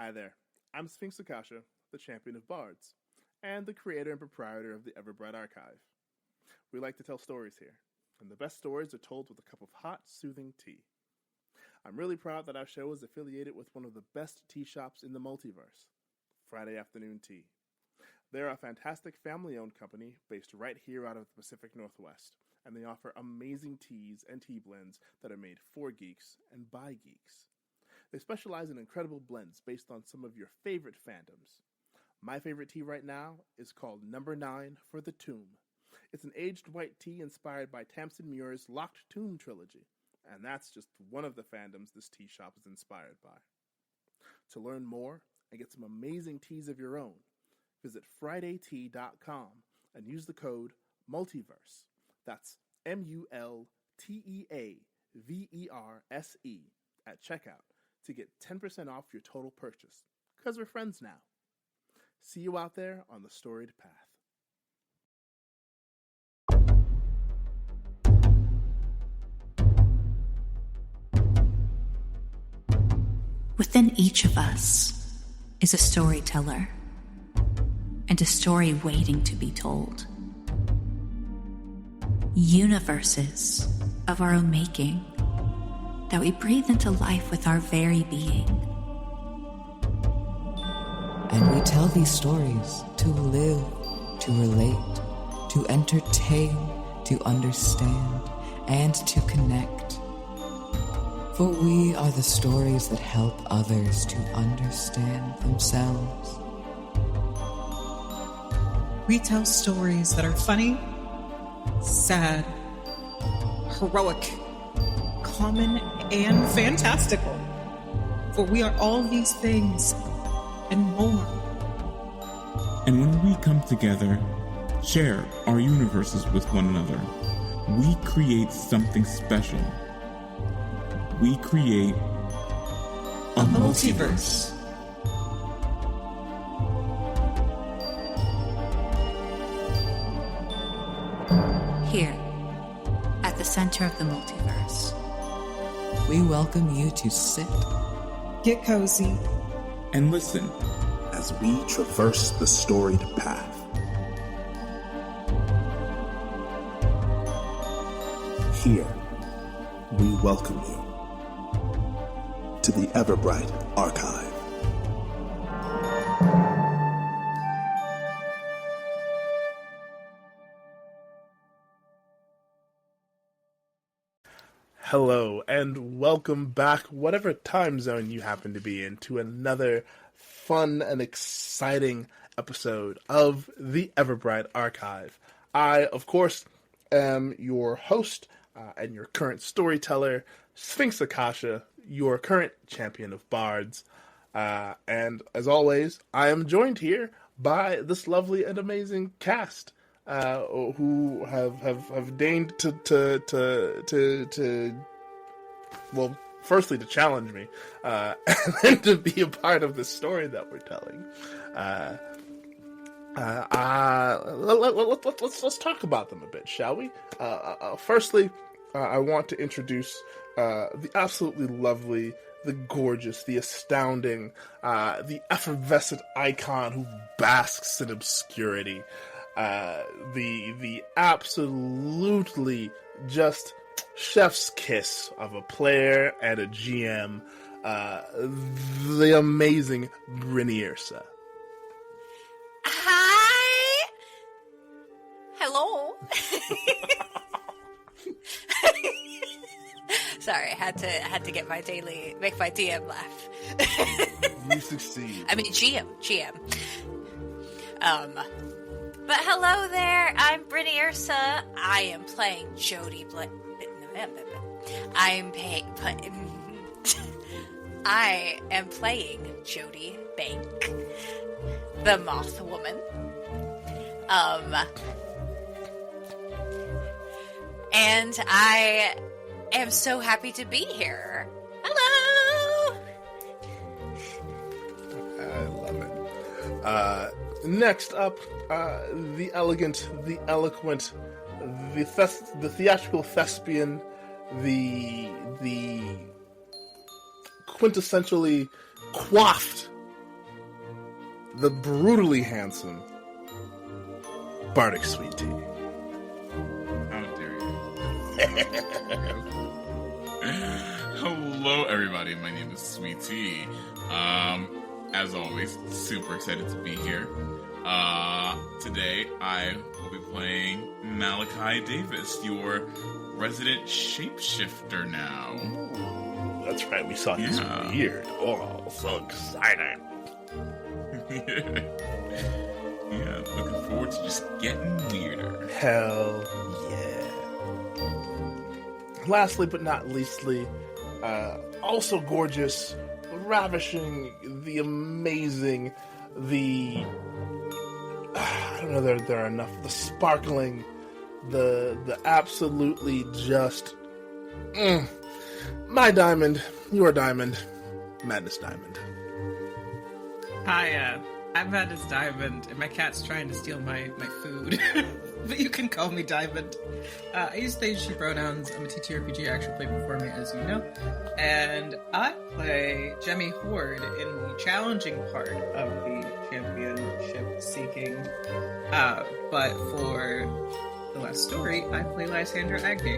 Hi there, I'm Sphinx Akashaa, the champion of Bards, and the creator and proprietor of the Everbright Archive. We like to tell stories here, and the best stories are told with a cup of hot, soothing tea. I'm really proud that our show is affiliated with one of the best tea shops in the multiverse, Friday Afternoon Tea. They're a fantastic family-owned company based right here out of the Pacific Northwest, and they offer amazing teas and tea blends that are made for geeks and by geeks. They specialize in incredible blends based on some of your favorite fandoms. My favorite tea right now is called Number 9 for the Tomb. It's an aged white tea inspired by Tamsin Muir's Locked Tomb trilogy, and that's just one of the fandoms this tea shop is inspired by. To learn more and get some amazing teas of your own, visit FridayTea.com and use the code MULTIVERSE. That's MULTEAVERSE at checkout to get 10% off your total purchase, because we're friends now. See you out there on the Storied Path. Within each of us is a storyteller, and a story waiting to be told. Universes of our own making that we breathe into life with our very being. And we tell these stories to live, to relate, to entertain, to understand, and to connect. For we are the stories that help others to understand themselves. We tell stories that are funny, sad, heroic, common, and fantastical. For we are all these things and more. And when we come together, share our universes with one another, we create something special. We create a multiverse. Here, at the center of the multiverse, we welcome you to sit, get cozy, and listen as we traverse the storied path. Here, we welcome you to the Everbright Archive. Hello, and welcome back, whatever time zone you happen to be in, to another fun and exciting episode of the Everbright Archive. I, of course, am your host and your current storyteller, Sphinx Akashaa, your current champion of Bards. And as always, I am joined here by this lovely and amazing cast. Who have deigned to well, firstly to challenge me, and then to be a part of the story that we're telling. Let's talk about them a bit, shall we? Firstly, I want to introduce the absolutely lovely, the gorgeous, the astounding, the effervescent icon who basks in obscurity. The absolutely just chef's kiss of a player and a GM, the amazing Brynniursa. Hi! Hello! Sorry, I had to get make my DM laugh. You succeed. I mean, GM. But hello there, I'm Brynniursa. I am playing Jodie Blaidd. I am playing Jodie Bank, the Moth Woman. And I am so happy to be here. Hello! I love it. Next up, the elegant, the eloquent, the theatrical thespian, the quintessentially coiffed the brutally handsome Bardic Sweet Tea. How dare you? Hello, everybody. My name is Sweet Tea. As always, super excited to be here. Today, I will be playing Malachi Davis, your resident shapeshifter now. Ooh, that's right. We saw his beard. Oh, so exciting. Yeah, looking forward to just getting weirder. Hell yeah. Lastly but not leastly, also gorgeous, ravishing, the amazing, the... I don't know there are enough. The sparkling, the absolutely just... my diamond, your diamond, Madness Diamond. Hi, I'm Madness Diamond, and my cat's trying to steal my food. But you can call me Diamond. I use they, she pronouns. I'm a TTRPG action play performer, as you know. And I play Gemmi Hoard in the challenging part of the championship seeking. But for the last story, I play Lysandra Agni,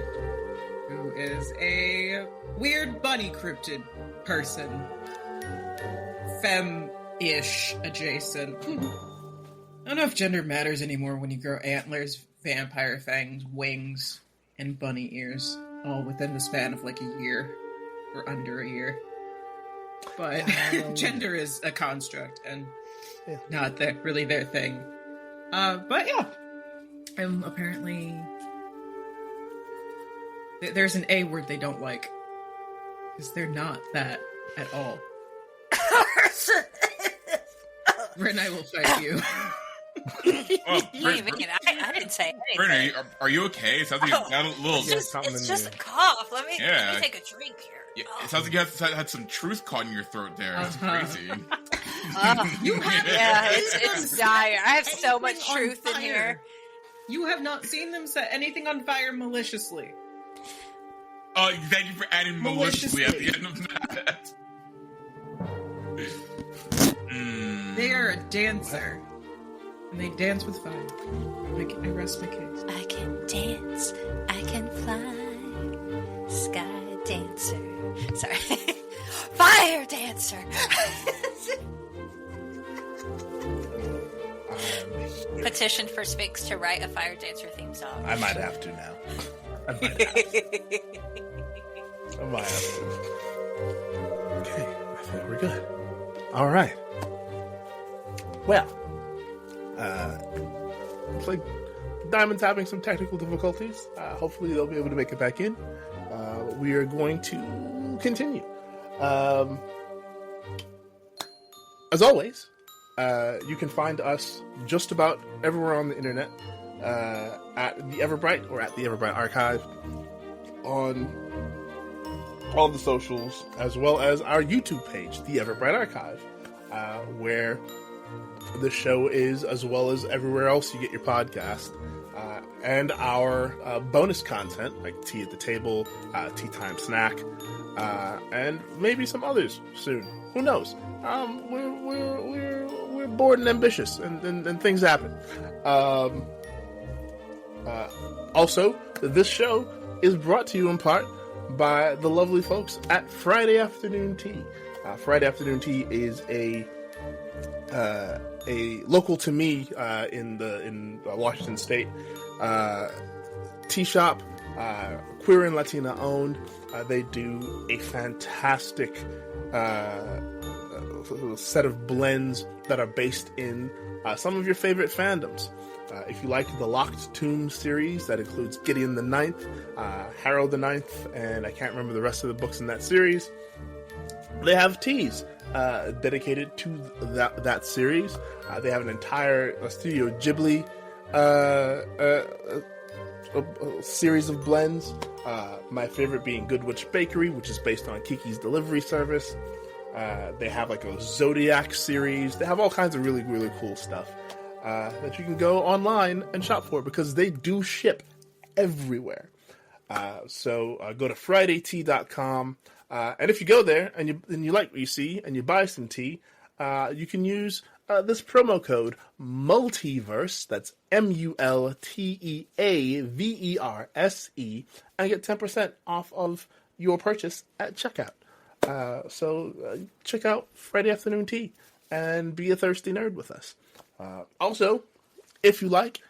who is a weird bunny cryptid person. Femme-ish adjacent. I don't know if gender matters anymore when you grow antlers, vampire fangs, wings, and bunny ears, all within the span of like a year, or under a year. But gender is a construct, and not really their thing. But yeah, I'm apparently... There's an A word they don't like, because they're not that at all. Bryn, I will fight you. Well, I didn't say anything. Bryn, are you okay? It sounds like you got a little... It's just a cough. Let me take a drink here. Yeah, it sounds like you had some truth caught in your throat there. It's crazy. You have it's dire. I have so much truth in here. You have not seen them set anything on fire maliciously. Thank you for adding maliciously at the end of that. They are a dancer. And they dance with fire. I rest my case. I can dance. I can fly. Sky dancer. Sorry. Fire dancer. Petition for Sphinx to write a fire dancer theme song. I might have to now. I might have to. Okay, I think we're good. All right. Well, looks like Diamond's having some technical difficulties. Hopefully they'll be able to make it back in. We are going to continue. As always, you can find us just about everywhere on the internet at the Everbright or at the Everbright Archive on all the socials, as well as our YouTube page, the Everbright Archive, where the show is, as well as everywhere else you get your podcast, and our bonus content like Tea at the Table, Tea Time Snack, and maybe some others soon. Who knows? We're bored and ambitious, and things happen. Also, this show is brought to you in part by the lovely folks at Friday Afternoon Tea. Friday Afternoon Tea is a local to me in Washington State tea shop, queer and Latina owned. They do a fantastic set of blends that are based in some of your favorite fandoms. If you like the Locked Tomb series, that includes Gideon the Ninth, Harold the Ninth, and I can't remember the rest of the books in that series, they have teas dedicated to that series. They have an entire Studio Ghibli series of blends. My favorite being Good Witch Bakery, which is based on Kiki's Delivery Service. They have like a Zodiac series. They have all kinds of really, really cool stuff that you can go online and shop for, because they do ship everywhere. So go to FridayTea.com. And if you go there and you like what you see and you buy some tea, you can use this promo code Multiverse, that's MULTEAVERSE, and get 10% off of your purchase at checkout. So check out Friday Afternoon Tea and be a thirsty nerd with us. Also, if you like,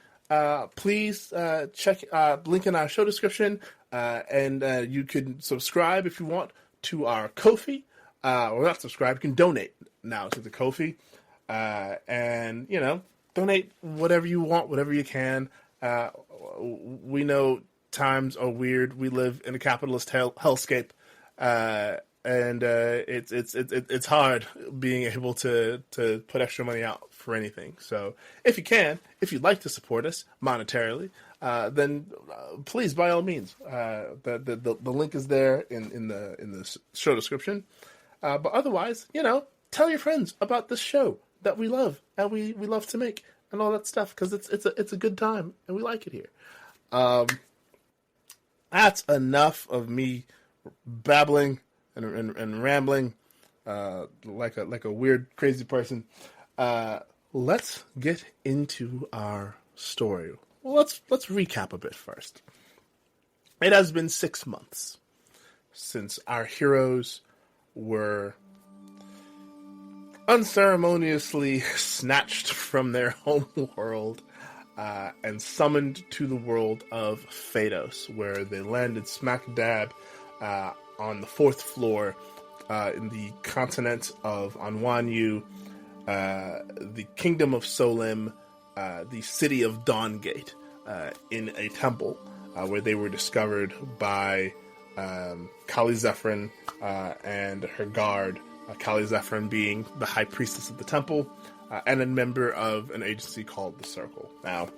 please check link in our show description, and you can subscribe if you want to our Ko-fi, or not subscribe, you can donate now to the Ko-fi, and, you know, donate whatever you want, whatever you can. We know times are weird. We live in a capitalist hellscape, and it's hard being able to put extra money out for anything. So if you can, if you'd like to support us monetarily, then please, by all means, the link is there in the show description. But otherwise, you know, tell your friends about this show that we love and we love to make and all that stuff, because it's a good time and we like it here. That's enough of me babbling and rambling like a weird, crazy person. Let's get into our story. Well, let's recap a bit first. It has been 6 months since our heroes were unceremoniously snatched from their home world and summoned to the world of Phaedos, where they landed smack dab on the 4th floor in the continent of Anwanyu, the kingdom of Solim, the city of Dawngate, in a temple where they were discovered by Kali Zephyrin and her guard, Kali Zephyrin being the high priestess of the temple and a member of an agency called the Circle. Now,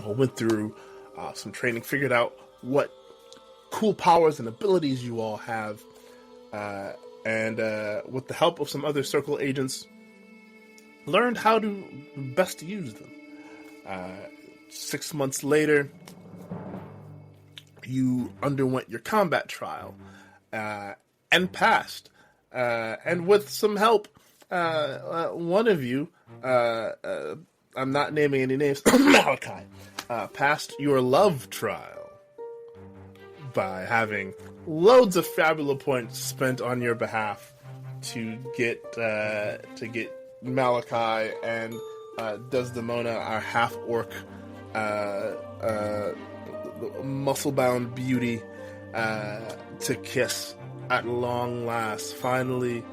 I went through some training, figured out what cool powers and abilities you all have, and with the help of some other Circle agents, learned how to best use them. 6 months later, you underwent your combat trial and passed. And with some help, one of you, I'm not naming any names, Malachi, passed your love trial by having loads of fabula points spent on your behalf to get Malachi and Desdemona, our half-orc, muscle-bound beauty, to kiss at long last, finally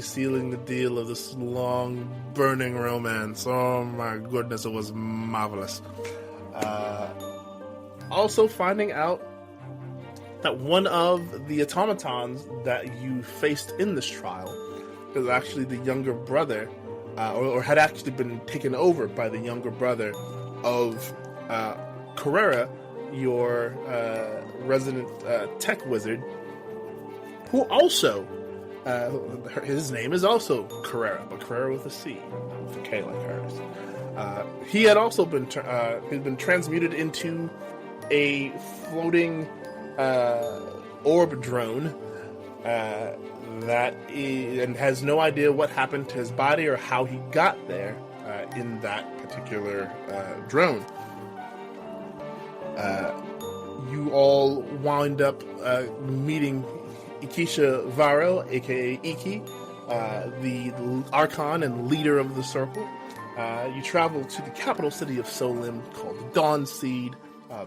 sealing the deal of this long, burning romance. Oh my goodness, it was marvelous. Also finding out that one of the automatons that you faced in this trial is actually the younger brother, or had actually been taken over by the younger brother of Curator, your resident tech wizard, who also, his name is also Curator, but Curator with a C, with a K like hers. He had also been he'd been transmuted into a floating orb drone and has no idea what happened to his body or how he got there in that particular drone. You all wind up meeting Ikisha Varo, aka Iki, the Archon and leader of the Circle. You travel to the capital city of Solim called Dawnseed,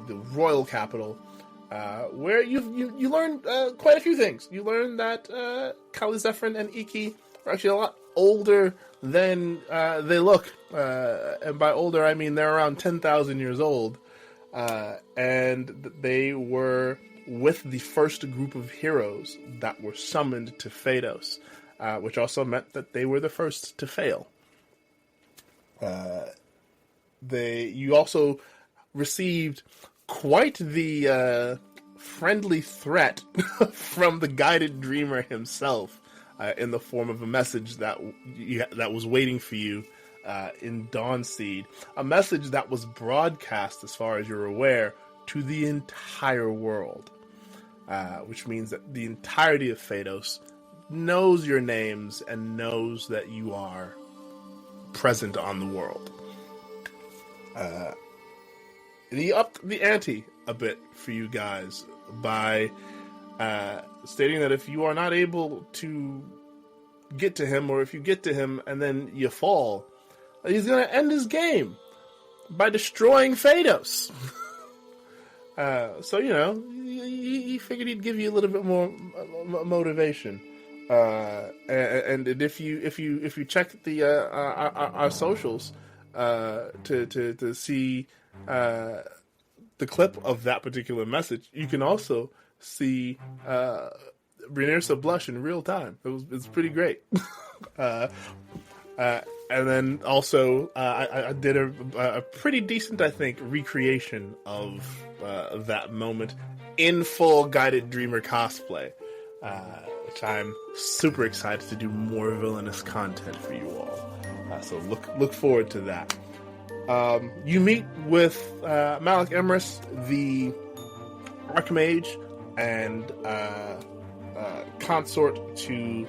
the royal capital, where you learn quite a few things. You learn that Kali Zephyrin and Iki are actually a lot older than they look, and by older I mean they're around 10,000 years old, and they were with the first group of heroes that were summoned to Phaedos, which also meant that they were the first to fail. You also received quite the friendly threat from the guided dreamer himself, in the form of a message that was waiting for you in Dawnseed. A message that was broadcast, as far as you're aware, to the entire world, which means that the entirety of Phaedos, knows your names and knows that you are present on the world. He upped the ante a bit for you guys by stating that if you are not able to get to him, or if you get to him and then you fall, he's going to end his game by destroying Phaedos. So, he figured he'd give you a little bit more motivation. And if you check the our socials to see the clip of that particular message, you can also see Brynniursa blush in real time. It's pretty great. And then also, I did a pretty decent, I think, recreation of that moment in full Guided Dreamer cosplay, which I'm super excited to do more villainous content for you all. So look forward to that. You meet with Malik Emrys, the Archmage and consort to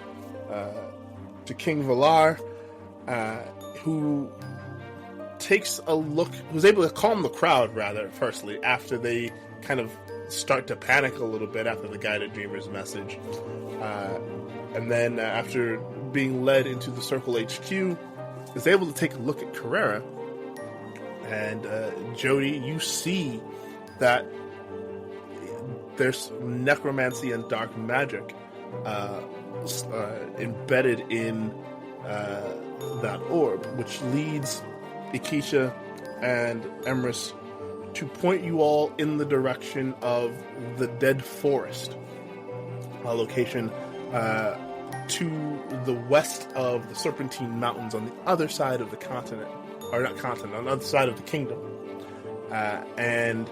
King Valar, who takes a look, who's able to calm the crowd, rather, firstly, after they kind of start to panic a little bit after the Guided Dreamer's message. And then after being led into the Circle HQ, is able to take a look at Curator. And Jodie, you see that there's necromancy and dark magic embedded in that orb, which leads Akashaa and Emrys to point you all in the direction of the Dead Forest, a location to the west of the Serpentine Mountains on the other side of the continent, or not continent, on the other side of the kingdom, and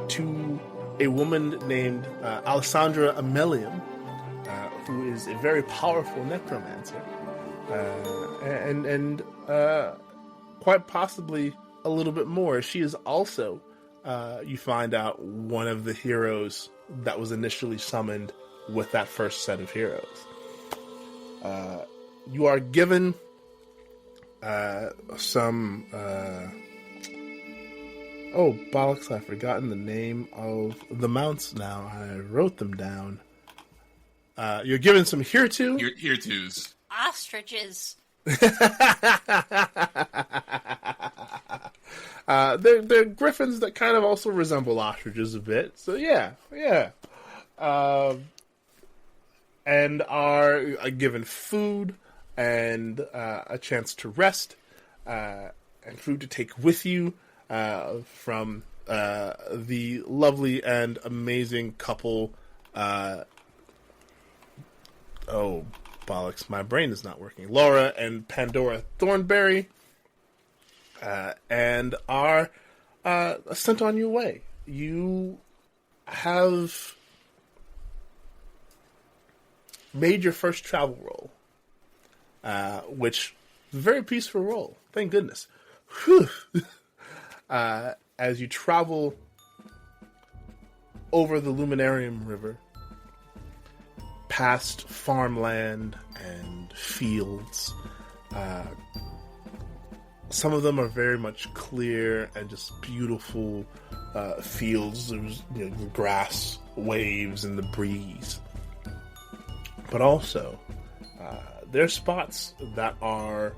to a woman named Lysandra Amelium, who is a very powerful necromancer, and quite possibly a little bit more. She is also, you find out, one of the heroes that was initially summoned with that first set of heroes. You are given some... oh, bollocks, I've forgotten the name of the mounts now. I wrote them down. You're given some Hirtu. Hirtus. Ostriches. They're griffins that kind of also resemble ostriches a bit. So yeah. And are given food and a chance to rest, and food to take with you from the lovely and amazing couple. Oh, bollocks, my brain is not working. Laura and Pandora Thornberry, and are sent on your way. You have made your first travel roll, which is a very peaceful roll. Thank goodness. Whew. As you travel over the Luminarium River, past farmland and fields. Some of them are very much clear and just beautiful fields. There's the grass waves and the breeze. But also, there are spots that are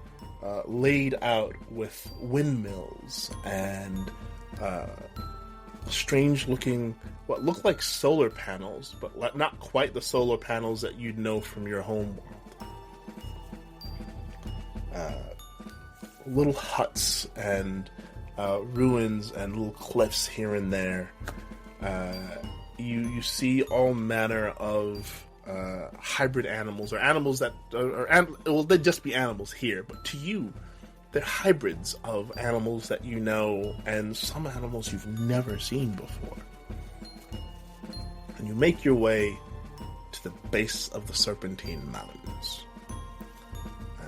laid out with windmills and strange-looking, what look like solar panels, but not quite the solar panels that you'd know from your home world. Little huts and ruins and little cliffs here and there. You see all manner of hybrid animals, or animals that well, they'd just be animals here, but to you, they're hybrids of animals that you know, and some animals you've never seen before. And you make your way to the base of the Serpentine Mountains.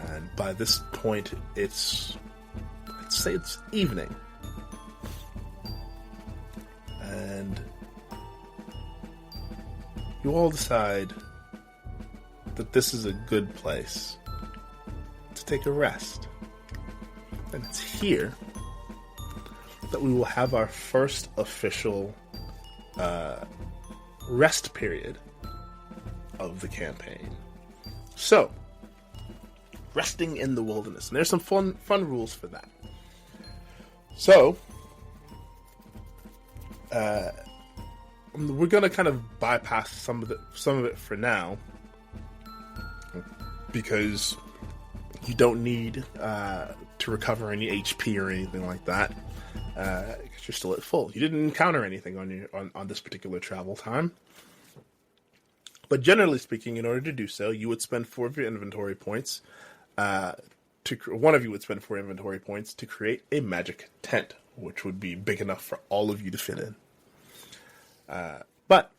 And by this point, I'd say it's evening. And you all decide that this is a good place to take a rest. And it's here that we will have our first official rest period of the campaign. So, resting in the wilderness. And there's some fun rules for that. So, we're going to kind of bypass some of it for now, because you don't need to recover any HP or anything like that, because you're still at full. You didn't encounter anything on this particular travel time. But generally speaking, in order to do so, you would spend 4 of your inventory points. One of you would spend 4 inventory points to create a magic tent, which would be big enough for all of you to fit in. But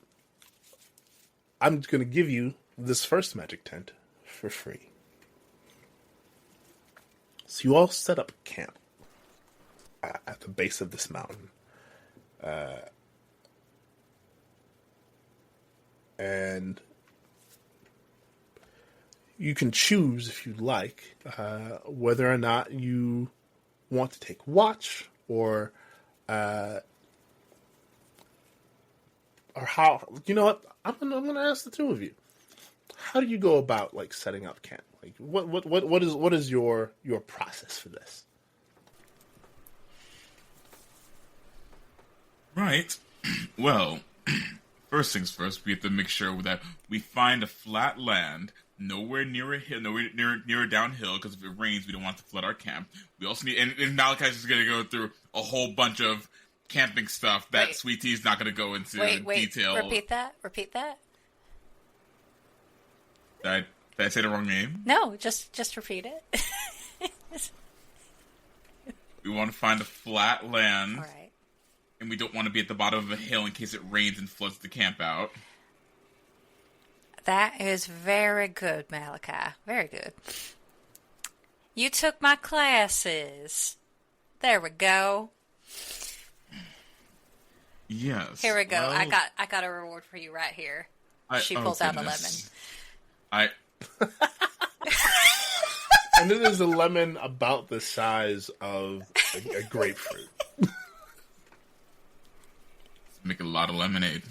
I'm going to give you this first magic tent for free. So you all set up camp at the base of this mountain. And you can choose, if you'd like, whether or not you want to take watch, or how. You know what? I'm gonna ask the two of you. How do you go about setting up camp? What is your process for this? Right. Well, first things first, we have to make sure that we find a flat land, nowhere near a hill, nowhere near a downhill, because if it rains, we don't want to flood our camp. We also need, and Malachi's just going to go through a whole bunch of camping stuff that Sweet Tea's not going to go into detail. Repeat that. Did I say the wrong name? No, just repeat it. We want to find a flat land. All right. And we don't want to be at the bottom of a hill in case it rains and floods the camp out. That is very good, Malachi. Very good. You took my classes. There we go. Yes. Here we go. Well, I got a reward for you right here. She oh, pulls out a lemon. And it is a lemon about the size of a grapefruit. Make a lot of lemonade.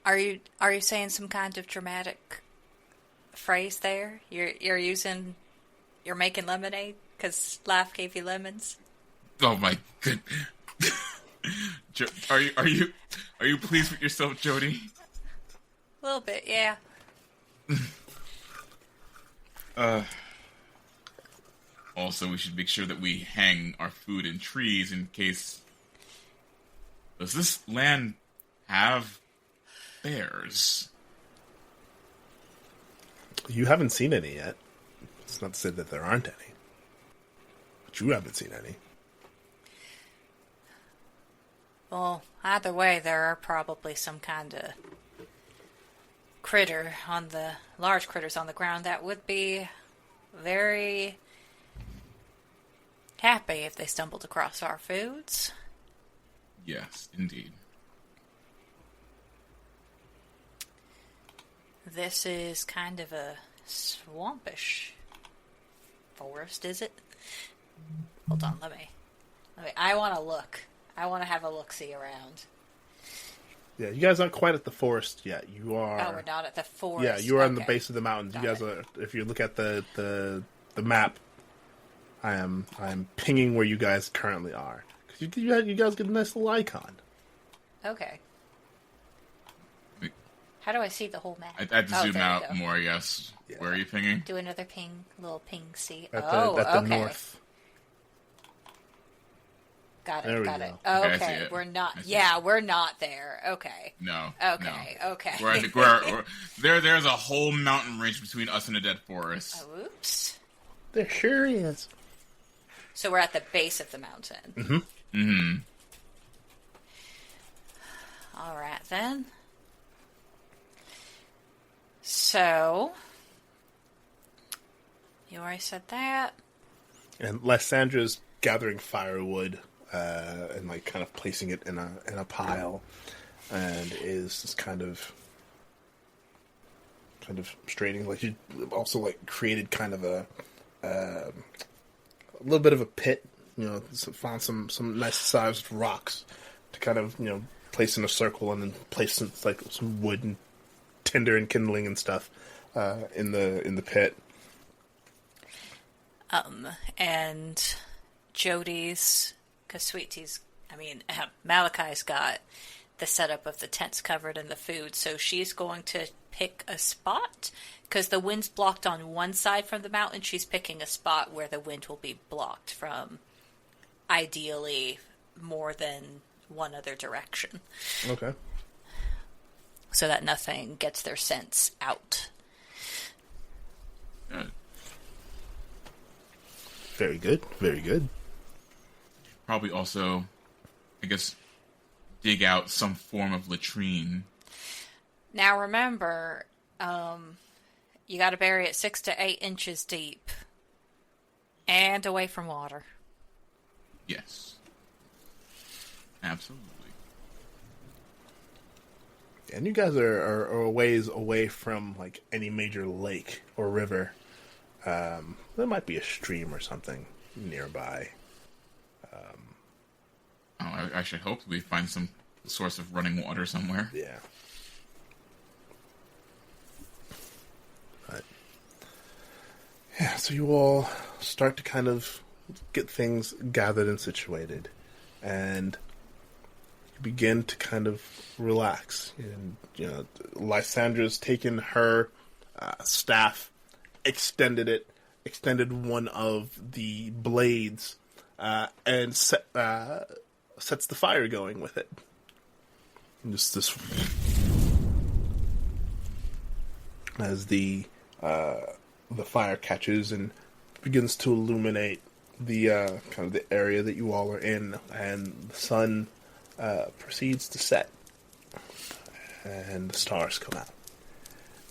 Are you saying some kind of dramatic phrase there? You're making lemonade because life gave you lemons? Oh my good. Are you pleased with yourself, Jodie? A little bit, yeah. Also, we should make sure that we hang our food in trees in case... Does this land have bears? You haven't seen any yet. It's not to say that there aren't any. But you haven't seen any. Well, either way, there are probably some kind of large critters on the ground that would be very happy if they stumbled across our foods. Yes, indeed. This is kind of a swampish forest, is it? Hold on, let me. I want to look. I want to have a look-see around. Yeah, you guys aren't quite at the forest yet. You are. Oh, we're not at the forest. Yeah, you are on the base of the mountains. You guys are. If you look at the map, I am pinging where you guys currently are. Because you guys get a nice little icon. Okay. How do I see the whole map? I had to zoom out more, I guess. Yeah. Where are you pinging? Do another ping, little ping see. At the north. Got it. There we got go. it. Okay, Okay, we're not. Yeah, we're not there. Okay. No. Okay. No. Okay. I think we're there's a whole mountain range between us and a dead forest. Oh, oops. There sure is. So we're at the base of the mountain. Mm-hmm. Mm-hmm. All right then. So you already said that. And Lysandra's gathering firewood and kind of placing it in a pile. and is just kind of straining. Like you also like created kind of a little bit of a pit. Found some nice sized rocks to kind of place in a circle, and then place some wood and tinder and kindling and stuff in the pit. And Jodie's, because Malachi's got the setup of the tents covered and the food, so she's going to pick a spot, because the wind's blocked on one side from the mountain. She's picking a spot where the wind will be blocked from, ideally, more than one other direction. Okay. So that nothing gets their scents out. Very good. Very good. Probably also, I guess, dig out some form of latrine. Now remember, you got to bury it 6 to 8 inches deep and away from water. Yes. Absolutely. And you guys are a ways away from like any major lake or river. There might be a stream or something nearby. I should hope we find some source of running water somewhere. Yeah. But, yeah, so you all start to kind of get things gathered and situated. And you begin to kind of relax. And, Lysandra's taken her staff, extended one of the blades, and sets the fire going with it. And just this, as the fire catches and begins to illuminate the kind of the area that you all are in, and the sun proceeds to set, and the stars come out,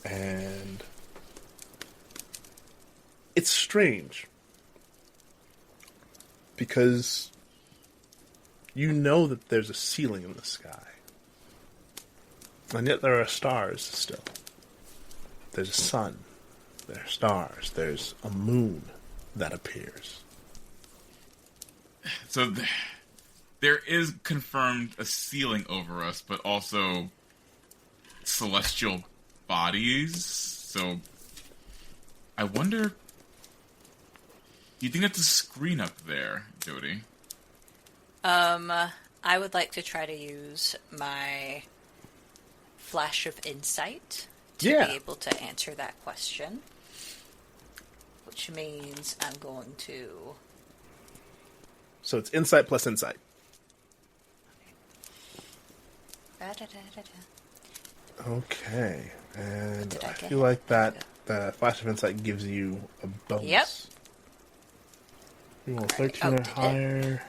and it's strange because you know that there's a ceiling in the sky, and yet there are stars still. There's a sun, there are stars, there's a moon that appears. So there is confirmed a ceiling over us, but also celestial bodies. So I wonder, do you think that's a screen up there, Jodie? I would like to try to use my flash of insight to be able to answer that question. Which means I'm going to... So it's insight plus insight. Okay. And I feel like that flash of insight gives you a bonus. Yep. You roll 13 or higher.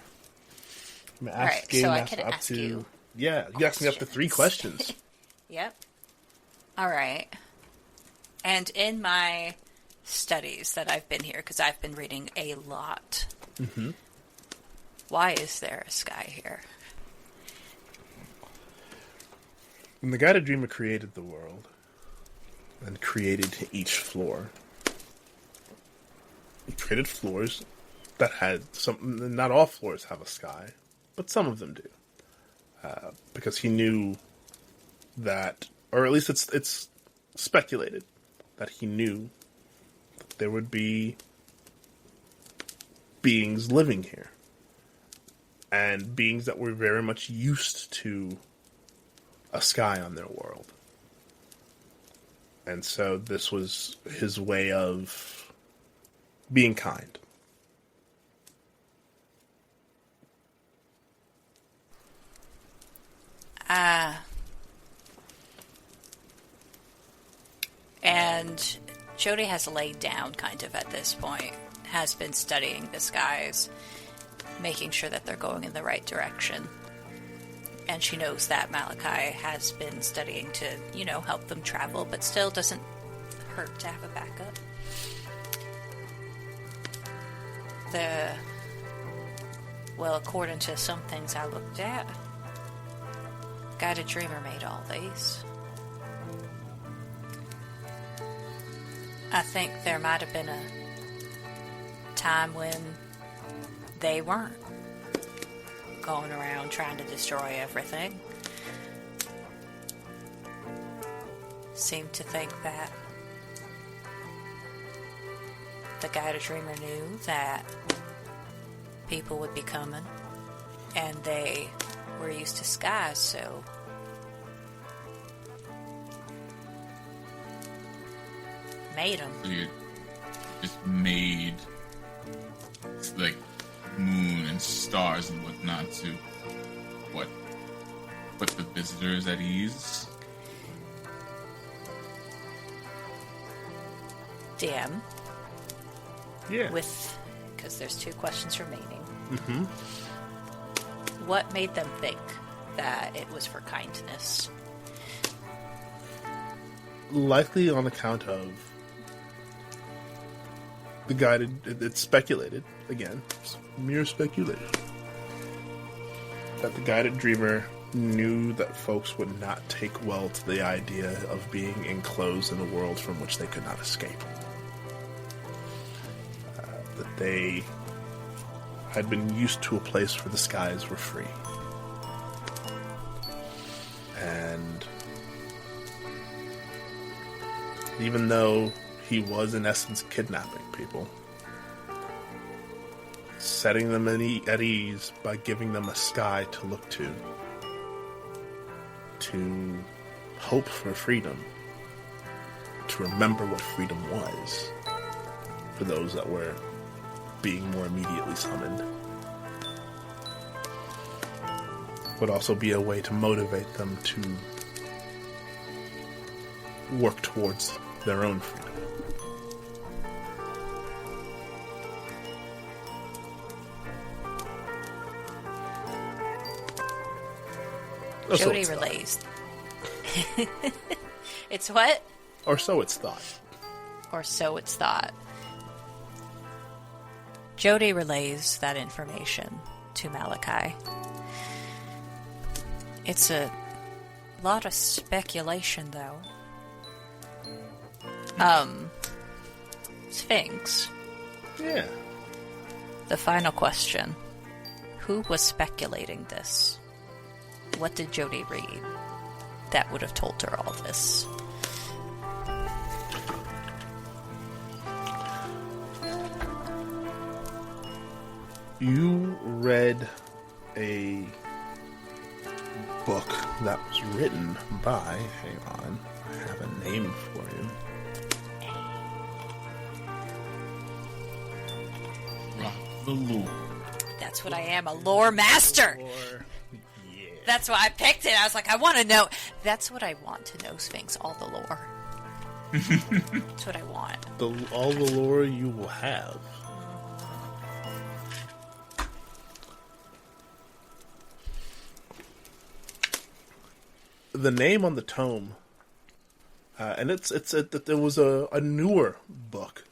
Alright, so I can ask you. Yeah, you asked me up to 3 questions. Yep. Alright. And in my studies that I've been here, because I've been reading a lot, why is there a sky here? When the Guided Dreamer created the world and created each floor, he created floors that had some. Not all floors have a sky, but some of them do, because he knew that, or at least it's speculated that he knew that there would be beings living here, and beings that were very much used to a sky on their world. And so this was his way of being kind. And Jodie has laid down kind of at this point, has been studying the skies, making sure that they're going in the right direction. And she knows that Malachi has been studying to, help them travel, but still doesn't hurt to have a backup. According to some things I looked at, Guided Dreamer made all these. I think there might have been a time when they weren't going around trying to destroy everything. Seem to think that the Guided Dreamer knew that people would be coming, and they were used to skies, so made them. So you just made like moon and stars and whatnot to what? Put the visitors at ease. DM. Yeah. Because there's 2 questions remaining. Mm-hmm. What made them think that it was for kindness? Likely on account of the guided. It's speculated again, it's mere speculation, that the Guided Dreamer knew that folks would not take well to the idea of being enclosed in a world from which they could not escape. That they had been used to a place where the skies were free. And even though he was in essence kidnapping people, setting them at ease by giving them a sky to look to hope for freedom, to remember what freedom was for those that were being more immediately summoned, would also be a way to motivate them to work towards their own freedom. Jodie relays. It's what? Or so it's thought. Or so it's thought. Jodie relays that information to Malachi. It's a lot of speculation, though. Sphinx. Yeah. The final question. Who was speculating this? What did Jodie read that would have told her all this? You read a book that was written by, hang on, I have a name for you. The lore. That's what I am, a lore master! Yeah. That's why I picked it. I was like, I want to know. That's what I want to know, Sphinx. All the lore. That's what I want. All the lore you will have. The name on the tome, and it was a newer book.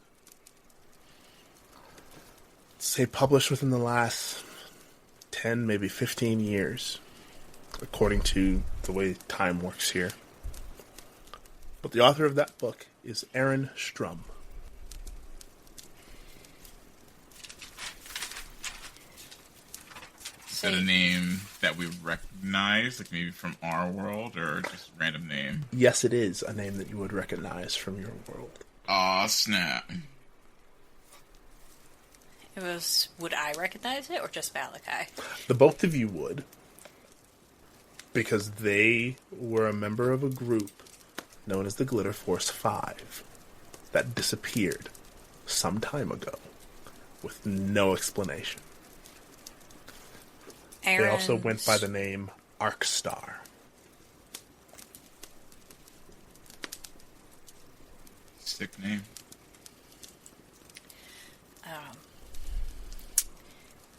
Say published within the last 10, maybe 15 years, according to the way time works here. But the author of that book is Aaron Strum. Is that a name that we recognize, like maybe from our world, or just a random name? Yes, it is a name that you would recognize from your world. Aw, snap. It was. Would I recognize it or just Malachi? The both of you would, because they were a member of a group known as the Glitter Force 5 that disappeared some time ago with no explanation. They also went by the name Arcstar. Sick name.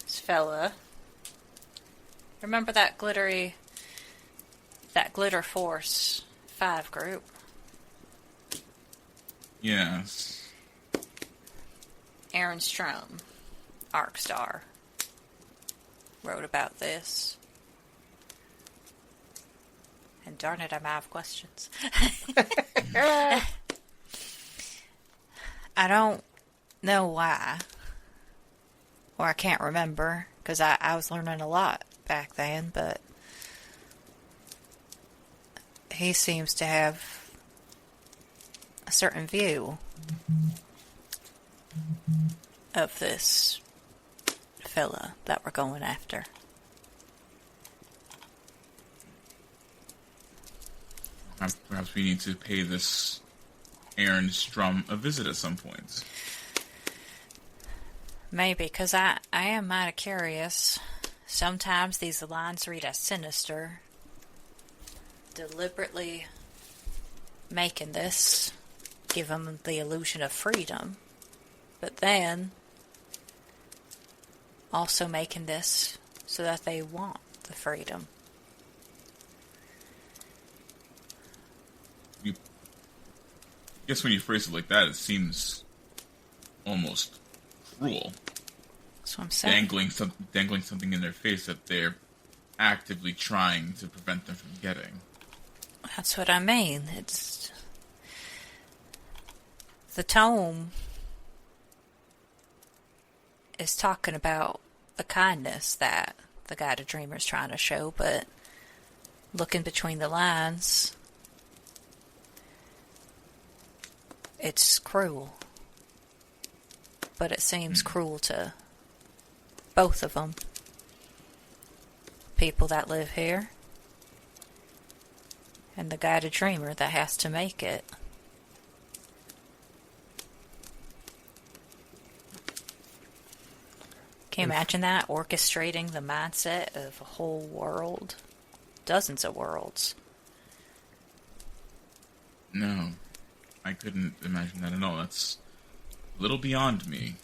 This fella. Remember that Glitter Force 5 group? Yes. Aaron Strum, Arcstar, wrote about this. And darn it, I'm out of questions. I don't know why. Or I can't remember, because I was learning a lot back then, but he seems to have a certain view of this fella that we're going after. Perhaps we need to pay this Aaron Strum a visit at some point. Maybe, because I am mighty curious. Sometimes these lines read as sinister. Deliberately making this, give them the illusion of freedom. But then, also making this so that they want the freedom. I guess when you phrase it like that, it seems almost cruel. That's what I'm saying. Dangling something in their face that they're actively trying to prevent them from getting. That's what I mean. It's the tome is talking about the kindness that the guided dreamer is trying to show, but looking between the lines, it's cruel. But it seems cruel to both of them. People that live here and the guided dreamer that has to make it. Can you imagine that? Orchestrating the mindset of a whole world? Dozens of worlds. No, I couldn't imagine that at all. That's a little beyond me.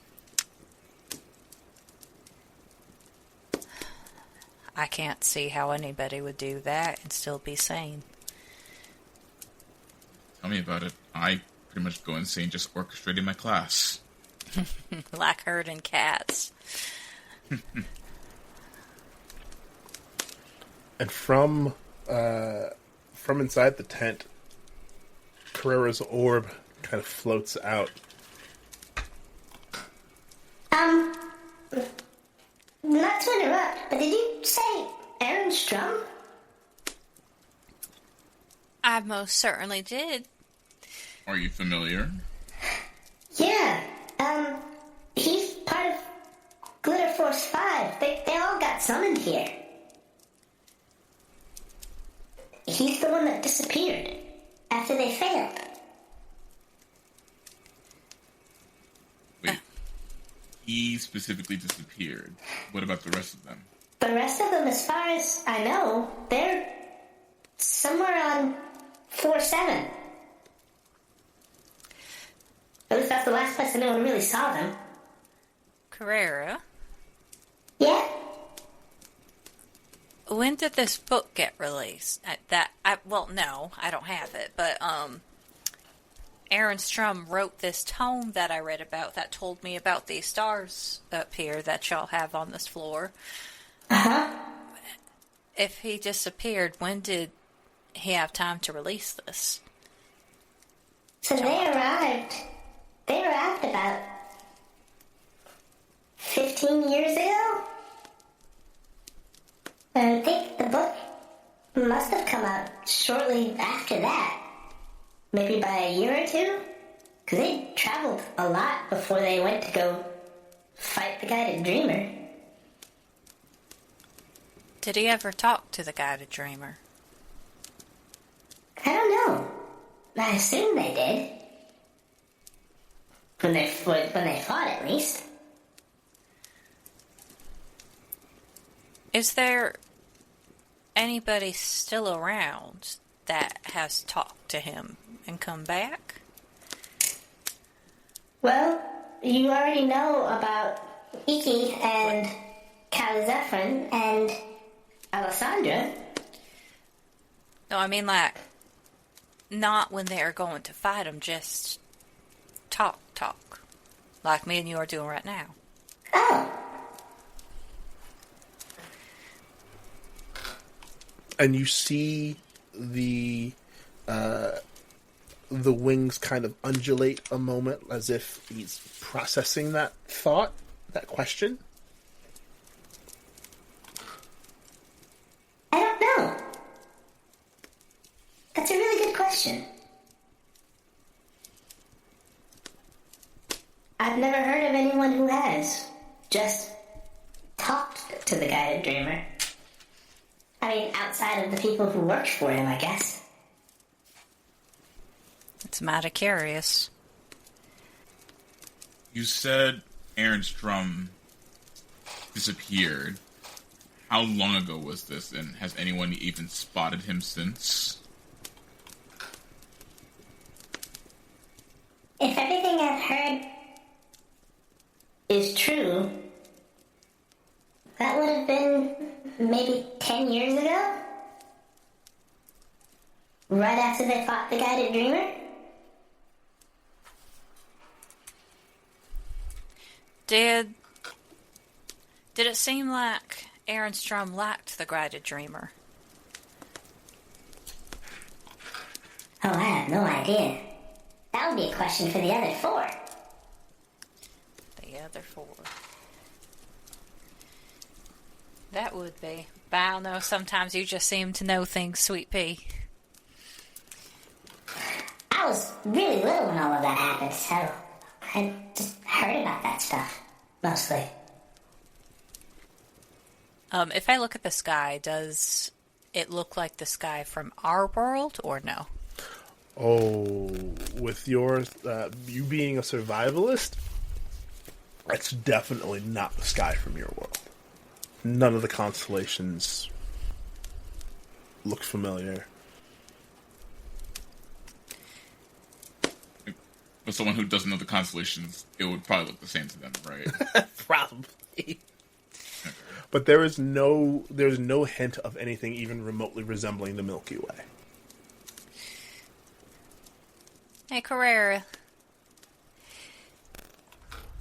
I can't see how anybody would do that and still be sane. Tell me about it. I pretty much go insane just orchestrating my class. Like herding cats. And from inside the tent, Carrera's orb kind of floats out. Not to interrupt, but did you say Aaron Strum? I most certainly did. Are you familiar? Yeah, he's part of Glitter Force 5. They all got summoned here. He's the one that disappeared after they failed. Wait. He specifically disappeared. What about the rest of them? The rest of them, as far as I know, they're somewhere on 4-7. At least that's the last place anyone really saw them. Curator, Yeah? when did this book get released? Well, no, I don't have it, but Aaron Strum wrote this tome that I read about that told me about these stars up here that y'all have on this floor. Uh-huh. If he disappeared, when did he have time to release this? So they arrived about 15 years ago? I think the book must have come out shortly after that. Maybe by a year or two? Because they traveled a lot before they went to go fight the guided dreamer. Did he ever talk to the guided dreamer? I don't know. I assume they did. When they fought, at least. Is there anybody still around that has talked to him and come back? Well, you already know about Iki and Calizephren and Lysandra. No, I mean, like, not when they are going to fight him, just talk. Like me and you are doing right now. Oh. And you see the wings kind of undulate a moment as if he's processing that thought, that question. I don't know. That's a really good question. I've never heard of anyone who has. Just talked to the guided dreamer. I mean, outside of the people who worked for him, I guess. It's mighty curious. You said Aaron's drum disappeared. How long ago was this, and has anyone even spotted him since? If everything I've heard is true, that would have been maybe 10 years ago? Right after they fought the guided dreamer? Did it seem like Aaron's drum lacked the guided dreamer? Oh, I have no idea. That would be a question for the other four. The other four. That would be. But I don't know, sometimes you just seem to know things, Sweet Pea. I was really little when all of that happened, so I just heard about that stuff, mostly. If I look at the sky, does it look like the sky from our world, or no? Oh, with your you being a survivalist, that's definitely not the sky from your world. None of the constellations look familiar. For someone who doesn't know the constellations, it would probably look the same to them, right? Probably. But there's no hint of anything even remotely resembling the Milky Way. Hey, Curator.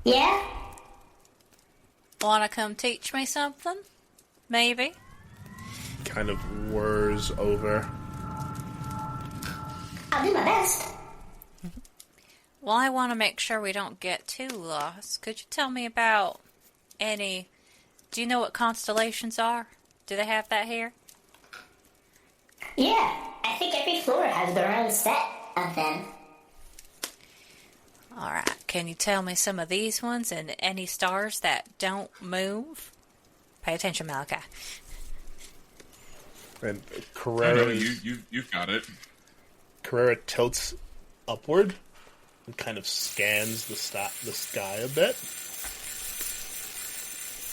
Yeah? Wanna come teach me something? Maybe? Kind of whirs over. I'll do my best. Well, I want to make sure we don't get too lost. Could you tell me about any... Do you know what constellations are? Do they have that here? Yeah, I think every floor has their own set of them. Alright, can you tell me some of these ones and any stars that don't move? Pay attention, Malachi. And No, you've got it. Carrera tilts upward and kind of scans the sky a bit.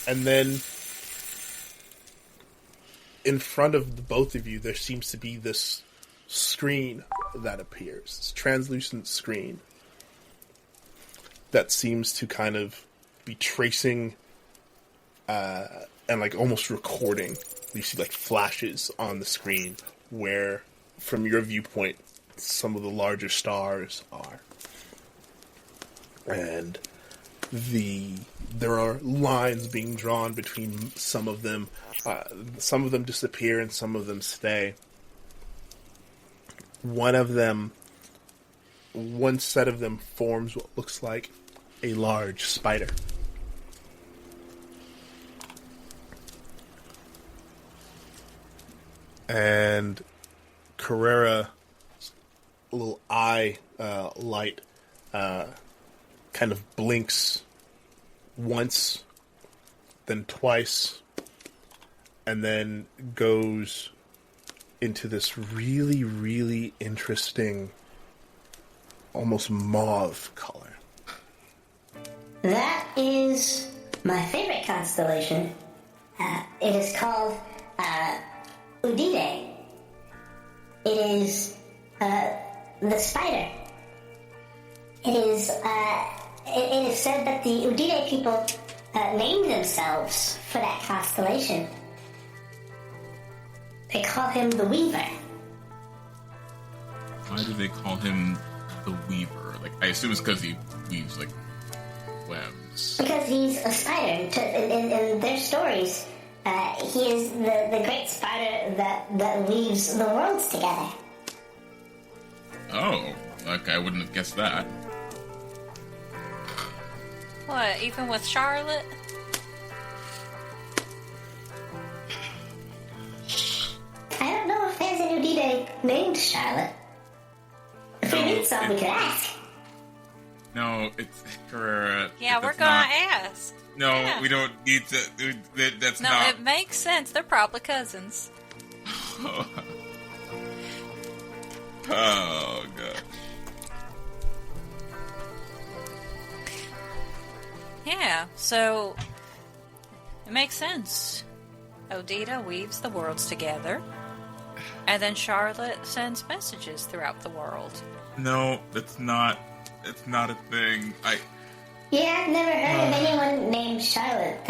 And then in front of the both of you, there seems to be this screen that appears. This translucent screen that seems to kind of be tracing and like almost recording. You see like flashes on the screen where, from your viewpoint, some of the larger stars are. And there are lines being drawn between some of them. Some of them disappear and some of them stay. One set of them forms what looks like a large spider. And Carrera's little eye light kind of blinks once, then twice, and then goes into this really, really interesting, almost mauve color. That is my favorite constellation. It is called Odile. It is the spider. It is said that the Odile people named themselves for that constellation. They call him the Weaver. Why do they call him the Weaver? Like, I assume it's because he weaves like webs. Because he's a spider. In their stories, He is the great spider that weaves the worlds together. Oh, like I wouldn't have guessed that. What, even with Charlotte? I don't know if there's an Odile named Charlotte. If we need some, we could ask. No, it's Curator. Yeah, we're gonna ask. No, Yeah. we don't need to. That's No, not. it makes sense. They're probably cousins. Oh god. Yeah, so it makes sense. Odile weaves the worlds together, and then Charlotte sends messages throughout the world. No, that's not. It's not a thing. Yeah, I've never heard of anyone named Charlotte.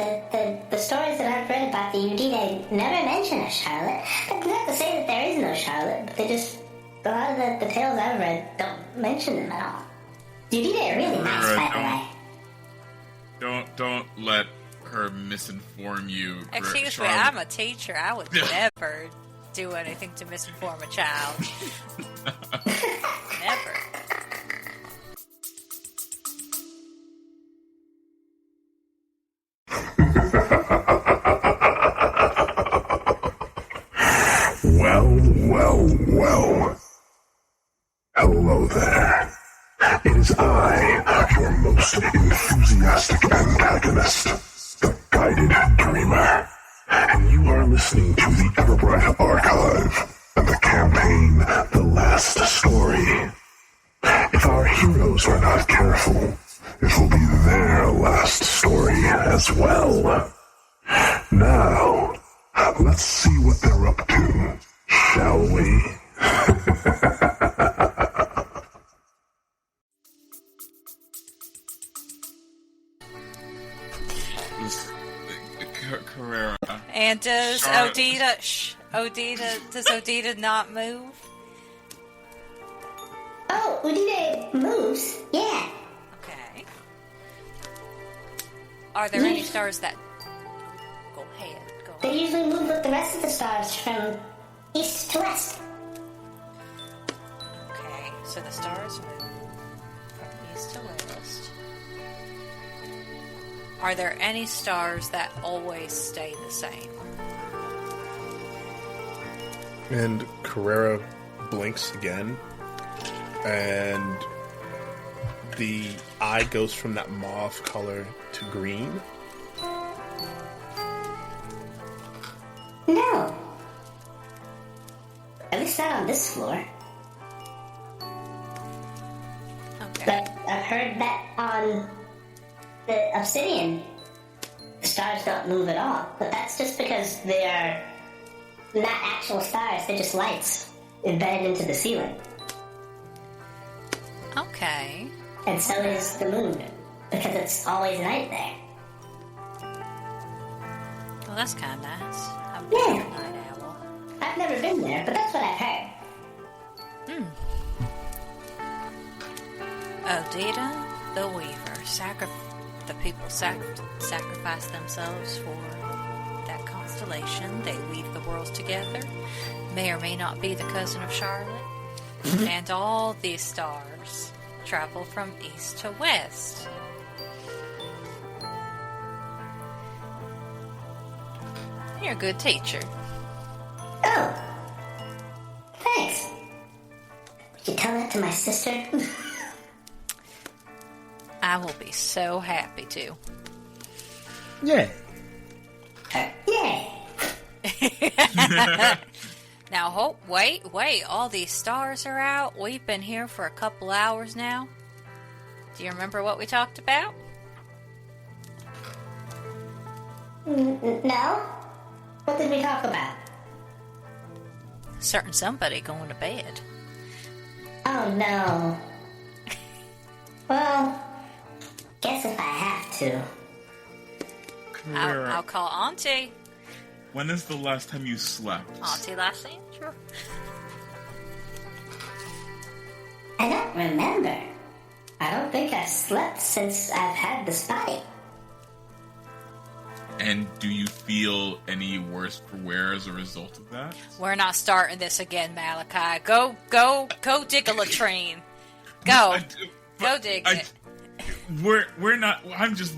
The stories that I've read about the Udine never mention a Charlotte. That's not to say that there is no Charlotte, but they just, a lot of the tales I've read don't mention them at all. The Udine are really nice, by the way. Don't let her misinform you. Excuse me, I'm a teacher. I would never do anything to misinform a child. Never. Well. Hello there. It is I, your most enthusiastic antagonist, the Guided Dreamer. And you are listening to the Everbright Archive and the campaign, The Last Story. If our heroes are not careful, it will be their last story as well. Now, let's see what they're up to, shall we? Carrera. And does Odile not move? Oh, Udine moves. Yeah. Okay. Are there any stars that... Go ahead. They usually move with the rest of the stars from east to west. Okay, so the stars move from east to west. Are there any stars that always stay the same? And Carrera blinks again, and the eye goes from that mauve color to green. No. At least not on this floor. Okay. But I've heard that on the Obsidian, the stars don't move at all. But that's just because they are not actual stars, they're just lights embedded into the ceiling. Okay. And so is the moon, because it's always night there. Well, that's kind of nice. I'm Yeah. a night owl. I've never been there, but that's what I've heard. Odile the Weaver. The people sacrifice themselves for that constellation. They weave the worlds together. May or may not be the cousin of Charlotte. And all these stars travel from east to west. You're a good teacher. Oh. Thanks. Would you tell that to my sister? I will be so happy to. Yay! Yay! Now, wait, all these stars are out. We've been here for a couple hours now. Do you remember what we talked about? No? What did we talk about? Certain somebody going to bed. Oh, no. Well, guess if I have to. Carrera, I'll call Auntie. when is the last time you slept? Auntie Lysandra. I don't remember. I don't think I've slept since I've had this body. And do you feel any worse for wear as a result of that? We're not starting this again, Malachi. Go dig a latrine. Go dig it. We're not. I'm just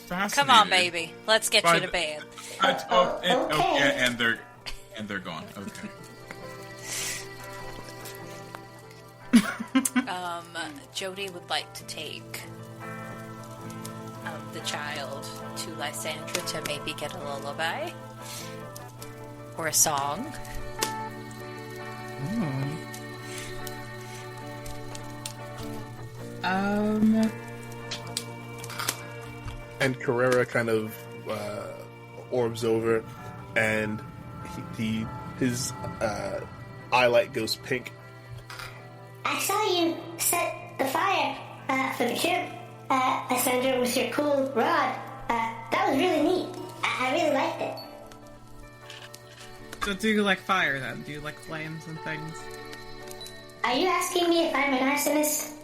fascinated. Come on, baby. Let's get you to bed. And they're gone. Okay. Jodie would like to take the child to Lysandra to maybe get a lullaby or a song. And Carrera kind of orbs over, and his eye light goes pink. I saw you set the fire for the trip, Lysandra, with your cool rod. That was really neat. I really liked it. So do you like fire then? Do you like flames and things? Are you asking me if I'm an arsonist?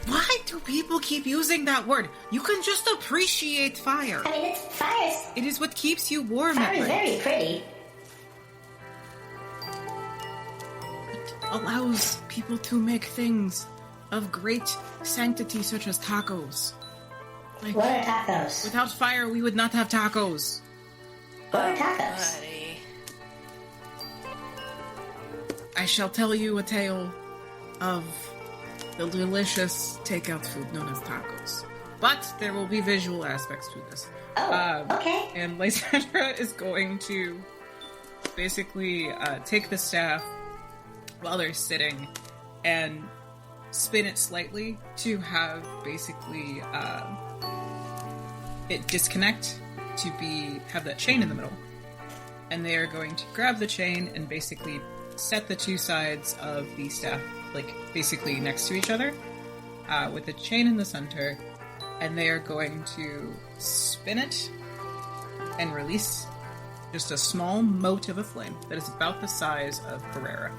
Why do people keep using that word? You can just appreciate fire. I mean, it's fire. It is what keeps you warm Fire at is night. very pretty. It allows people to make things of great sanctity, such as tacos. Like, What are tacos? without fire, we would not have tacos. What are tacos? Buddy. I shall tell you a tale of the delicious takeout food known as tacos. But there will be visual aspects to this. Oh, okay. And Lysandra is going to basically take the staff while they're sitting and spin it slightly to have basically it disconnect to have that chain in the middle. And they are going to grab the chain and basically set the two sides of the staff like basically next to each other with the chain in the center, and they are going to spin it and release just a small mote of a flame that is about the size of Carrera.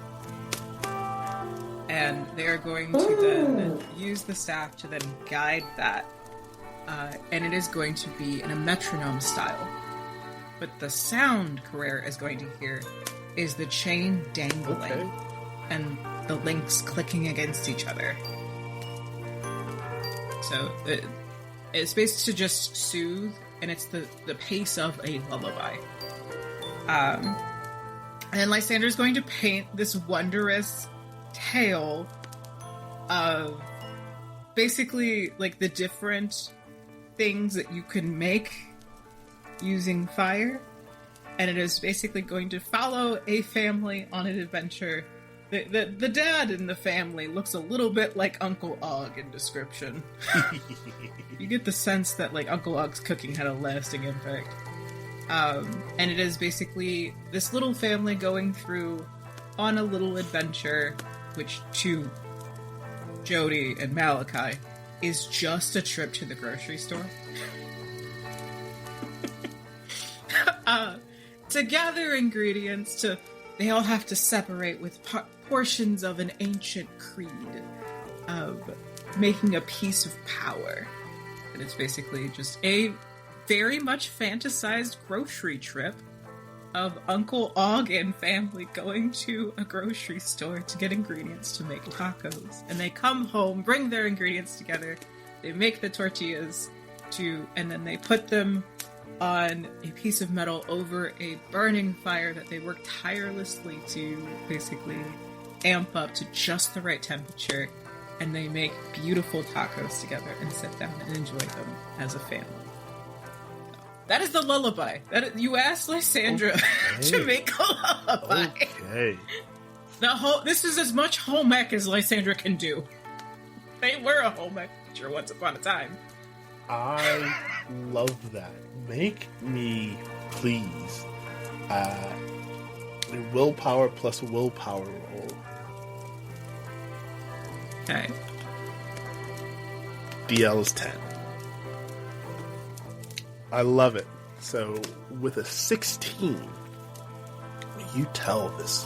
And they are going to then use the staff to then guide that, and it is going to be in a metronome style. But the sound Carrera is going to hear is the chain dangling and the links clicking against each other. So it's based to just soothe, and it's the pace of a lullaby. And Lysandra's going to paint this wondrous tale of basically like the different things that you can make using fire, and it is basically going to follow a family on an adventure. The dad in the family looks a little bit like Uncle Og in description. You get the sense that like Uncle Og's cooking had a lasting impact. And it is basically this little family going through on a little adventure, which to Jodie and Malachi is just a trip to the grocery store. To gather ingredients, they all have to separate with portions of an ancient creed of making a piece of power. And it's basically just a very much fantasized grocery trip of Uncle Og and family going to a grocery store to get ingredients to make tacos. And they come home, bring their ingredients together, they make the tortillas, and then they put them on a piece of metal over a burning fire that they work tirelessly to basically amp up to just the right temperature, and they make beautiful tacos together and sit down and enjoy them as a family. That is the lullaby. You asked Lysandra to make a lullaby. Okay. This is as much home ec as Lysandra can do. They were a home ec teacher once upon a time. I love that. Make me, please, a willpower plus willpower roll. Okay. DL is 10. I love it. So, with a 16, you tell this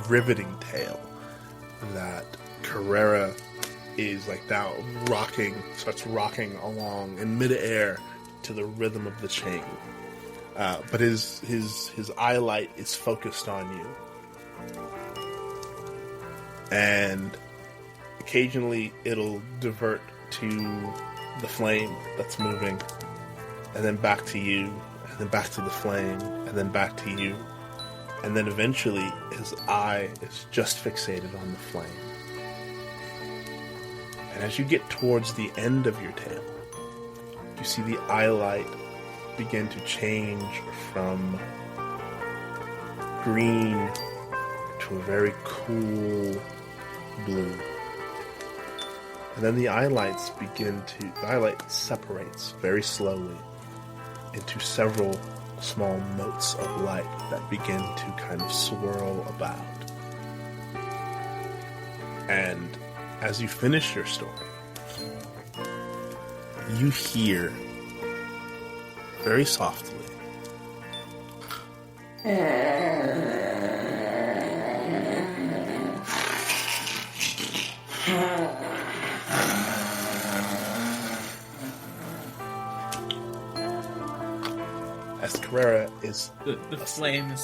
riveting tale that Carrera is like now starts rocking along in midair to the rhythm of the chain. But his eye light is focused on you. And occasionally it'll divert to the flame that's moving, and then back to you, and then back to the flame, and then back to you. And then eventually his eye is just fixated on the flame. And as you get towards the end of your tale, you see the eye light begin to change from green to a very cool blue. And then the eye light separates very slowly into several small motes of light that begin to kind of swirl about. And as you finish your story, you hear very softly as Chronicles is the flame is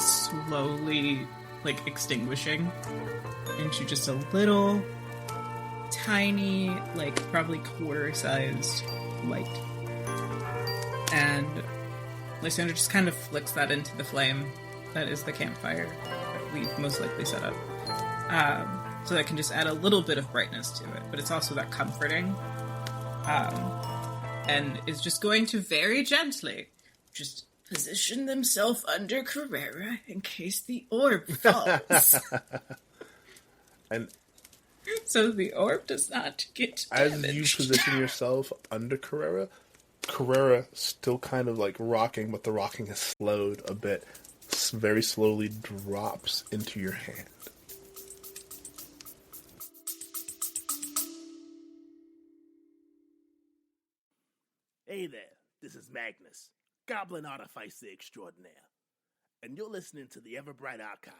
slowly like extinguishing into just a little tiny, like probably quarter-sized light. And Lysandra just kind of flicks that into the flame that is the campfire that we've most likely set up. So that can just add a little bit of brightness to it, but it's also that comforting. And is just going to very gently just position themselves under Curator in case the orb falls. And so the orb does not get damaged. As you position yourself under Curator still kind of like rocking, but the rocking has slowed a bit, very slowly drops into your hand. Hey there, this is Magnus, Goblin Artificer Extraordinaire, and you're listening to the Everbright Archive,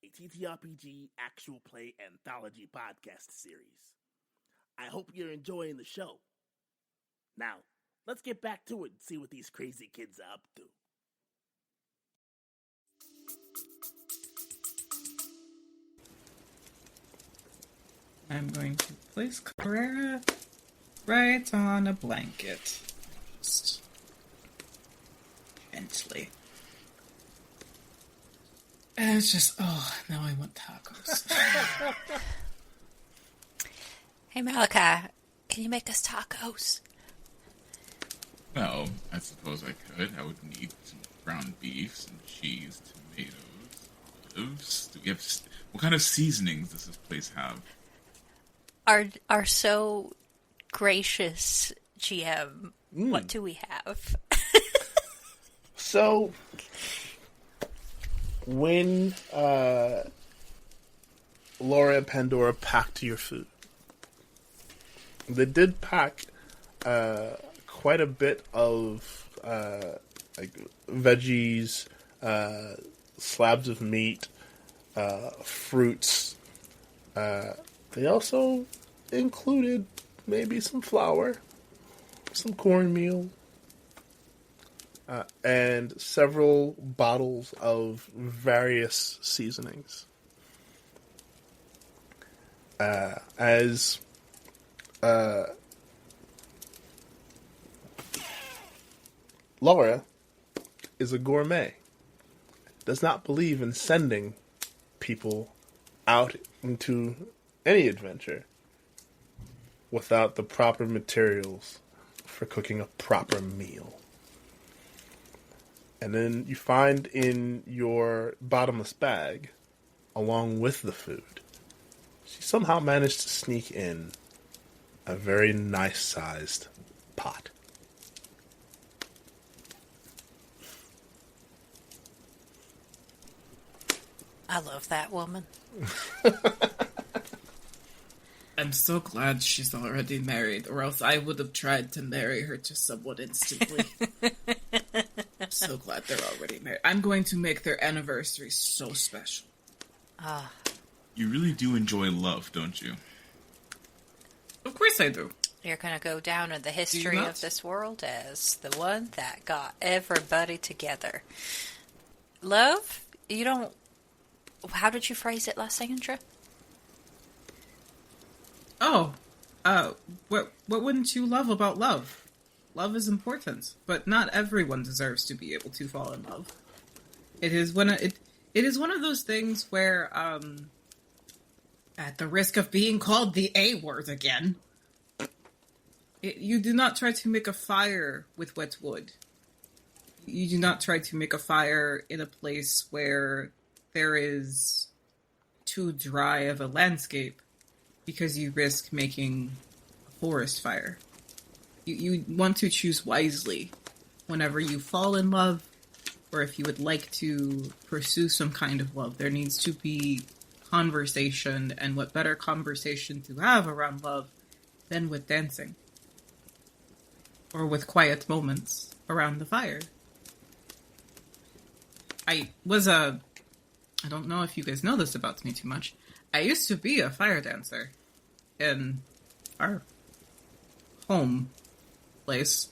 a TTRPG actual play anthology podcast series. I hope you're enjoying the show. Now, let's get back to it and see what these crazy kids are up to. I'm going to place Curator right on a blanket. Just gently. And it's just, oh, now I want tacos. Hey, Malachi, can you make us tacos? Well, I suppose I could. I would need some ground beef, some cheese, tomatoes, olives. What kind of seasonings does this place have? Are so gracious, GM. What do we have? So, when Laura and Pandora packed your food, they did pack quite a bit of like veggies, slabs of meat, fruits. They also included maybe some flour, some cornmeal, and several bottles of various seasonings. As Laura is a gourmet, does not believe in sending people out into any adventure without the proper materials for cooking a proper meal. And then you find in your bottomless bag, along with the food, she somehow managed to sneak in a very nice-sized pot. I love that woman. I'm so glad she's already married, or else I would have tried to marry her to someone instantly. I'm so glad they're already married. I'm going to make their anniversary so special. You really do enjoy love, don't you? Of course I do. You're going to go down in the history of this world as the one that got everybody together. Love, you don't... How did you phrase it, Lysandra? Oh, what wouldn't you love about love? Love is important, but not everyone deserves to be able to fall in love. It is one of those things where, at the risk of being called the A word again, you do not try to make a fire with wet wood. You do not try to make a fire in a place where there is too dry of a landscape, because you risk making a forest fire. You want to choose wisely whenever you fall in love, or if you would like to pursue some kind of love. There needs to be conversation, and what better conversation to have around love than with dancing. Or with quiet moments around the fire. I don't know if you guys know this about me too much. I used to be a fire dancer in our home place.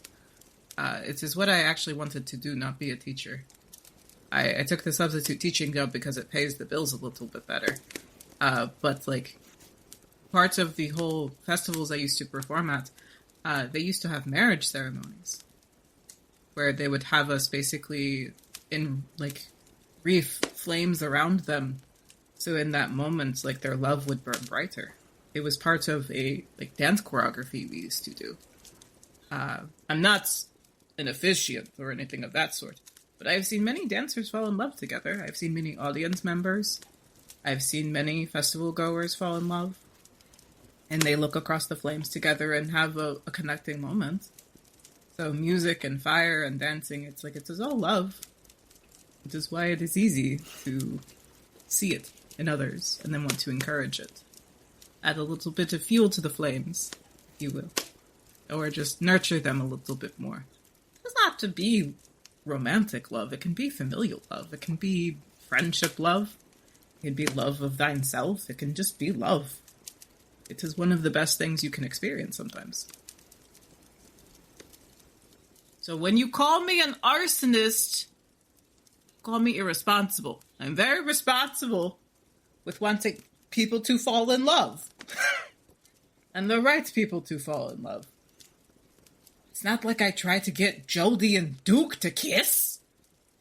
It is what I actually wanted to do, not be a teacher. I took the substitute teaching job because it pays the bills a little bit better. But, like, parts of the whole festivals I used to perform at, they used to have marriage ceremonies. Where they would have us basically in, like, reef flames around them. So in that moment, like, their love would burn brighter. It was part of a, like, dance choreography we used to do. I'm not an officiant or anything of that sort, but I've seen many dancers fall in love together. I've seen many audience members. I've seen many festival goers fall in love. And they look across the flames together and have a connecting moment. So music and fire and dancing, it's like, it is all love. Which is why it is easy to see it in others and then want to encourage it. Add a little bit of fuel to the flames, if you will. Or just nurture them a little bit more. It doesn't have to be romantic love. It can be familial love. It can be friendship love. It can be love of thine self. It can just be love. It is one of the best things you can experience sometimes. So when you call me an arsonist, call me irresponsible. I'm very responsible with wanting people to fall in love. And the right people to fall in love. It's not like I tried to get Jodie and Duke to kiss.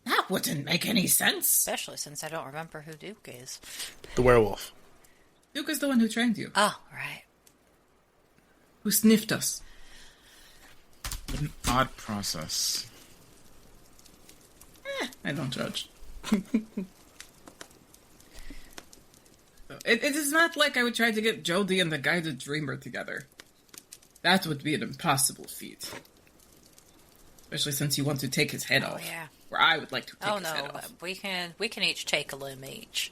That wouldn't make any sense. Especially since I don't remember who Duke is. The werewolf. Duke is the one who trained you. Oh, right. Who sniffed us. What an odd process. I don't judge. It is not like I would try to get Jodie and the Guided Dreamer together. That would be an impossible feat. Especially since you want to take his head off. Yeah. Where I would like to take his no, head off. we can each take a limb each.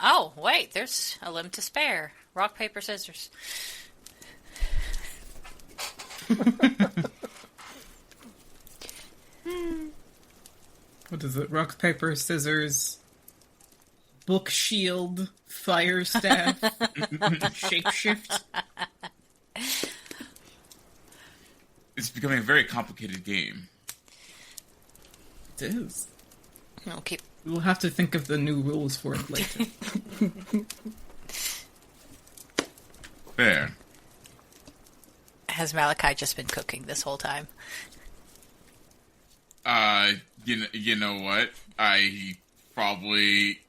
Oh, wait, there's a limb to spare. Rock, paper, scissors. What is it? Rock, paper, scissors, book shield, fire staff, shapeshift. It's becoming a very complicated game. It is. I'll keep. We'll have to think of the new rules for it later. Fair. Has Malachi just been cooking this whole time? You know what? I probably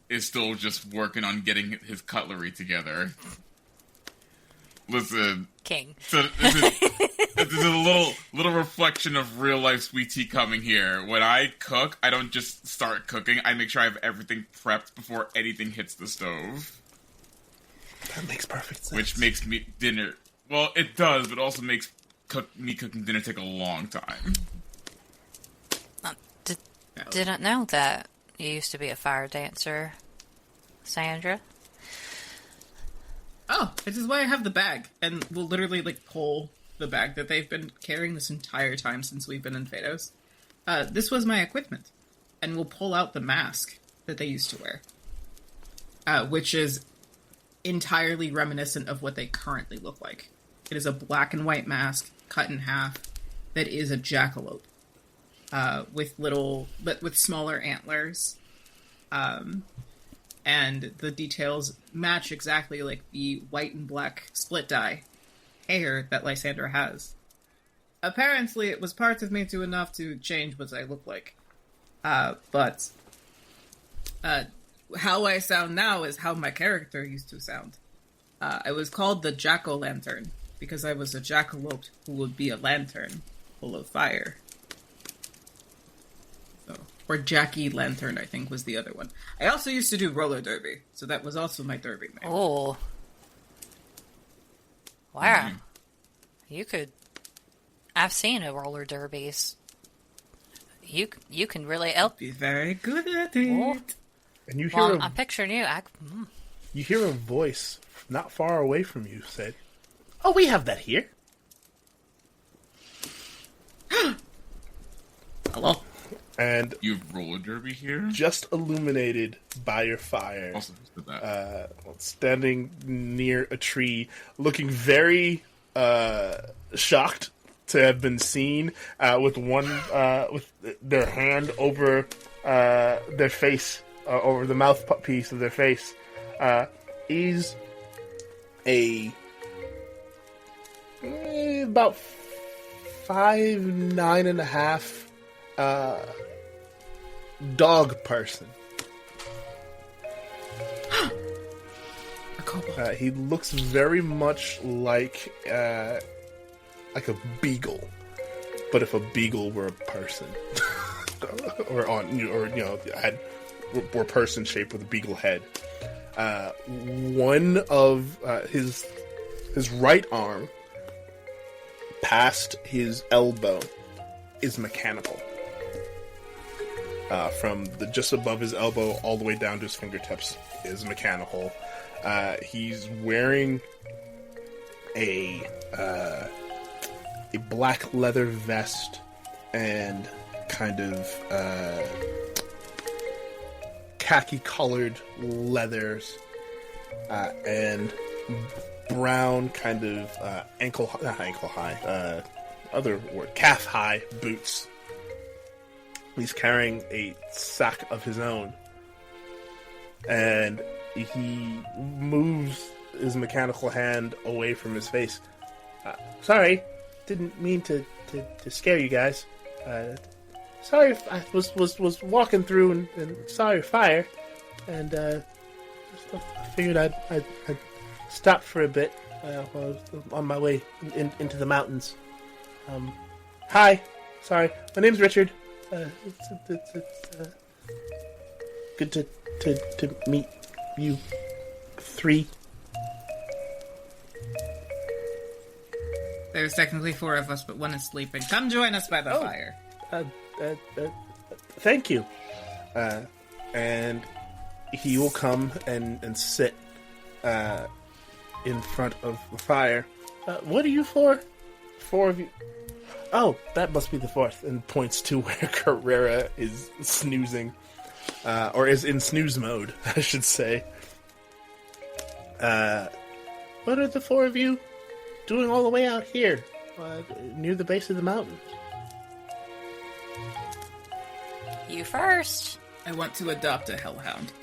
is still just working on getting his cutlery together. Listen, King. So this is a little reflection of real life Sweet Tea coming here. When I cook, I don't just start cooking. I make sure I have everything prepped before anything hits the stove. That makes perfect sense. Which makes me dinner. Well, it does, but also makes me cooking dinner take a long time. Didn't know that you used to be a fire dancer, Sandra. Oh, this is why I have the bag. And we'll literally, like, pull the bag that they've been carrying this entire time since we've been in Phaedos. This was my equipment. And we'll pull out the mask that they used to wear. Which is entirely reminiscent of what they currently look like. It is a black and white mask cut in half that is a jackalope, with smaller antlers, and the details match exactly like the white and black split dye hair that Lysandra has. Apparently, it was part of me too enough to change what I look like. But how I sound now is how my character used to sound. I was called the Jack-o'-lantern because I was a jackalope who would be a lantern full of fire. So, or Jackie Lantern, I think, was the other one. I also used to do roller derby, so that was also my derby name. Oh. Wow. You could... I've seen a roller derbies. You can really help. Be very good at it. Oh. And you hear Well, I'm picturing you. You hear a voice not far away from you say, Oh, we have that here. Hello. and You have roller derby here? just illuminated by your fire, Also did that. standing near a tree, looking very shocked to have been seen, with their hand over their face, over the mouthpiece of their face, is about 5'9.5" dog person. A kobold. He looks very much like a beagle, but if a beagle were a person, were person shaped with a beagle head. One of his right arm, past his elbow, is mechanical. From just above his elbow all the way down to his fingertips is mechanical. He's wearing a black leather vest and kind of khaki colored leathers, and brown kind of calf high boots. He's carrying a sack of his own, and he moves his mechanical hand away from his face. Sorry, didn't mean to scare you guys. Sorry if I was walking through and saw your fire, and I figured I'd stop for a bit while I was on my way into the mountains. Hi, sorry, my name's Richard. It's good to meet you three. There's technically 4 of us, but one is sleeping. Come join us by the fire. Thank you. And he will come and sit in front of the fire. What are you for? 4 of you. Oh, that must be the 4th, and points to where Carrera is snoozing, or is in snooze mode, I should say. What are the 4 of you doing all the way out here, near the base of the mountain? You first. I want to adopt a hellhound.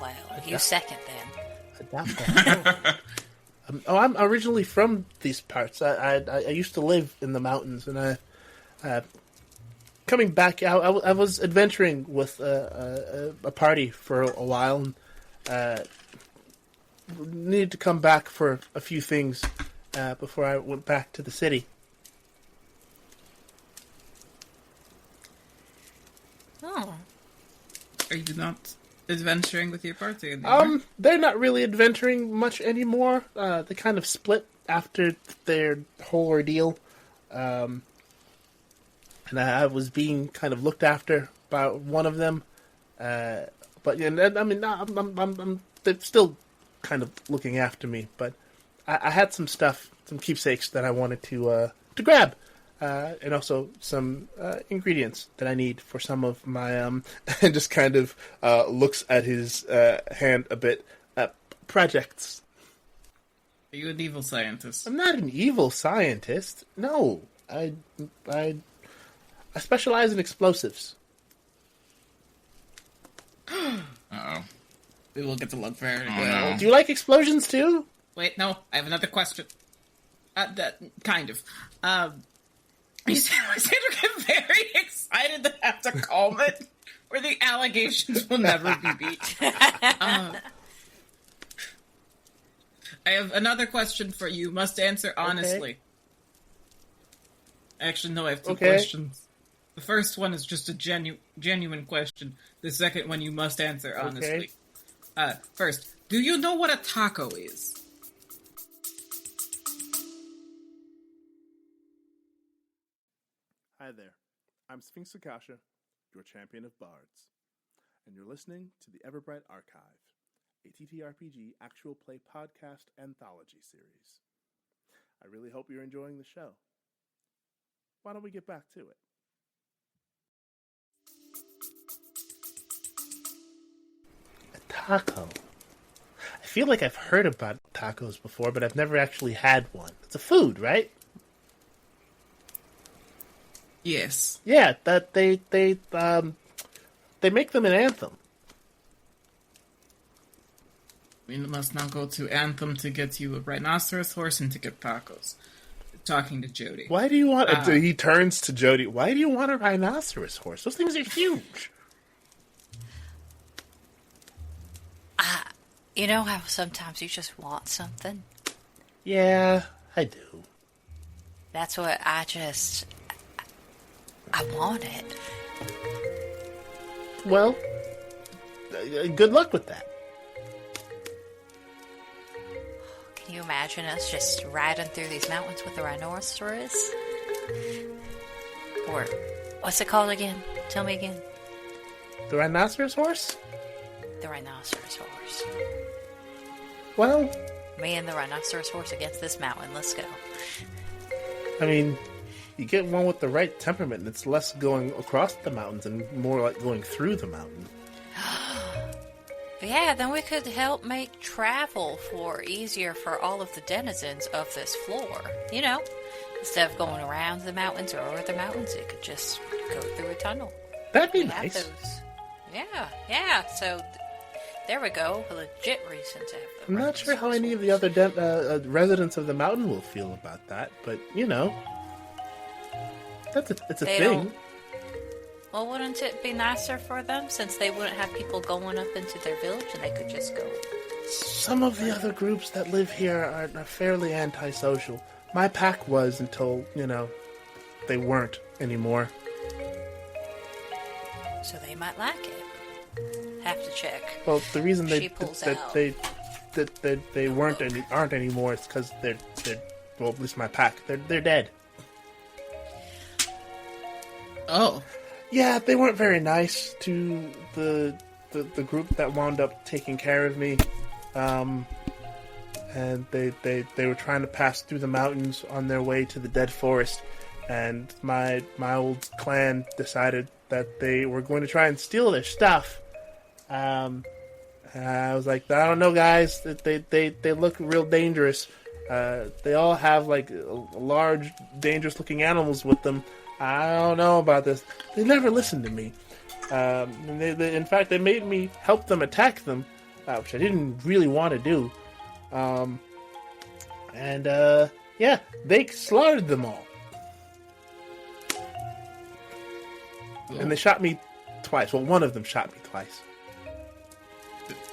Well, you second then. I'm originally from these parts. I used to live in the mountains, and coming back, I was adventuring with a party for a while, and needed to come back for a few things before I went back to the city. Oh. Are you not adventuring with your party anymore? They're not really adventuring much anymore. They kind of split after their whole ordeal. And I was being kind of looked after by one of them. But I mean, they're still kind of looking after me. But I had some stuff, some keepsakes that I wanted to grab. And also some ingredients that I need for some of my and just kind of looks at his hand a bit. projects. Are you an evil scientist? I'm not an evil scientist. No, I specialize in explosives. Uh-oh. We will get to look very well. Do you like explosions too? Wait, no. I have another question. Kind of. Lysandra get very excited to have to calm it, or the allegations will never be beat. I have another question for you. Must answer honestly. Okay. Actually, no, I have two questions. The first one is just a genuine question. The second one you must answer honestly. First, do you know what a taco is? Hi there. I'm Sphinx Akashaa, your champion of bards, and you're listening to the Everbright Archive, a TTRPG actual play podcast anthology series. I really hope you're enjoying the show. Why don't we get back to it? A taco. I feel like I've heard about tacos before, but I've never actually had one. It's a food, right? Yes. Yeah, that they make them in Anthem. We must now go to Anthem to get you a rhinoceros horse and to get tacos. Talking to Jodie. Why do you want... he turns to Jodie. Why do you want a rhinoceros horse? Those things are huge. You know how sometimes you just want something? Yeah, I do. That's what I want it. Well, good luck with that. Can you imagine us just riding through these mountains with a rhinoceros? Or, what's it called again? Tell me again. The rhinoceros horse? The rhinoceros horse. Well... Me and the rhinoceros horse against this mountain. Let's go. I mean, you get one with the right temperament, and it's less going across the mountains and more like going through the mountain. Yeah, then we could help make travel easier for all of the denizens of this floor. You know, instead of going around the mountains or over the mountains, it could just go through a tunnel. That'd be nice. Yeah. So there we go. A legit reason to have them. I'm not sure how any of the other residents of the mountain will feel about that, but you know, it's a thing. Well, wouldn't it be nicer for them since they wouldn't have people going up into their village and they could just go? Some of the other groups that live here are fairly antisocial. My pack was until, they weren't anymore. So they might like it. Have to check. Well, the reason they aren't anymore is because they're well, at least my pack, they're dead. Oh. Yeah, they weren't very nice to the group that wound up taking care of me. And they were trying to pass through the mountains on their way to the dead forest. And my old clan decided that they were going to try and steal their stuff. And I was like, I don't know, guys. They look real dangerous. They all have like large, dangerous-looking animals with them. I don't know about this. They never listened to me. In fact, they made me help them attack them, which I didn't really want to do. Yeah, they slaughtered them all. And they shot me twice. Well, one of them shot me twice.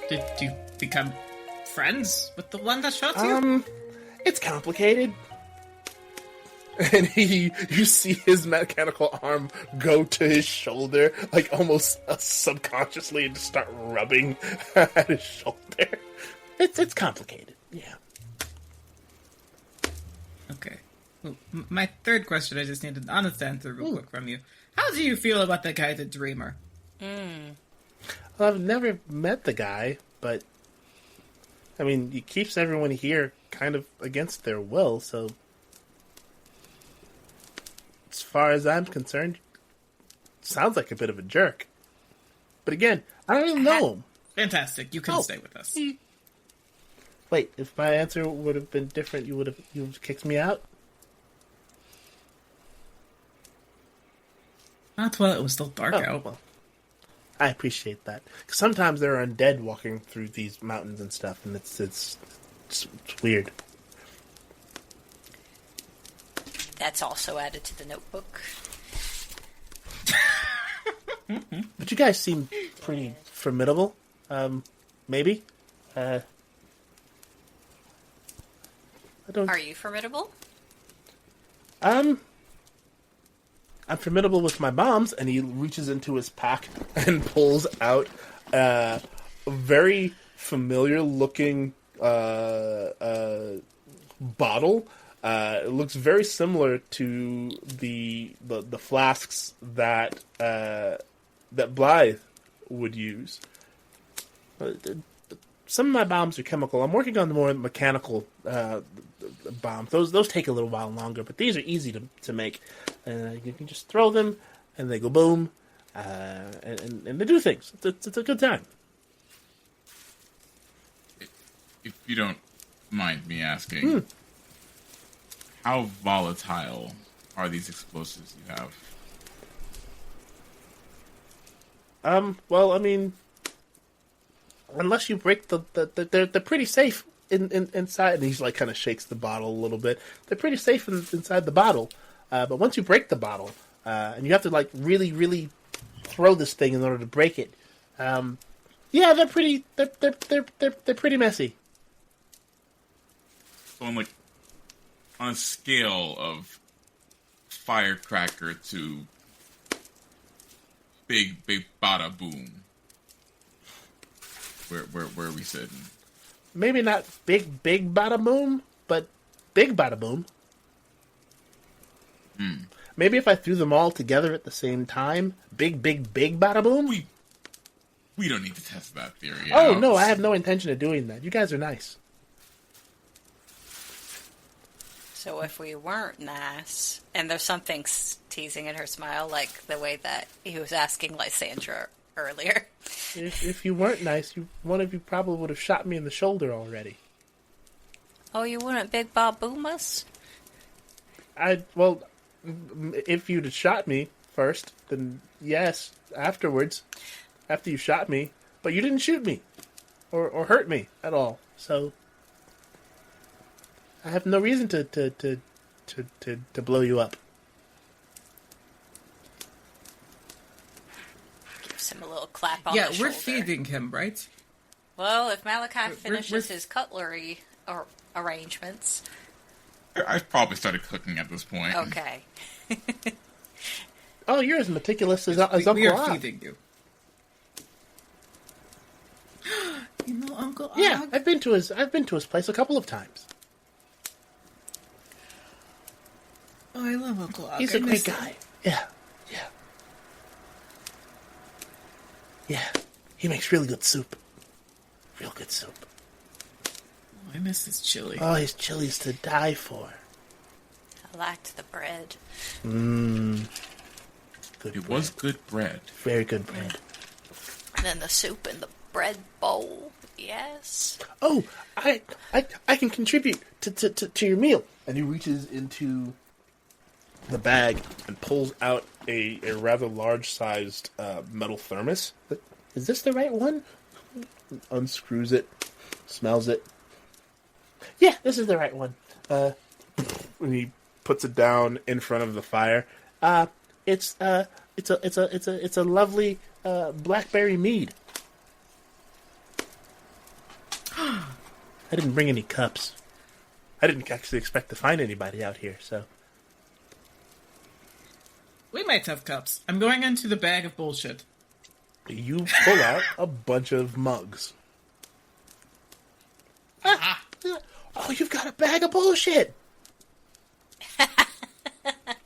Did you become friends with the one that shot you? It's complicated. And you see his mechanical arm go to his shoulder, like almost subconsciously, and just start rubbing at his shoulder. It's complicated, yeah. Okay. Well, my third question, I just need an honest answer real quick from you. How do you feel about the guy, the Dreamer? Well, I've never met the guy, but I mean, he keeps everyone here kind of against their will, so as far as I'm concerned, sounds like a bit of a jerk. But again, I don't even know him. Fantastic. You can stay with us. Wait, if my answer would have been different, you would have kicked me out? Not while it was still dark out. Well, I appreciate that. 'Cause sometimes there are undead walking through these mountains and stuff, and it's weird. That's also added to the notebook. But you guys seem pretty formidable. Maybe. I don't. Are you formidable? I'm formidable with my bombs, and he reaches into his pack and pulls out a very familiar-looking bottle. It looks very similar to the flasks that Blaidd would use. Some of my bombs are chemical. I'm working on the more mechanical bombs. Those take a little while longer, but these are easy to make. You can just throw them, and they go boom, and they do things. It's a good time. If you don't mind me asking, how volatile are these explosives you have? Well, I mean, unless you break they're pretty safe inside. And he's like kind of shakes the bottle a little bit. They're pretty safe inside the bottle. But once you break the bottle, and you have to like really, really throw this thing in order to break it, yeah, they're pretty messy. So on a scale of firecracker to big bada boom, where are we sitting? Maybe not big bada boom, but big bada boom. Maybe if I threw them all together at the same time, big bada boom. We don't need to test that theory. Oh no, I have no intention of doing that. You guys are nice. So if we weren't nice, and there's something teasing in her smile, like the way that he was asking Lysandra earlier. If you weren't nice, one of you probably would have shot me in the shoulder already. Oh, you wouldn't big Bob boom us? Well, if you'd have shot me first, then yes, afterwards, after you shot me, but you didn't shoot me, or hurt me at all, so I have no reason to blow you up. Gives him a little clap on the shoulder. Yeah, we're feeding him, right? Well, if Malachi finishes his cutlery arrangements. I've probably started cooking at this point. Okay. Oh, you're as meticulous as Uncle We are Og. feeding you. You know Uncle Og? Yeah, I've been to his place a couple of times. Oh, I love Uncle Og. He's a great guy. Yeah. He makes really good soup. Real good soup. Oh, I miss his chili. Oh, his chili's to die for. I liked the bread. Good It bread. was good bread. Very good bread. And then the soup in the bread bowl. Yes. Oh, I can contribute to your meal. And he reaches into the bag and pulls out a rather large-sized metal thermos. Is this the right one? Unscrews it, smells it. Yeah, this is the right one. When he puts it down in front of the fire, it's a lovely blackberry mead. I didn't bring any cups. I didn't actually expect to find anybody out here, so. We might have cups. I'm going into the bag of bullshit. You pull out a bunch of mugs. Oh, you've got a bag of bullshit!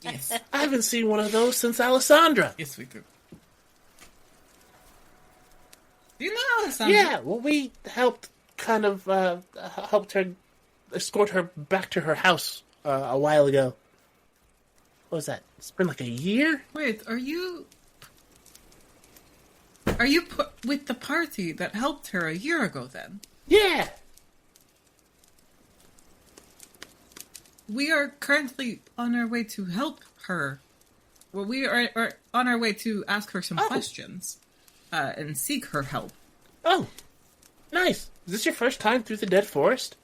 Yes. I haven't seen one of those since Lysandra. Yes, we do. Do you know Lysandra? Yeah, well, we helped helped her, escort her back to her house a while ago. What was that? It's been like a year? Wait, are you with the party that helped her a year ago then? Yeah. we are currently on our way to help her. Well, we are on our way to ask her some questions and seek her help. Oh, nice. Is this your first time through the Dead Forest?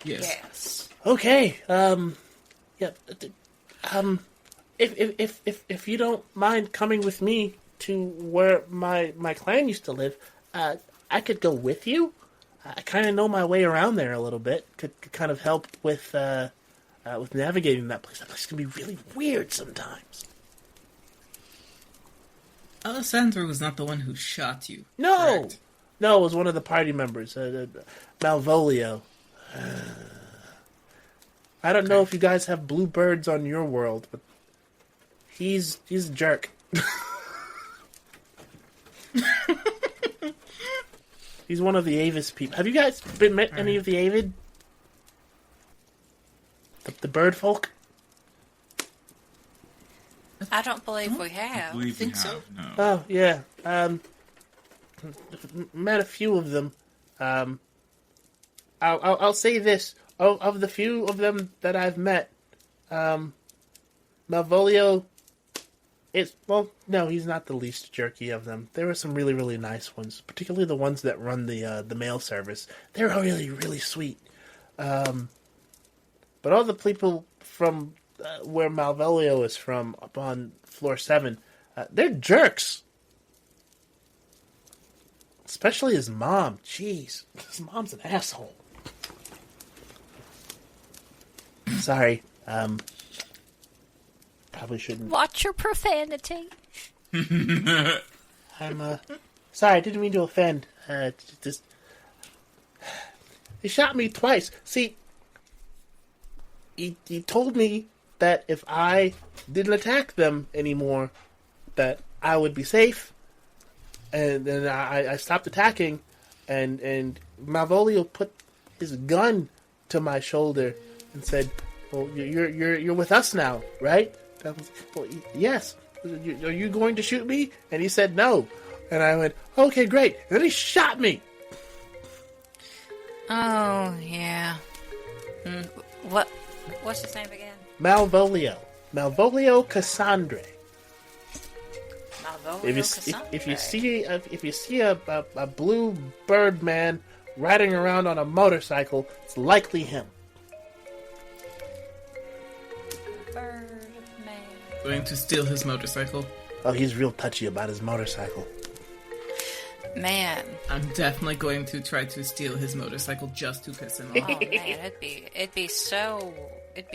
Yes. Okay. Yeah. If you don't mind coming with me to where my clan used to live, I could go with you. I kind of know my way around there a little bit. Could kind of help with navigating that place. That place can be really weird sometimes. Lysandra was not the one who shot you. No, correct? No, it was one of the party members, Malvolio. I don't know if you guys have blue birds on your world, but he's a jerk. He's one of the Avis people. Have you guys met any of the Avid? The bird folk? I don't believe we have. I think so. No. Oh, yeah. Met a few of them. I'll say this. Of the few of them that I've met, Malvolio is, well, no, he's not the least jerky of them. There were some really, really nice ones, particularly the ones that run the mail service. They're really, really sweet. But all the people from where Malvolio is from, up on floor 7, they're jerks. Especially his mom. Jeez, his mom's an asshole. Sorry, probably shouldn't. Watch your profanity. I'm sorry, I didn't mean to offend. Just they shot me twice. See, he told me that if I didn't attack them anymore, that I would be safe, and then I stopped attacking, and Malvolio put his gun to my shoulder and said, "Well, you're with us now, right?" I was, well, yes. Are you going to shoot me? And he said no. And I went, okay, great. And then he shot me. Oh, yeah. What's his name again? Malvolio. Malvolio Cassandra. Malvolio If you see a blue bird man riding around on a motorcycle, it's likely him. Going to steal his motorcycle. Oh, he's real touchy about his motorcycle. Man. I'm definitely going to try to steal his motorcycle just to piss him off. Oh man, it'd be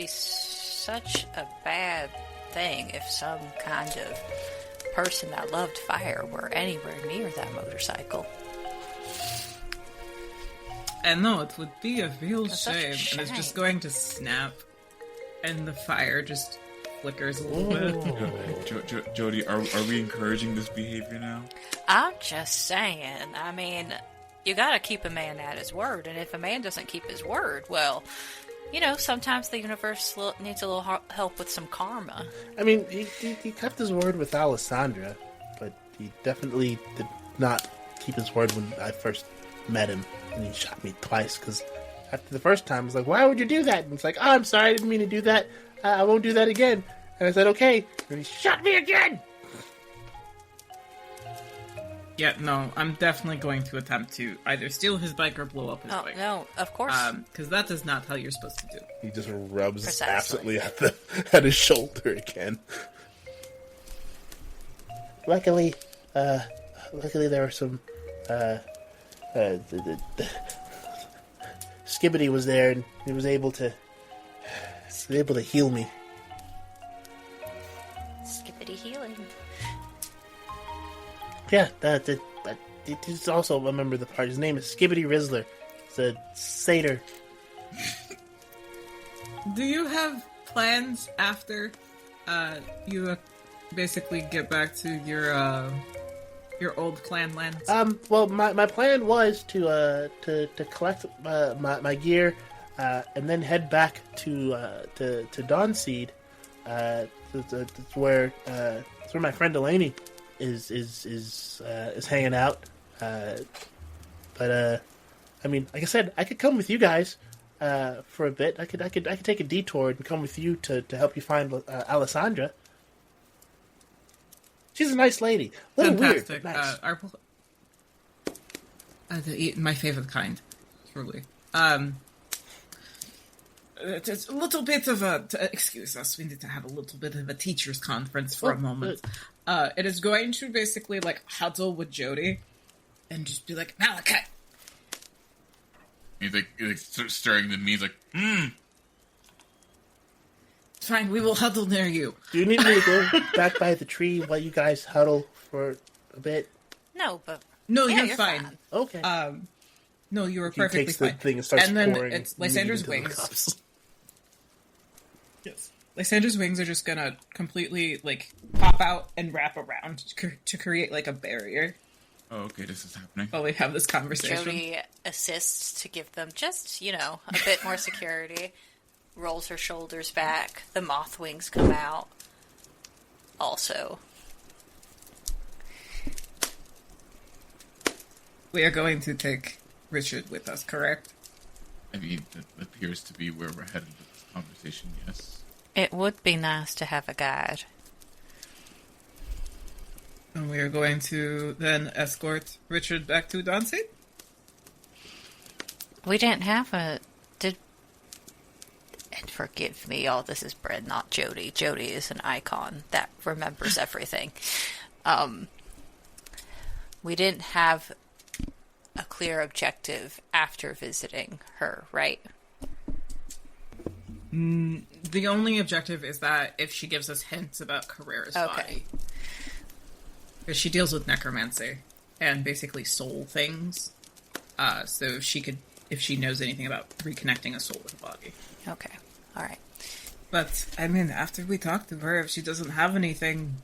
such a bad thing if some kind of person that loved fire were anywhere near that motorcycle. And no, it would be a real That's such a shame. And it's just shame. going to snap, and the fire just flickers a little bit. Jodie, are we encouraging this behavior now? I'm just saying. I mean, you gotta keep a man at his word, and if a man doesn't keep his word, well, you know, sometimes the universe needs a little help with some karma. I mean, he kept his word with Lysandra, but he definitely did not keep his word when I first met him, and he shot me twice, because after the first time, I was like, why would you do that? And it's like, oh, I'm sorry, I didn't mean to do that. I won't do that again. And I said, okay. And he shot me again! Yeah, no, I'm definitely going to attempt to either steal his bike or blow up his bike. No, of course. Because that is not how you're supposed to do. He just rubs Precisely. absently at his shoulder again. Luckily there were some, Skibbity was there, and he was able to heal me. Skippity healing. Yeah, he's also a member of the party. His name is Skibbity Rizzler. He's a satyr. Do you have plans after you basically get back to your old clan lands? Well, my plan was to collect my gear, and then head back to Dawnseed. That's where my friend Delaney is hanging out. But I mean, like I said, I could come with you guys. for a bit. I could take a detour and come with you to help you find Lysandra. She's a nice lady. A little weird, but nice. My favorite kind, truly. It's a little bit of excuse us. We need to have a little bit of a teachers' conference for a moment. It is going to basically like huddle with Jodie, and just be like, Malachi. He's like stirring the meat, like, Fine, we will huddle near you. Do you need me to go back by the tree while you guys huddle for a bit? No, but... No, yeah, you're fine. Okay. No, you were He perfectly takes fine. the thing and starts and then pouring it's meat Lysandra's into the wings. cups. Yes. Lysandra's wings are just gonna completely, like, pop out and wrap around to create, like, a barrier. oh, okay, this is happening. While we have this conversation. Jodie assists to give them just, a bit more security. Rolls her shoulders back. The moth wings come out. Also. We are going to take Richard with us, correct? I mean, that appears to be where we're headed with this conversation, yes. It would be nice to have a guide. And we are going to then escort Richard back to Dawnseed? We didn't have a... And forgive me, all this is Brynn, not Jodie. Jodie is an icon that remembers everything. We didn't have a clear objective after visiting her, right? The only objective is that if she gives us hints about Carrera's body. Because she deals with necromancy and basically soul things. So if she knows anything about reconnecting a soul with a body. Okay, alright. But, I mean, after we talk to her, if she doesn't have anything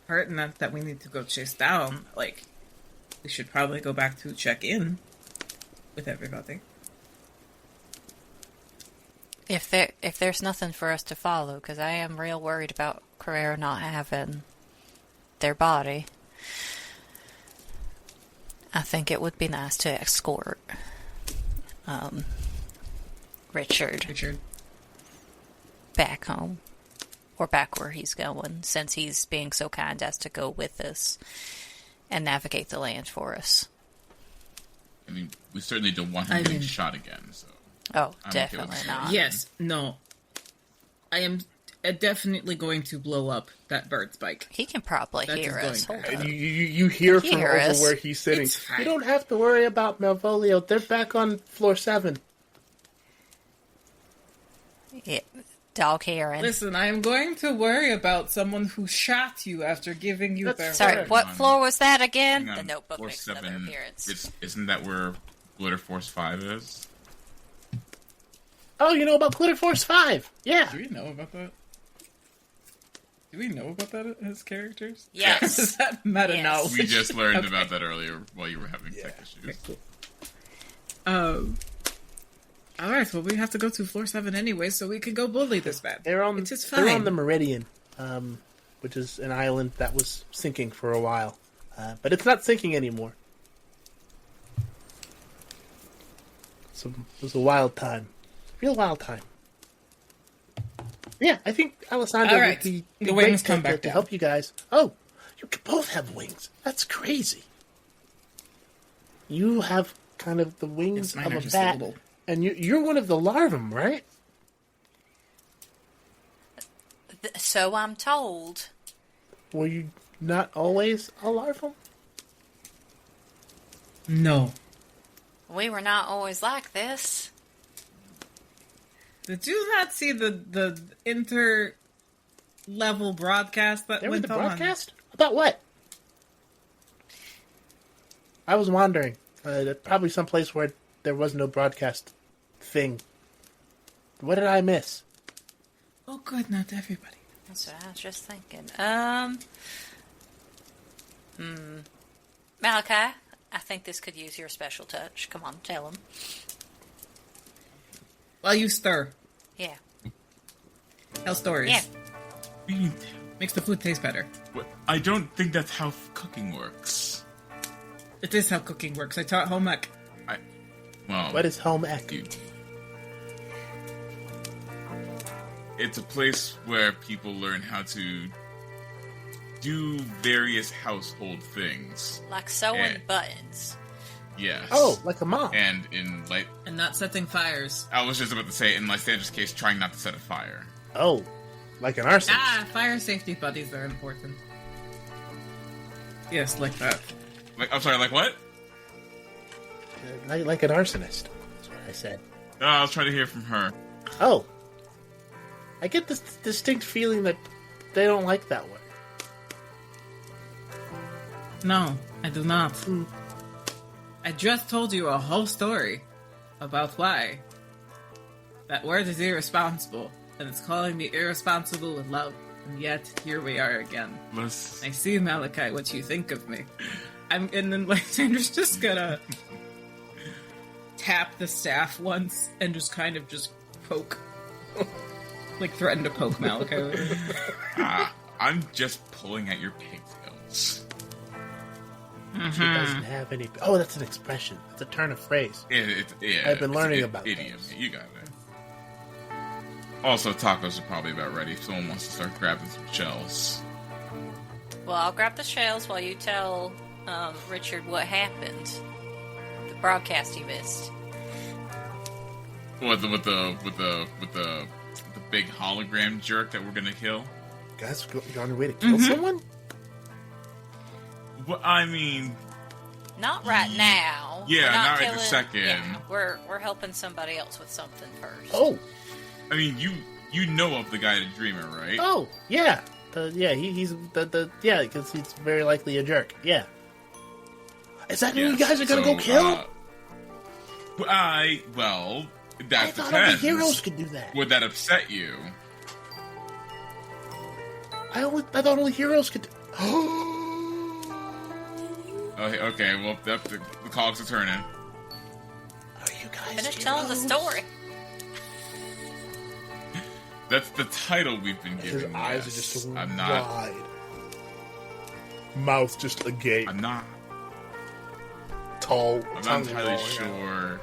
pertinent that we need to go chase down, like, we should probably go back to check in with everybody. If there's nothing for us to follow, because I am real worried about Chronicles not having their body, I think it would be nice to escort Richard back home, or back where he's going, since he's being so kind as to go with us and navigate the land for us. I mean, we certainly don't want him getting shot again, so... Oh, I'm definitely okay with not. Yes, no. I am definitely going to blow up that bird's bike. He can probably That hear is us. going Hold to up. You hear He from hear over us. where he's sitting. It's fine. You don't have to worry about Malvolio. They're back on floor 7. Yeah. Laoghaire. Listen, I am going to worry about someone who shot you after giving you their Sorry, word. what floor was that again? Hang The on, notebook floor makes 7, another appearance. Isn't that where Glitter Force 5 is? Oh, you know about Glitter Force 5? Yeah. Do we know about that? Do we know about that as characters? Yes. Is that meta knowledge? We just learned Okay. about that earlier while you were having tech issues. Alright, well we have to go to floor 7 anyway, so we can go bully this man. They're on fine. the Meridian, which is an island that was sinking for a while. But it's not sinking anymore. So it was a wild time. Real wild time. Yeah, I think Alessandra Alright, would be the great wings come back to down. help you guys. Oh, you can both have wings. That's crazy. You have kind of the wings Yes, mine of are a just bat, little. and you're one of the larvae, right? So I'm told. Were you not always a larva? No. We were not always like this. Did you not see the inter-level broadcast that There was went the on? broadcast? About what? I was wandering. Probably someplace where there was no broadcast thing. What did I miss? Oh good, not everybody. That's what I was just thinking. Malachi, I think this could use your special touch. Come on, tell him. While you stir, Yeah. tell stories. Yeah. Makes the food taste better. What? I don't think that's how cooking works. It is how cooking works. I taught home ec. Well, What is home ec? you- it's a place where people learn how to do various household things. Like sewing buttons. Yes. Oh, like a mom. And in like, And not setting fires. I was just about to say, in Lysandra's case, trying not to set a fire. Oh, like an arsonist. Fire safety buddies are important. Yes, like that. Like, I'm sorry, like what? Like an arsonist. That's what I said. No, I was trying to hear from her. Oh. I get this distinct feeling that they don't like that word. No, I do not. I just told you a whole story about why that word is irresponsible, and it's calling me irresponsible with love, and yet here we are again. I see, Malachi, what you think of me. And then Lysandra's just gonna tap the staff once and just kind of just poke. Like threaten to poke Malachi with it. I'm just pulling at your pigtails. She doesn't have any... Oh, that's an expression. That's a turn of phrase. Yeah, I've been learning about idiom. those. You got it. Also, tacos are probably about ready if someone wants to start grabbing some shells. Well, I'll grab the shells while you tell Richard what happened. The broadcast he missed. With the big hologram jerk that we're gonna kill. Guys, you're on your way to kill someone? Well, I mean, Not right now. Yeah, We're not right killing, this second. Yeah, we're helping somebody else with something first. Oh. I mean, you know of the guided dreamer, right? Oh, yeah. He's because he's very likely a jerk. Yeah. Is that who you guys are gonna go kill? Well, that I thought depends. only heroes could do that. Would that upset you? I thought only heroes could. Okay. Well, the cogs are turning. Are you guys Finish telling the story. That's the title we've been given. His eyes are just I'm not. wide. Mouth just agape. I'm not. Tall. I'm not tongue entirely rolling sure.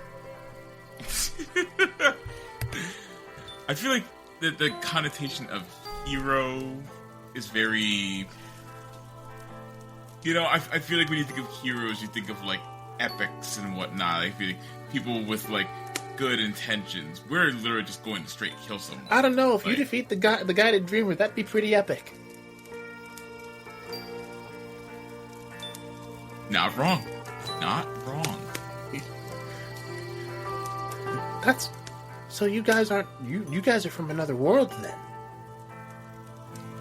I feel like the connotation of hero is very. You know, I feel like when you think of heroes, you think of like epics and whatnot. I feel like people with like good intentions. We're literally just going to straight kill someone. I don't know if you defeat the guided dreamer, that'd be pretty epic. Not wrong. Not wrong. That's so. You guys aren't. You guys are from another world, then.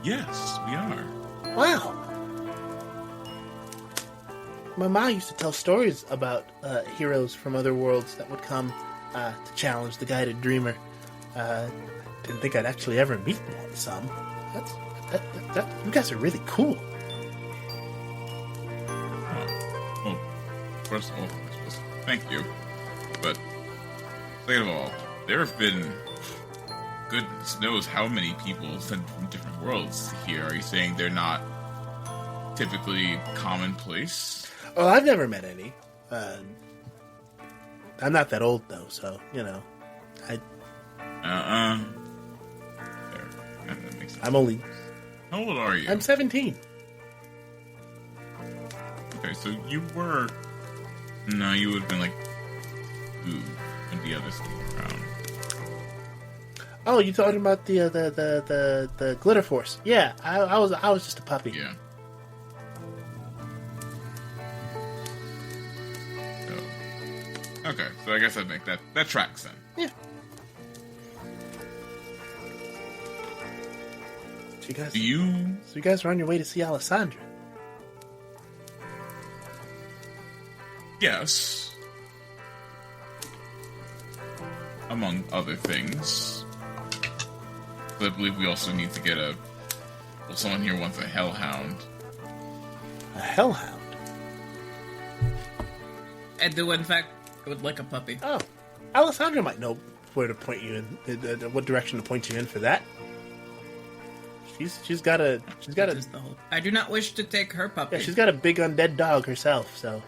Yes, we are. Wow. My mom used to tell stories about heroes from other worlds that would come to challenge the guided dreamer. Didn't think I'd actually ever meet some. You guys are really cool. Well, first of all, thank you. But second of all, there have been goodness knows how many people sent from different worlds here. Are you saying they're not typically commonplace? Oh, I've never met any. I'm not that old though, so you know, There. That makes sense. I'm only. How old are you? I'm 17. Okay, so you were. No, you would have been like. Ooh, when the others came around. Oh, you talking about the glitter force? Yeah, I was just a puppy. Yeah. Okay, so I guess I'd make that tracks then. Yeah. So you guys are on your way to see Lysandra. Yes. Among other things. But I believe we also need to get someone here wants a hellhound. A hellhound? I do, in fact, would like a puppy. Oh, Lysandra might know where to point you in, what direction to point you in for that. She's got a. I do not wish to take her puppy. Yeah, she's got a big undead dog herself. So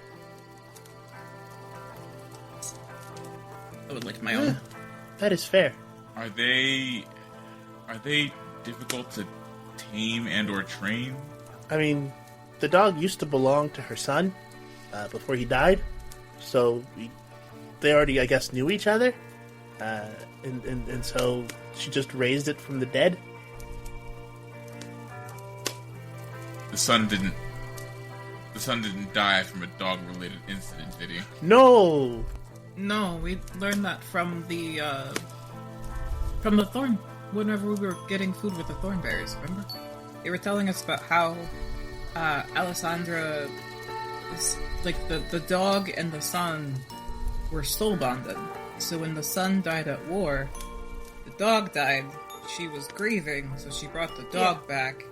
I would like my own. That is fair. Are they Are they difficult to tame and or train? I mean, the dog used to belong to her son before he died, so they already, I guess, knew each other, and so she just raised it from the dead. The son didn't die from a dog-related incident, did he? No! No, we learned that from the thorn. Whenever we were getting food with the thornberries, remember? They were telling us about how Lysandra is like the dog and the son were soul bonded. So when the son died at war, the dog died. She was grieving, so she brought the dog back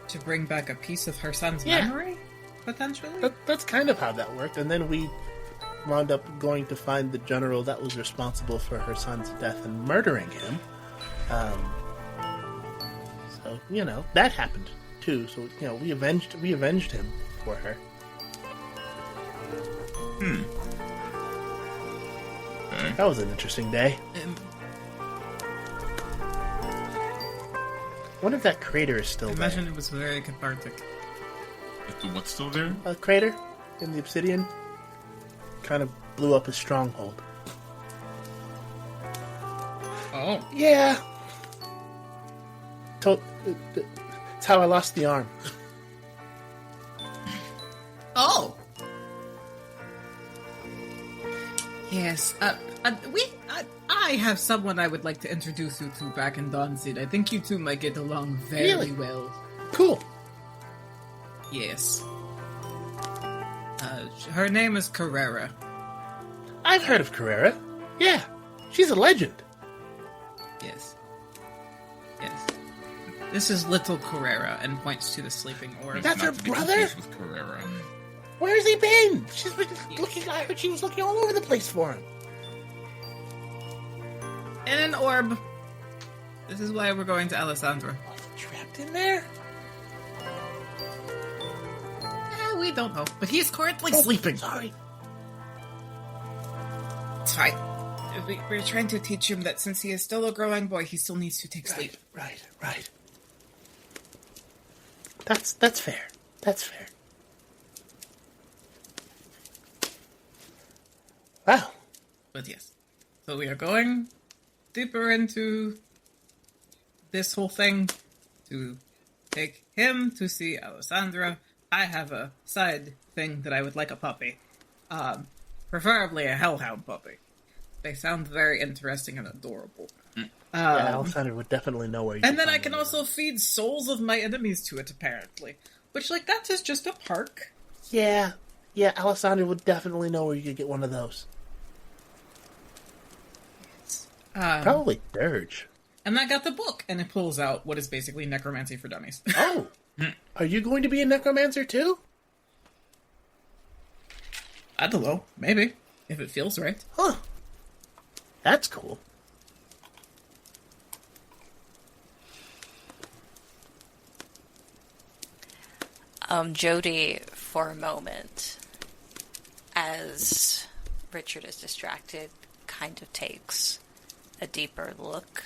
to bring back a piece of her son's memory, potentially. That's kind of how that worked. And then we wound up going to find the general that was responsible for her son's death and murdering him. So that happened too. So we avenged him for her. Okay. That was an interesting day. Wonder if that crater is still there. Imagine it was very cathartic. What's still there? A crater in the obsidian kind of blew up his stronghold. Oh. Yeah. It's how I lost the arm. Oh. Yes. I have someone I would like to introduce you to back in Dawnseed. I think you two might get along very well. Cool. Yes. Her name is Curator. I've heard of Curator. Yeah, she's a legend. Yes. This is little Curator, and points to the sleeping orb. That's her brother? With Carrera. Where's he been? She's been looking. I heard she was looking all over the place for him. In an orb. This is why we're going to Lysandra. Trapped in there? We don't know, but he's currently sleeping. Sorry. It's fine. We're trying to teach him that since he is still a growing boy, he still needs to take sleep. Right. That's fair. That's fair. Wow. But yes. So we are going deeper into this whole thing to take him to see Lysandra. I have a side thing that I would like a puppy. Preferably a hellhound puppy. They sound very interesting and adorable. Lysandra would definitely know where you And then I can also feed souls of my enemies to it, apparently. Which, that is just a perk. Yeah, Lysandra would definitely know where you could get one of those. Probably Dirge. And I got the book, and it pulls out what is basically necromancy for dummies. Oh! Are you going to be a necromancer too? I don't know. Maybe. If it feels right. Huh. That's cool. Jodie, for a moment, as Richard is distracted, kind of takes a deeper look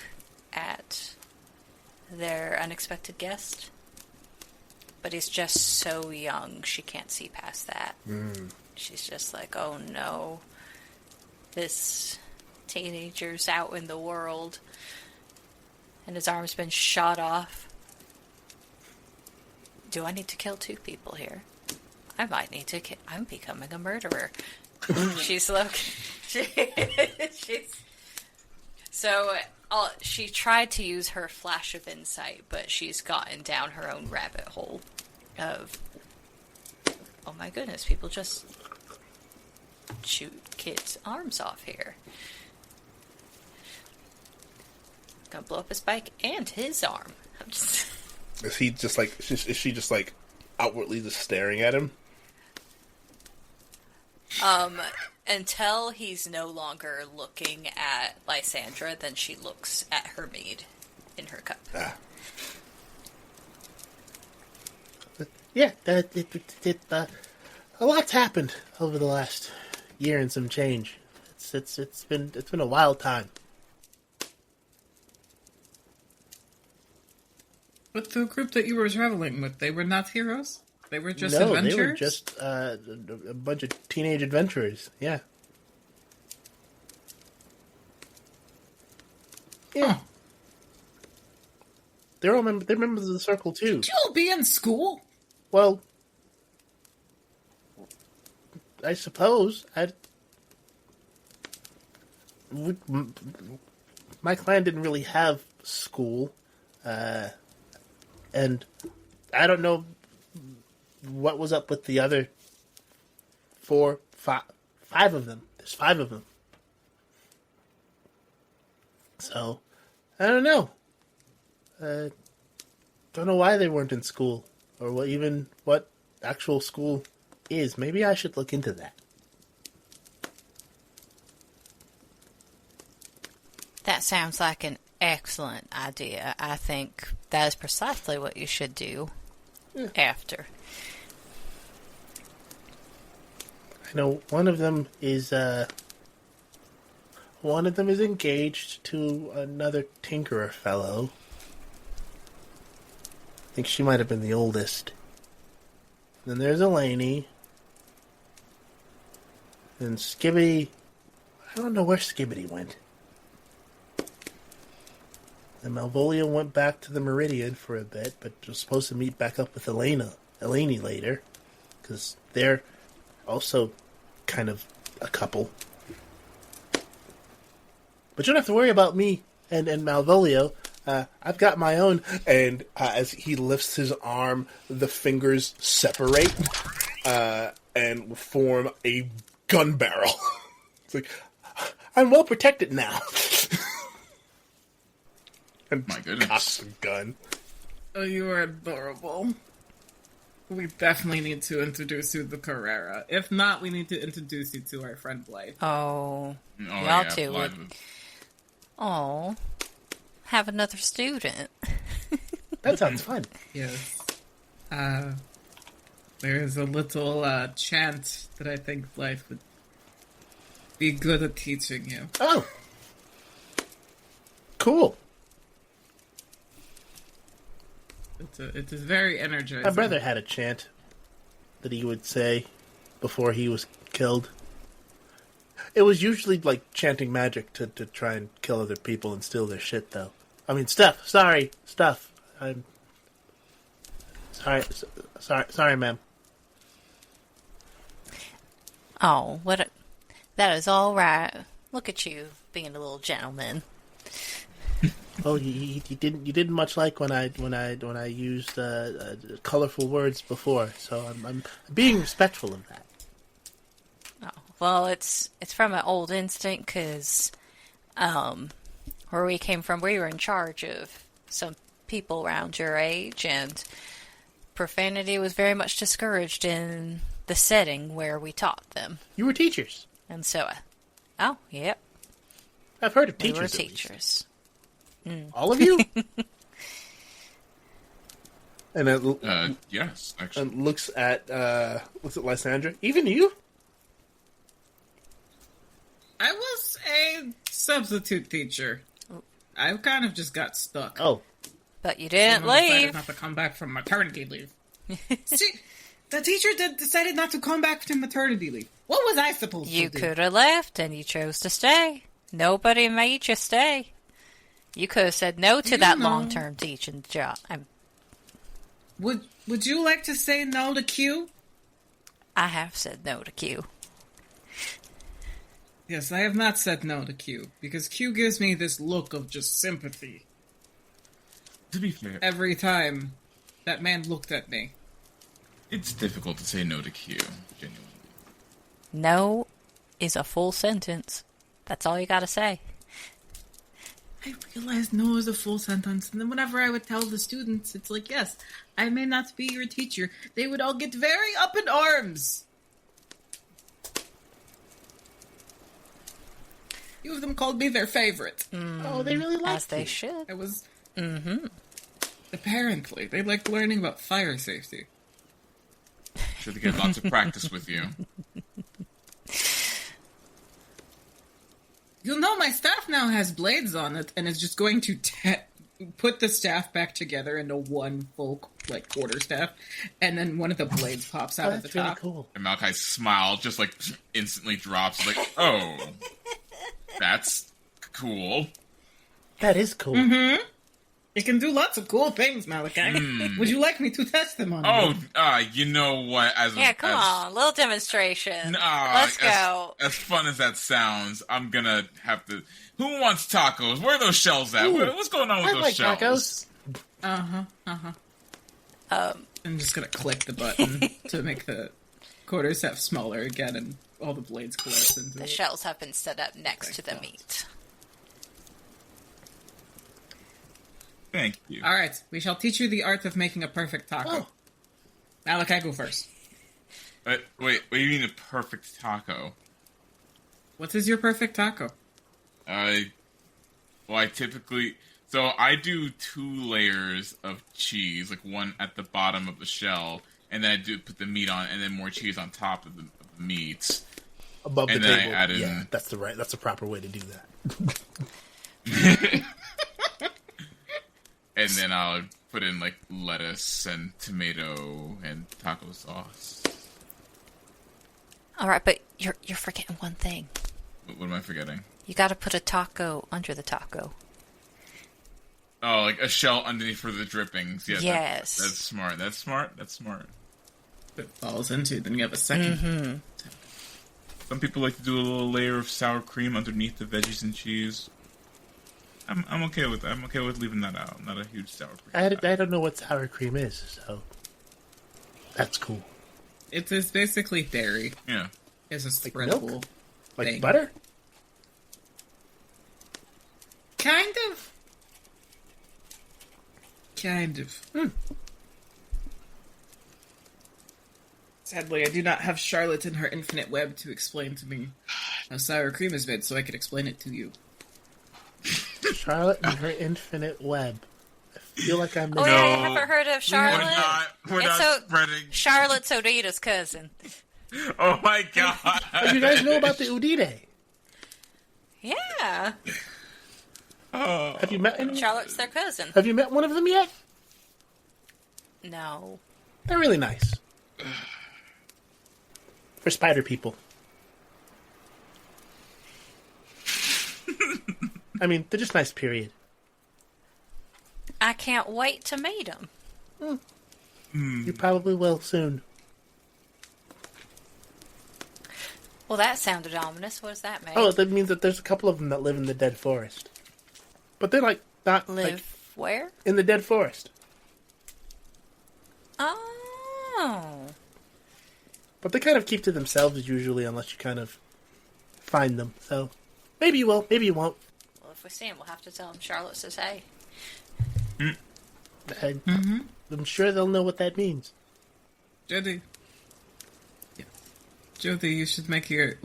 at their unexpected guest. But he's just so young, she can't see past that. She's just like, oh no, this teenager's out in the world, and his arm's been shot off. Do I need to kill two people here? I might need to kill... I'm becoming a murderer. She's like... she tried to use her flash of insight, but she's gotten down her own rabbit hole of... Oh my goodness, people just shoot kids' arms off here. Gonna blow up his bike and his arm. I'm just... Is he just like? Is she just like outwardly just staring at him? Until he's no longer looking at Lysandra, then she looks at her mead in her cup. Yeah, a lot's happened over the last year and some change. It's been a wild time. But the group that you were traveling with, they were not heroes? They were just no, adventurers? they were just a bunch of teenage adventurers. Yeah. Yeah. Huh. They're members of the circle too. Should you all be in school? Well, I suppose my clan didn't really have school, and I don't know what was up with the other five of them. There's 5 of them. So, I don't know. Don't know why they weren't in school, or what actual school is. Maybe I should look into that. That sounds like an excellent idea. I think that is precisely what you should do after. I know one of them is engaged to another tinkerer fellow. I think she might have been the oldest. Then there's Eleni. And Skibbity. I don't know where Skibbity went. And Malvolio went back to the Meridian for a bit, but was supposed to meet back up with Eleni later. Because they're also kind of a couple. But you don't have to worry about me and Malvolio. I've got my own. And as he lifts his arm, the fingers separate and form a gun barrel. It's like, I'm well protected now. And My goodness. cocks a gun. Oh, you are adorable. We definitely need to introduce you to Curator. If not, we need to introduce you to our friend Blaidd. Oh, y'all yeah, two would. Oh, have another student. That sounds fun. Yes. There's a little chant that I think Blaidd would be good at teaching you. Oh. Cool. It is very energizing. My brother had a chant that he would say before he was killed. It was usually like chanting magic to try and kill other people and steal their shit, though. I mean, stuff. I'm sorry, ma'am. Oh, that is all right. Look at you being a little gentleman. Oh, you didn't much like when I used colorful words before, so I'm being respectful of that. Oh, well, it's from an old instinct because where we came from, we were in charge of some people around your age, and profanity was very much discouraged in the setting where we taught them. You were teachers, and so, oh, yep, I've heard of we teachers. were teachers. All of you? And it yes, actually. and looks at Lysandra. Even you? I was a substitute teacher. I kind of just got stuck. Oh, But you didn't Someone decided leave. not to come back from maternity leave. See, the teacher decided not to come back from maternity leave. What was I supposed You to do? could have left, and you chose to stay. Nobody made you stay. You could have said no to that long-term teaching job. Would you like to say no to Q? I have said no to Q. Yes, I have not said no to Q, because Q gives me this look of just sympathy To be fair, every time that man looked at me. it's difficult to say no to Q, genuinely. No is a full sentence. That's all you gotta say. I realized no is a full sentence, and then whenever I would tell the students, it's like, yes, I may not be your teacher, they would all get very up in arms. Few of them called me their favorite. oh, they really like As they should. I was... Apparently, they like learning about fire safety. Sure to get lots of practice with you. You know, my staff now has blades on it, and it's just going to put the staff back together into one full, like, quarter staff, and then one of the blades pops out at the top. Really cool. And Malachi's smile just, like, instantly drops. Like, oh, that's cool. That is cool. Mm-hmm. It can do lots of cool things, Malachi. Would you like me to test them on you? Oh, you know what? Come on, a little demonstration. Let's go. As fun as that sounds, I'm gonna have to... Who wants tacos? Where are those shells at? What's going on with those shells? Tacos. I'm just gonna click the button to make the quarter staff smaller again, and all the blades collapse into The it. shells have been set up next to the meat. Thank you. All right, we shall teach you the art of making a perfect taco. Oh. Malachi, go first. Wait, what do you mean a perfect taco? What is your perfect taco? Well, I typically... So I do 2 layers of cheese, like one at the bottom of the shell, and then I do put the meat on, and then more cheese on top of the meat. Above and the then table. I add in... Yeah, that's the proper way to do that. And then I'll put in, like, lettuce and tomato and taco sauce. All right, but you're forgetting one thing. What am I forgetting? You got to put a taco under the taco. Oh, like a shell underneath for the drippings. Yeah, yes. That's smart. That's smart. That's smart. It falls into, then you have a second. Some people like to do a little layer of sour cream underneath the veggies and cheese. I'm okay with that. I'm okay with leaving that out. Not a huge sour cream. I don't know what sour cream is, so that's cool. It is basically dairy. Yeah. It's a Like spreadable milk? Like thing. butter? Kind of. Sadly, I do not have Charlotte in her infinite web to explain to me how sour cream is made, so I could explain it to you. Charlotte and her infinite web. I feel like I'm... Oh, yeah, you haven't heard of Charlotte? We're not spreading... Charlotte's Odile's cousin. Oh my god! Oh, you guys know about the Odile? Yeah. Oh. Have you met any? Charlotte's their cousin. Have you met one of them yet? No. They're really nice. For spider people. I mean, they're just nice, period. I can't wait to meet them. You probably will soon. Well, that sounded ominous. What does that mean? Oh, that means that there's a couple of them that live in the dead forest. But they're like, not Live like where? in the dead forest. Oh. But they kind of keep to themselves usually unless you kind of find them. So maybe you will, maybe you won't. Well, if we see him, we'll have to tell him Charlotte says hey. I'm sure they'll know what that means. Jodie. Yeah. Jodie, you should make your...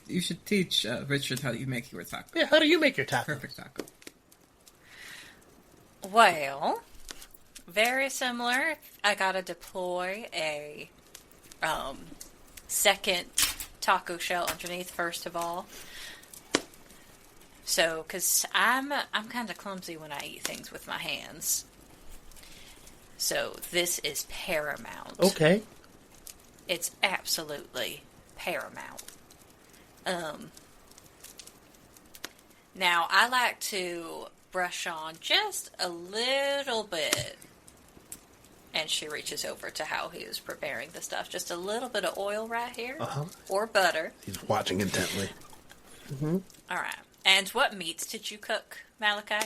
You should teach Richard how you make your taco. Yeah, how do you make your taco? Perfect taco. Well, very similar. I gotta deploy a second taco shell underneath first of all. So, because I'm kind of clumsy when I eat things with my hands. So this is paramount. Okay. It's absolutely paramount. Now, I like to brush on just a little bit. And she reaches over to how he is preparing the stuff. Just a little bit of oil right here. Or butter. He's watching intently. Mm-hmm. All right. And what meats did you cook, Malachi?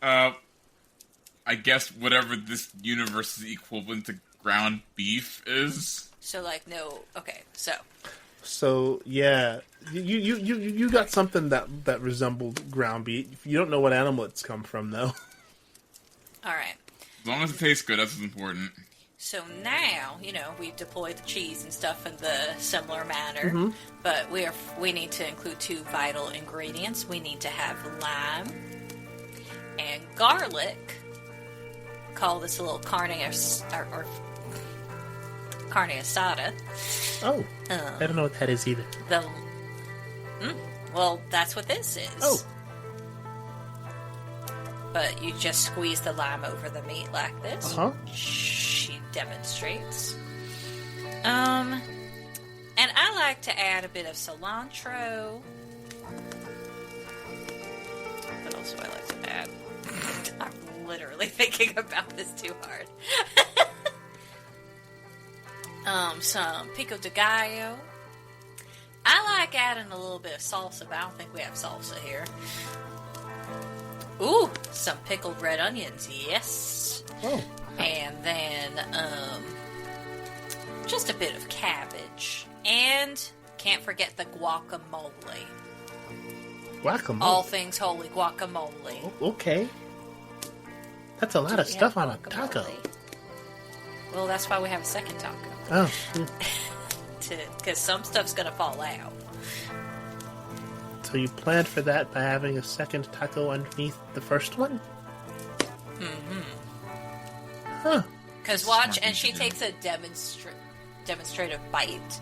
I guess whatever this universe's equivalent to ground beef is. So, like, no... Okay, so... So, yeah. You got something that resembled ground beef. You don't know what animal it's come from, though. All right. As long as it tastes good, that's what's important. So now, we've deployed the cheese and stuff in the similar manner, but we need to include 2 vital ingredients. We need to have lime and garlic. Call this a little carne asada. Oh, I don't know what that is either. Well, that's what this is. Oh. but you just squeeze the lime over the meat like this. She demonstrates. And I like to add a bit of cilantro. What else do I like to add? I'm literally thinking about this too hard. Some pico de gallo. I like adding a little bit of salsa, but I don't think we have salsa here. Ooh, some pickled red onions, yes. Oh. And then, just a bit of cabbage. And can't forget the guacamole. Guacamole? All things holy guacamole. Oh, okay. That's a lot of stuff on a taco. Well, that's why we have a second taco. Oh. Because some stuff's going to fall out. So you planned for that by having a second taco underneath the first one? Mm-hmm. Huh. Because watch, and she takes a demonstrative bite.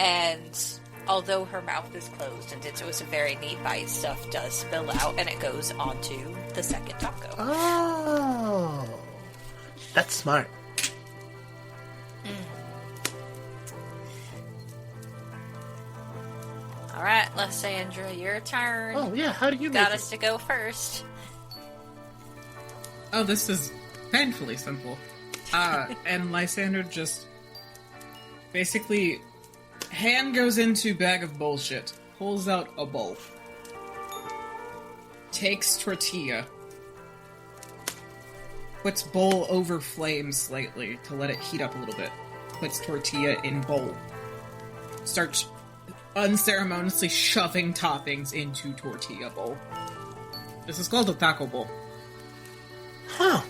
And although her mouth is closed and it was a very neat bite, stuff does spill out and it goes onto the second taco. Oh. That's smart. Alright, Lysandra, your turn. Oh, yeah, how do you got make us to go first. Oh, this is painfully simple. And Lysandra just basically hand goes into bag of bullshit, pulls out a bowl, takes tortilla, puts bowl over flame slightly to let it heat up a little bit, puts tortilla in bowl, starts unceremoniously shoving toppings into tortilla bowl. This is called a taco bowl. Huh.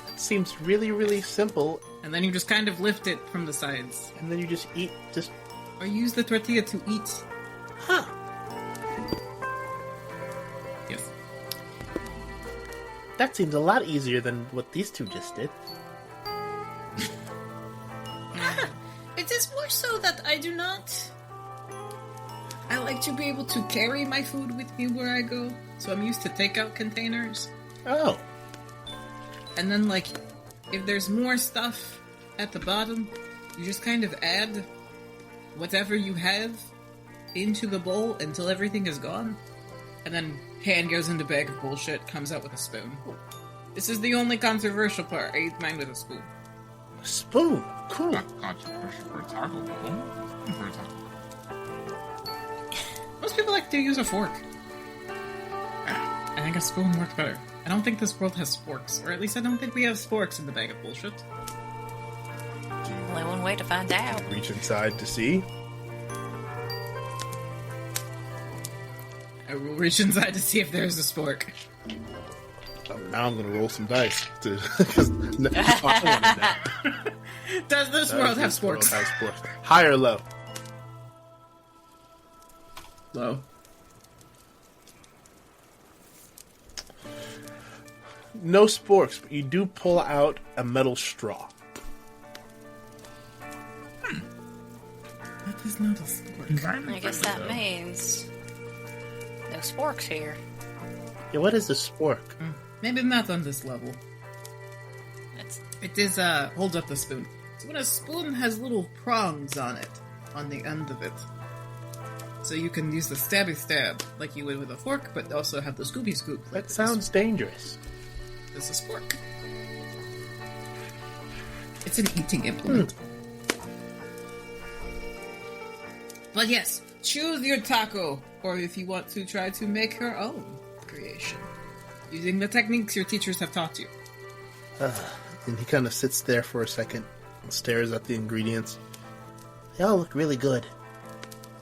That seems really, really simple. And then you just kind of lift it from the sides. And then you just eat, Or use the tortilla to eat. Huh. Yes. That seems a lot easier than what these two just did. It is more so that I do not... I like to be able to carry my food with me where I go, so I'm used to takeout containers. Oh. And then, like, if there's more stuff at the bottom, you just kind of add whatever you have into the bowl until everything is gone. And then hand goes into bag of bullshit, comes out with a spoon. This is the only controversial part. I eat mine with a spoon. A spoon? Cool. Not controversial for a taco bowl. For a taco. Most people like to use a fork. I think a spoon works better. I don't think this world has sporks, or at least I don't think we have sporks in the bag of bullshit. Only one way to find out. Reach inside to see. I will reach inside to see if there's a spork. Oh, now I'm gonna roll some dice. Because I wanted that. Does this world have sporks? Has sporks. High or low? Low. No sporks, but you do pull out a metal straw. That is not a spork. I guess that means no sporks here. Yeah, what is a spork? Maybe not on this level. It's It is, hold up the spoon. So when a spoon has little prongs on it, on the end of it. So you can use the stabby stab, like you would with a fork, but also have the scooby scoop. Like That sounds dangerous. This is a spork. It's an eating implement. But yes, choose your taco, or if you want to try to make your own creation, using the techniques your teachers have taught you. And he kind of sits there for a second and stares at the ingredients. They all look really good.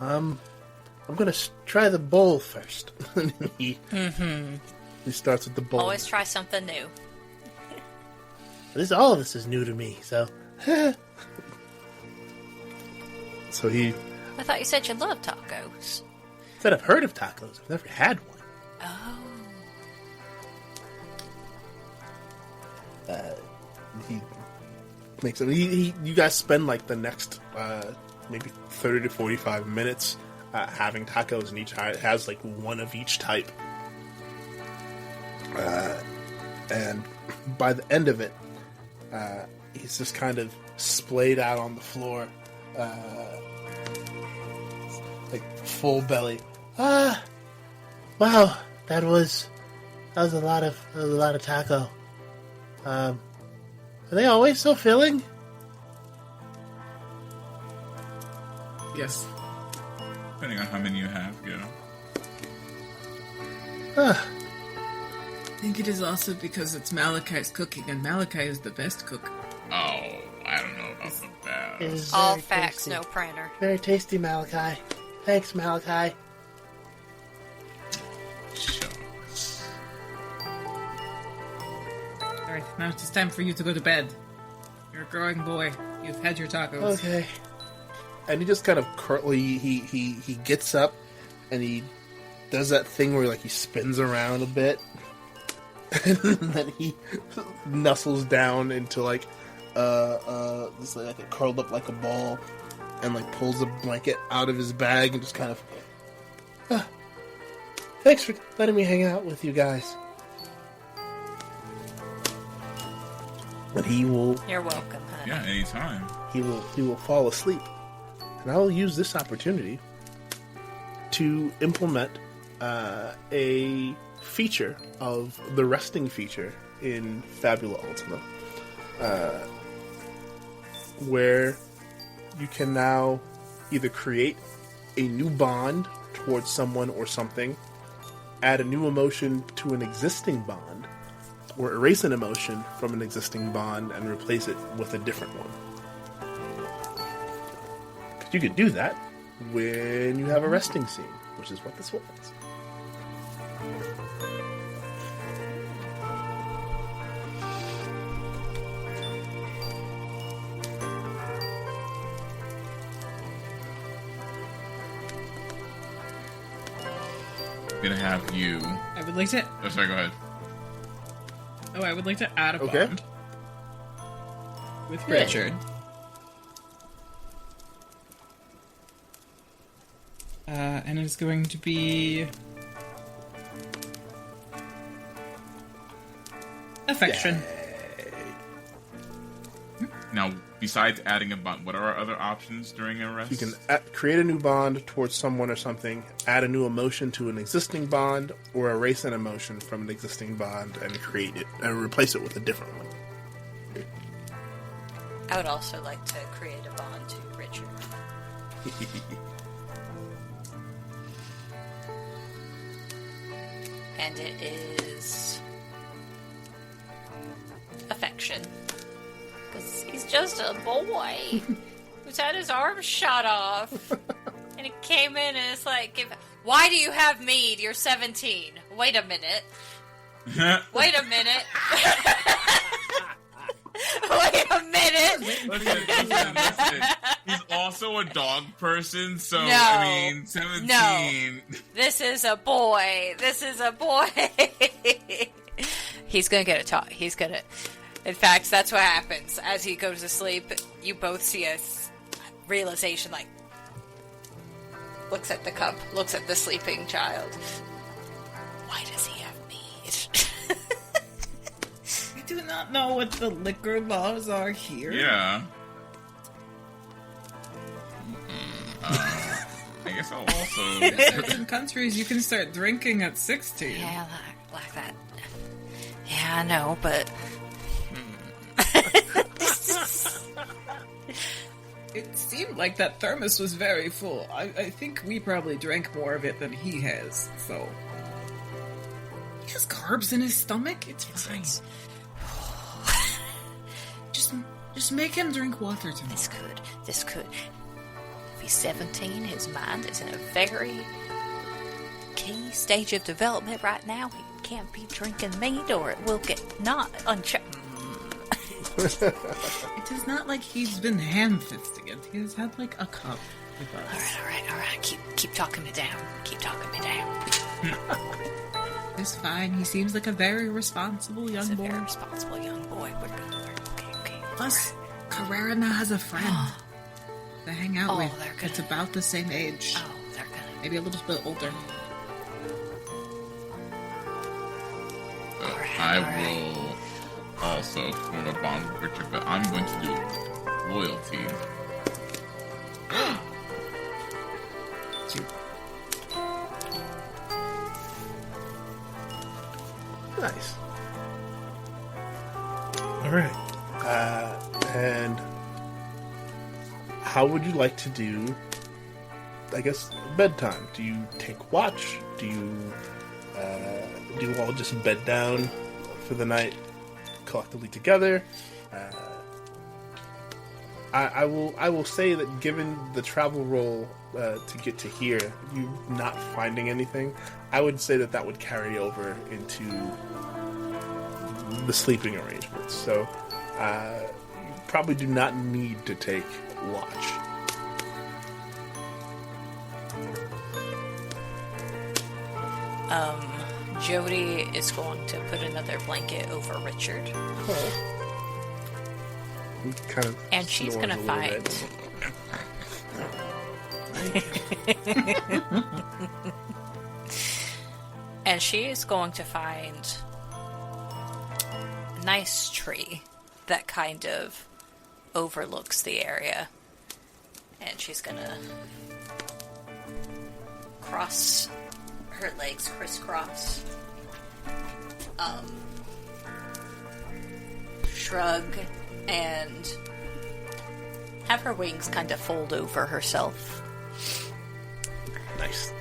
I'm gonna try the bowl first. he starts with the bowl. always try something new. All of this is new to me, so... So he I thought you said you loved tacos. said, I've heard of tacos. I've never had one. Oh. He makes it... You guys spend, like, the next, maybe 30 to 45 minutes having tacos, and each has, like, one of each type. And by the end of it, he's just kind of splayed out on the floor, like full belly. Wow, that was a lot of taco. Are they always so filling? Yes. Depending on how many you have, yeah. I think it is also because it's Malachi's cooking, and Malachi is the best cook. Oh, I don't know about the best. It is All very facts, tasty. no pranner. Very tasty, Malachi. Thanks, Malachi. Shucks. Alright, now it's time for you to go to bed. You're a growing boy. You've had your tacos. Okay. And he just kind of he gets up and he does that thing where like he spins around a bit, and then he nuzzles down into like this like a curled up like a ball, and like pulls a blanket out of his bag and just kind of. Thanks for letting me hang out with you guys. But he will. You're welcome, honey. Yeah, anytime. He will fall asleep, and I will use this opportunity to implement a feature of the resting feature in Fabula Ultima, where you can now either create a new bond towards someone or something, add a new emotion to an existing bond, or erase an emotion from an existing bond and replace it with a different one. You can do that when you have a resting scene, which is what this was. I'm gonna have you. I would like to. Oh, sorry, go ahead. Oh, I would like to add a Okay. bond with Richard. And it's going to be affection. Now, besides adding a bond, what are our other options during a rest? You can create a new bond towards someone or something, add a new emotion to an existing bond, or erase an emotion from an existing bond and create it and replace it with a different one. I would also like to create a bond to Richard. And it is affection. Because he's just a boy who's had his arm shot off. And he came in and it's like, why do you have mead? You're 17. Wait a minute. Wait a minute. Wait a minute. Listen. He's also a dog person, so, No. I mean, 17. No. This is a boy. This is a boy. He's gonna get a talk. He's gonna. In fact, that's what happens. As he goes to sleep, you both see a realization, like, looks at the cup, looks at the sleeping child. Why does he have mead? I do not know what the liquor laws are here. Yeah. I guess I'll also... In certain countries, you can start drinking at 16. Yeah, like that. Yeah, I know, but... It seemed like that thermos was very full. I think we probably drank more of it than he has, so... He has carbs in his stomach? It's fine. Just make him drink water to me. This could. If he's 17, his mind is in a very key stage of development right now. He can't be drinking mead or it will get not unchecked. It is not like he's been ham-fisting it. He has had, like, a cup with us. All right. Keep talking me down. Keep talking me down. It's fine. He seems like a very responsible young He's a boy. very responsible young boy. We're good. Okay. Plus, Curator now has a friend to hang out Oh, with. they're gonna- It's about the same age. Oh, they're gonna. Maybe a little bit older. I will also form a bond with Richard, but I'm going to do loyalty. Nice. All right. And how would you like to do, I guess, bedtime? Do you take watch? Do you all just bed down for the night collectively together? I will say that given the travel roll to get to here, you not finding anything, I would say that would carry over into the sleeping arrangements. So you probably do not need to take watch. Jodie is going to put another blanket over Richard. Kind of, and she's going to find... and she is going to find a nice tree that kind of overlooks the area. And she's going to cross her legs, crisscross, shrug, and have her wings kind of fold over herself. Nice.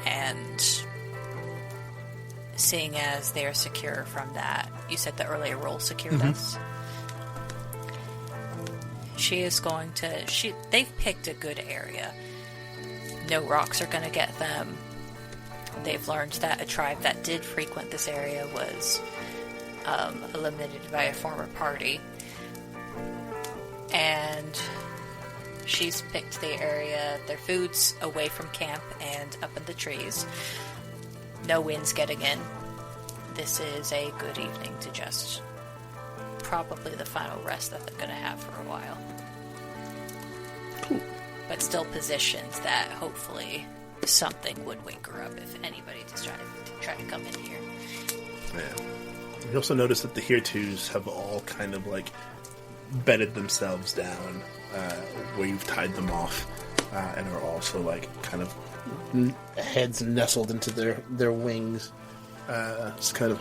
And seeing as they are secure from that, you said the earlier roll secured us. She is going to... They've picked a good area. No rocks are going to get them. They've learned that a tribe that did frequent this area was eliminated by a former party. And she's picked the area, their food's away from camp and up in the trees. No wind's getting in. This is a good evening to just... probably the final rest that they're going to have for a while. Cool. But still positioned that hopefully something would wake her up if anybody just try to come in here. Yeah. You also notice that the Heretus have all kind of like bedded themselves down where you've tied them off and are also like kind of heads nestled into their wings. It's kind of...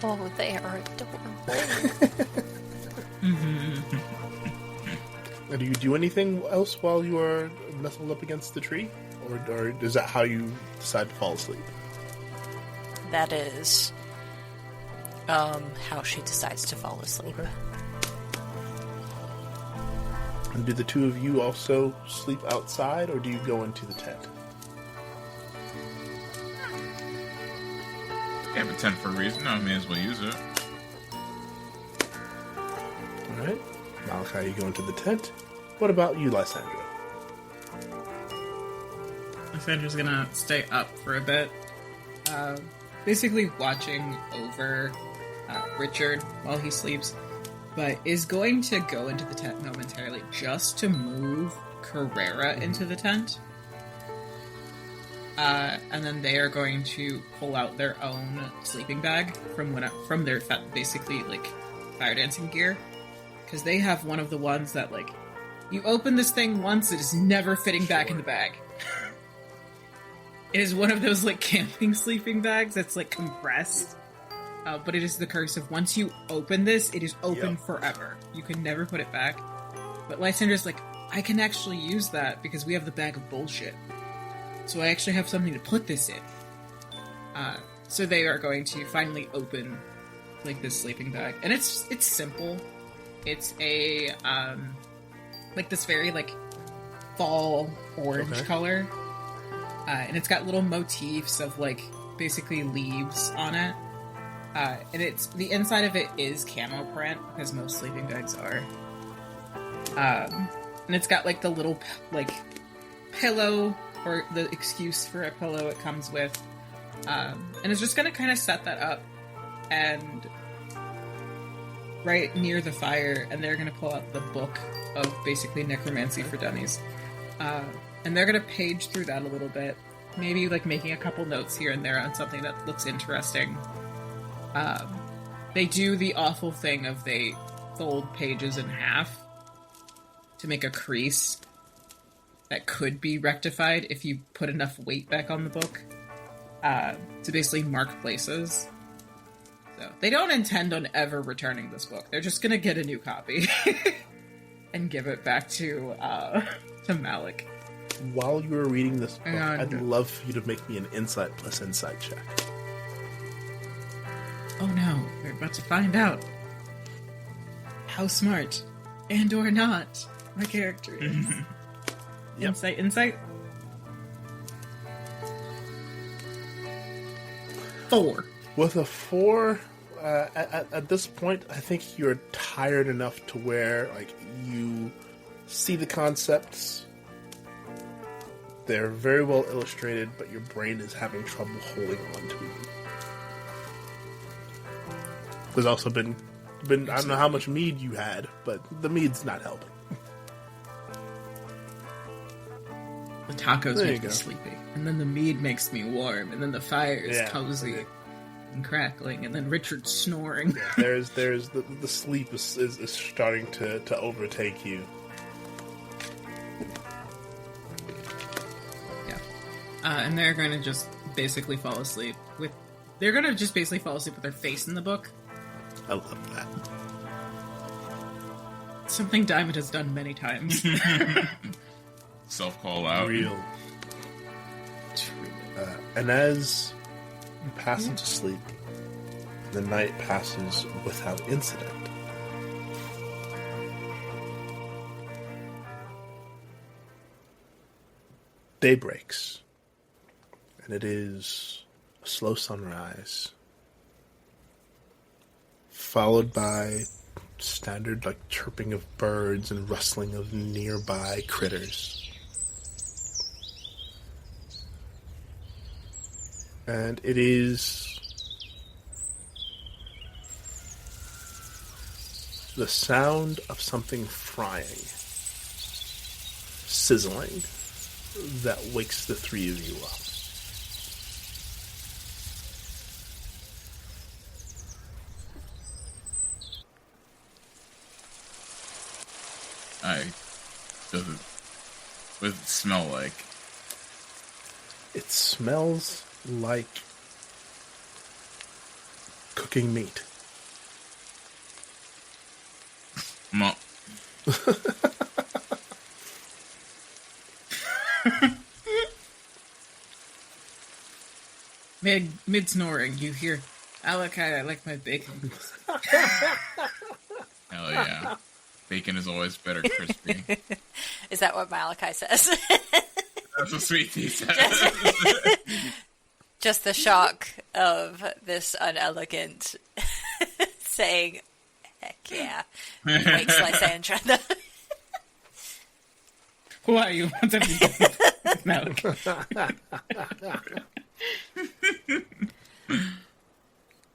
Oh, they are adorable. And do you do anything else while you are nestled up against the tree? Or is that how you decide to fall asleep? That is how she decides to fall asleep. Okay. And do the two of you also sleep outside, or do you go into the tent? I have a tent for a reason. I may as well use it. Alright. Malachi, you go into the tent. What about you, Lysandra? Lysandra's gonna stay up for a bit. Basically watching over Richard while he sleeps, but is going to go into the tent momentarily just to move Curator into the tent. And then they are going to pull out their own sleeping bag from their basically like fire dancing gear, because they have one of the ones that like you open this thing once, it is never fitting back in the bag. It is one of those like camping sleeping bags that's like compressed, but it is the curse of once you open this, it is open forever. You can never put it back. But Lysandra's like, I can actually use that because we have the bag of bullshit. So I actually have something to put this in. So they are going to finally open like this sleeping bag, and it's simple. It's a like this very like fall orange color, and it's got little motifs of like basically leaves on it. And it's the inside of it is camo print because most sleeping bags are. And it's got like the little like pillow, or the excuse for a pillow it comes with. And it's just going to kind of set that up and right near the fire, and they're going to pull out the book of basically necromancy for dummies. And they're going to page through that a little bit. Maybe, like, making a couple notes here and there on something that looks interesting. They do the awful thing of they fold pages in half to make a crease that could be rectified if you put enough weight back on the book to basically mark places. So they don't intend on ever returning this book. They're just going to get a new copy and give it back to Malik. While you were reading this book, I'd love for you to make me an insight plus insight check. Oh no, we're about to find out how smart and or not my character is. Yep. Insight? 4. With a 4, at this point, I think you're tired enough to where, like, you see the concepts. They're very well illustrated, but your brain is having trouble holding on to them. There's also been I don't know how much mead you had, but the mead's not helping. The tacos make me sleepy, and then the mead makes me warm, and then the fire is cozy and crackling, and then Richard's snoring. Yeah, there's the sleep is starting to overtake you. Yeah, and they're going to just basically fall asleep with. They're going to just basically fall asleep with their face in the book. I love that. Something Diamond has done many times. Self-call out. Real. And as you pass into sleep, the night passes without incident. Day breaks, and it is a slow sunrise, followed by standard, like, chirping of birds and rustling of nearby critters. And it is the sound of something frying, sizzling, that wakes the three of you up. What does it smell like? It smells like cooking meat. Mid snoring, you hear, Malachi, I like my bacon. Hell yeah. Bacon is always better crispy. Is that what Malachi says? That's what Sweet Tea says. Just the shock of this unelegant saying, heck yeah, makes Lysandra. Why you want to be Malachi?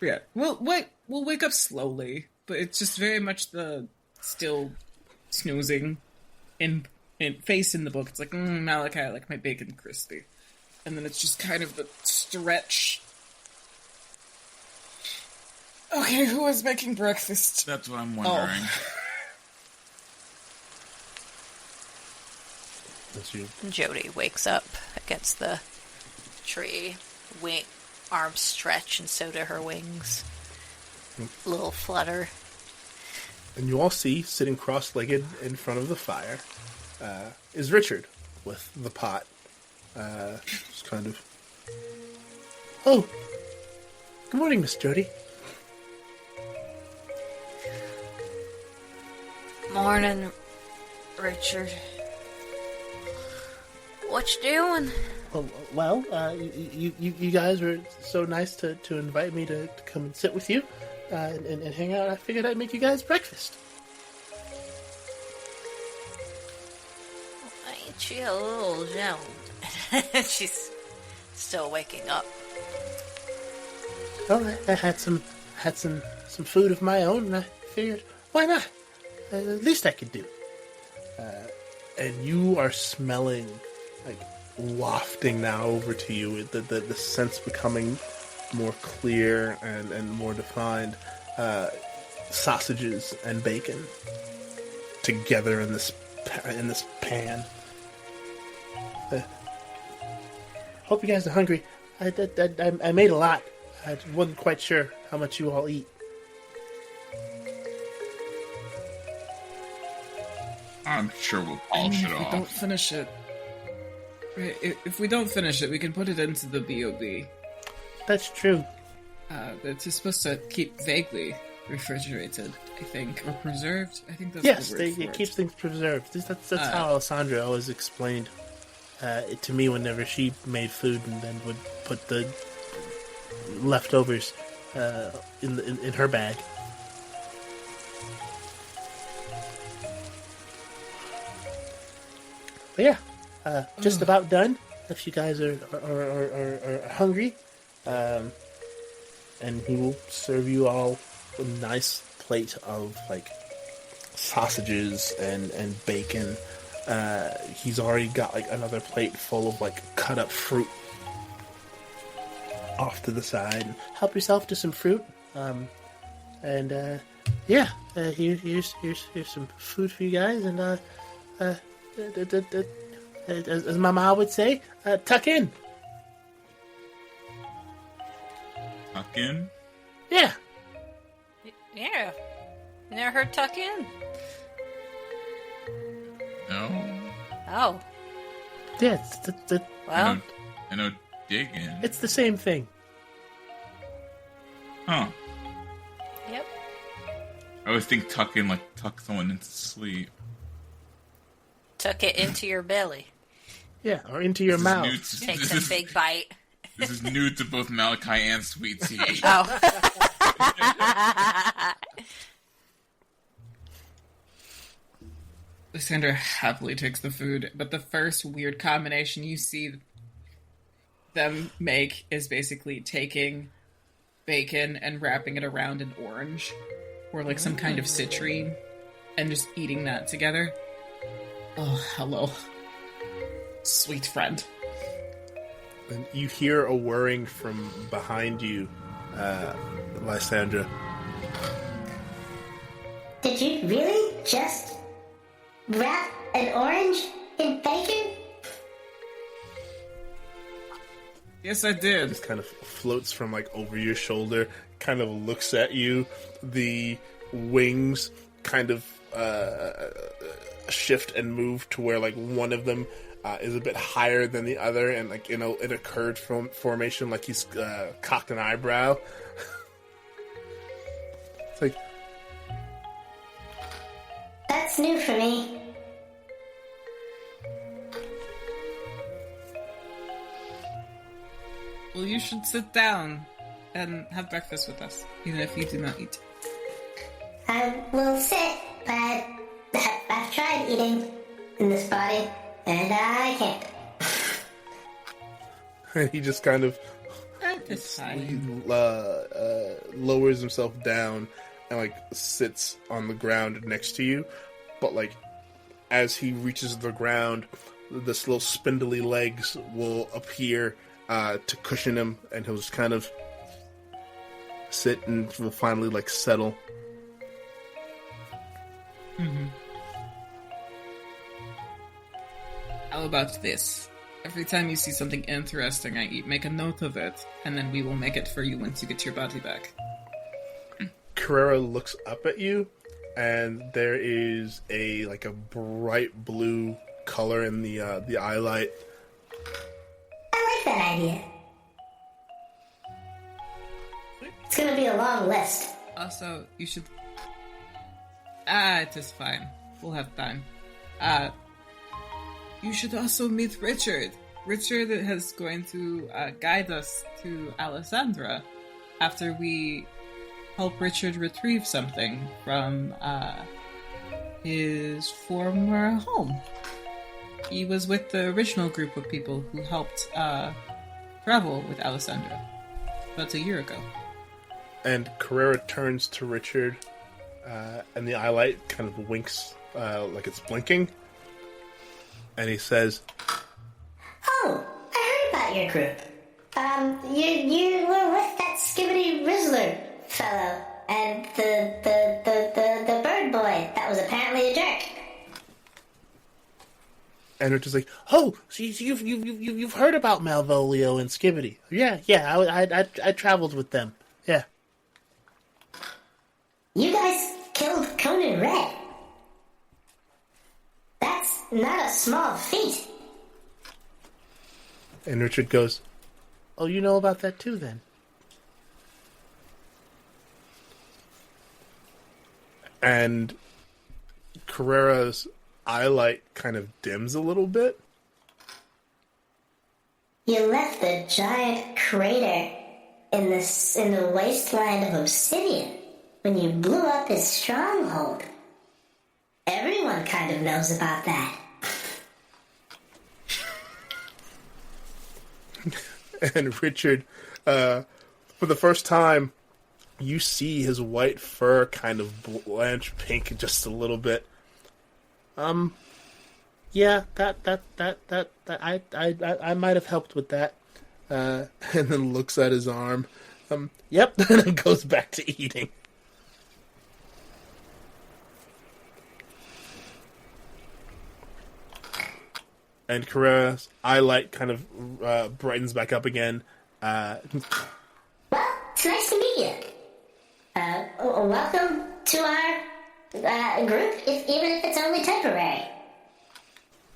Yeah, we'll wake up slowly, but it's just very much the still snoozing in face in the book. It's like, Malachi, I like my bacon crispy. And then it's just kind of the stretch. Okay, who is making breakfast? That's what I'm wondering. That's you. Jodie wakes up against the tree. Arms stretch, and so do her wings. Little flutter. And you all see, sitting cross-legged in front of the fire, is Richard with the pot. Just kind of... Oh! Good morning, Miss Jodie. Morning, Richard. What you doing? Well, you guys were so nice to invite me to come and sit with you and hang out. I figured I'd make you guys breakfast. Ain't you a little zoned? She's still waking up. Well, I had some food of my own, and I figured, why not? The least I could do. And you are smelling, like, wafting now over to you, the scents becoming more clear and more defined. Sausages and bacon together in this pan. Hope you guys are hungry. I made a lot. I wasn't quite sure how much you all eat. I'm sure we'll polish it If we off. don't finish it, right, if we don't finish it, we can put it into the BOB. That's true. It's supposed to keep vaguely refrigerated, I think, or preserved. I think that's Yes, the word for it keeps things preserved. That's how Lysandra always explained it to me whenever she made food and then would put the leftovers in her bag. But yeah, just about done. If you guys are hungry, and he will serve you all a nice plate of like sausages and bacon. He's already got like another plate full of like cut up fruit off to the side. Help yourself to some fruit. Here's some food for you guys, and as my mom would say, tuck in. Tuck in? Yeah. Yeah. You never heard tuck in? No. Oh. Yeah, Well, I know dig in. it's the same thing. Huh. yep. I always think tuck in like tuck someone into sleep. Tuck it into your belly. Yeah, or into your This is mouth. new to- Take this some is- big bite. This is new to both Malachi and Sweet Tea. Oh. Lysandra happily takes the food, but the first weird combination you see them make is basically taking bacon and wrapping it around an orange or like some kind of citrine and just eating that together. Oh, hello. Sweet friend. And you hear a whirring from behind you, Lysandra. Did you really just wrap an orange in bacon? Yes, I did. Just kind of floats from like over your shoulder, kind of looks at you. The wings kind of shift and move to where like one of them is a bit higher than the other, and like in a curved formation, like he's cocked an eyebrow. It's like, That's new for me. Well, you should sit down and have breakfast with us, even if you do not eat. I will sit, but I've tried eating in this body, and I can't. he just kind of It's fine. lowers himself down and like sits on the ground next to you, but like as he reaches the ground, this little spindly legs will appear to cushion him, and he'll just kind of sit and will finally like settle. How about this? Every time you see something interesting I eat, make a note of it, and then we will make it for you once you get your body back. Curator looks up at you, and there is a bright blue color in the eye light. I like that idea. It's gonna be a long list. Also, you should... it is fine. We'll have time. You should also meet Richard. Richard is going to guide us to Lysandra after we help Richard retrieve something from his former home. He was with the original group of people who helped travel with Lysandra about a year ago. And Curator turns to Richard and the eye light kind of winks like it's blinking. And he says, "Oh, I heard about your group. You were with that Skibbity Rizzler fellow and the bird boy that was apparently a jerk." And Richard's like, "Oh, so you've heard about Malvolio and Skibbity? Yeah. I traveled with them. Yeah." "You guys killed Conan Red. That's not a small feat." And Richard goes, "Oh, you know about that too, then?" And Carrera's eye light kind of dims a little bit. "You left the giant crater in the wasteland of Obsidian when you blew up his stronghold. Everyone kind of knows about that." And Richard, for the first time, you see his white fur kind of blanch pink just a little bit. Yeah, that I might have helped with that. And then looks at his arm. Yep, and then goes back to eating. And Carrera's eye light kind of brightens back up again. "Well, it's nice to meet you. Welcome to our group, even if it's only temporary."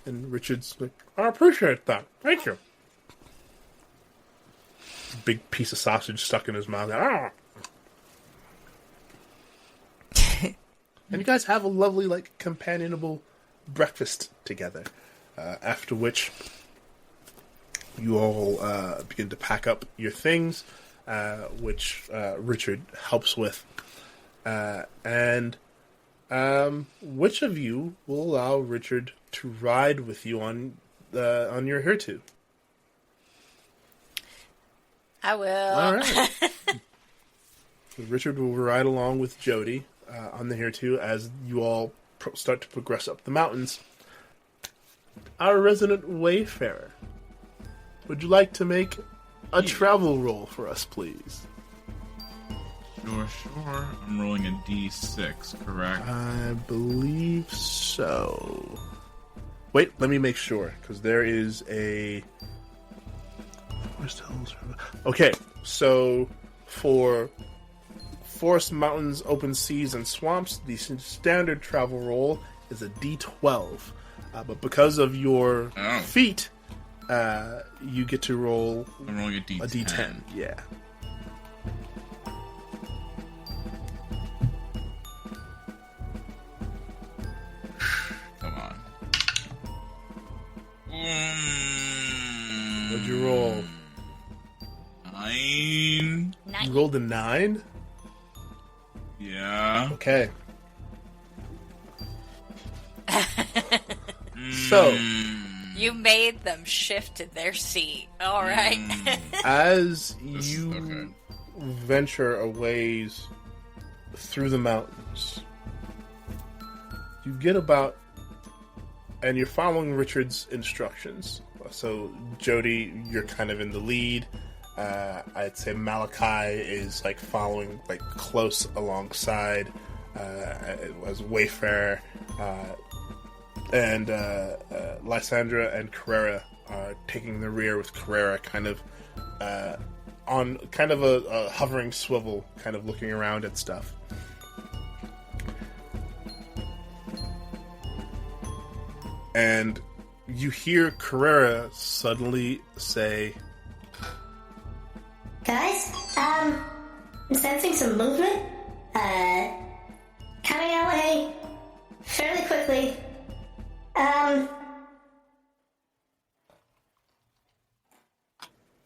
And Richard's like, "I appreciate that. Thank you." Big piece of sausage stuck in his mouth. Ah! And you guys have a lovely, companionable breakfast together. After which, you all begin to pack up your things, which Richard helps with. And which of you will allow Richard to ride with you on your Hirtu? I will. All right. Richard will ride along with Jodie on the Hirtu as you all start to progress up the mountains. Our resident wayfarer, would you like to make a travel roll for us, please? Sure. I'm rolling a d6, correct? I believe so. Wait, let me make sure, because there is a... Okay, so for forest, mountains, open seas, and swamps, the standard travel roll is a d12. But because of your feat, you get to roll... I'm rolling a d10. Yeah. Come on. What'd you roll? 9. You rolled a 9? Yeah. Okay. So, You made them shift in their seat. All right. as you venture a ways through the mountains, you get about, and you're following Richard's instructions. So, Jodie, you're kind of in the lead. I'd say Malachi is following close alongside as Wayfarer, and Lysandra and Curator are taking the rear with Curator kind of on kind of a hovering swivel, kind of looking around at stuff. And you hear Curator suddenly say, "Guys, I'm sensing some movement, coming our way fairly quickly.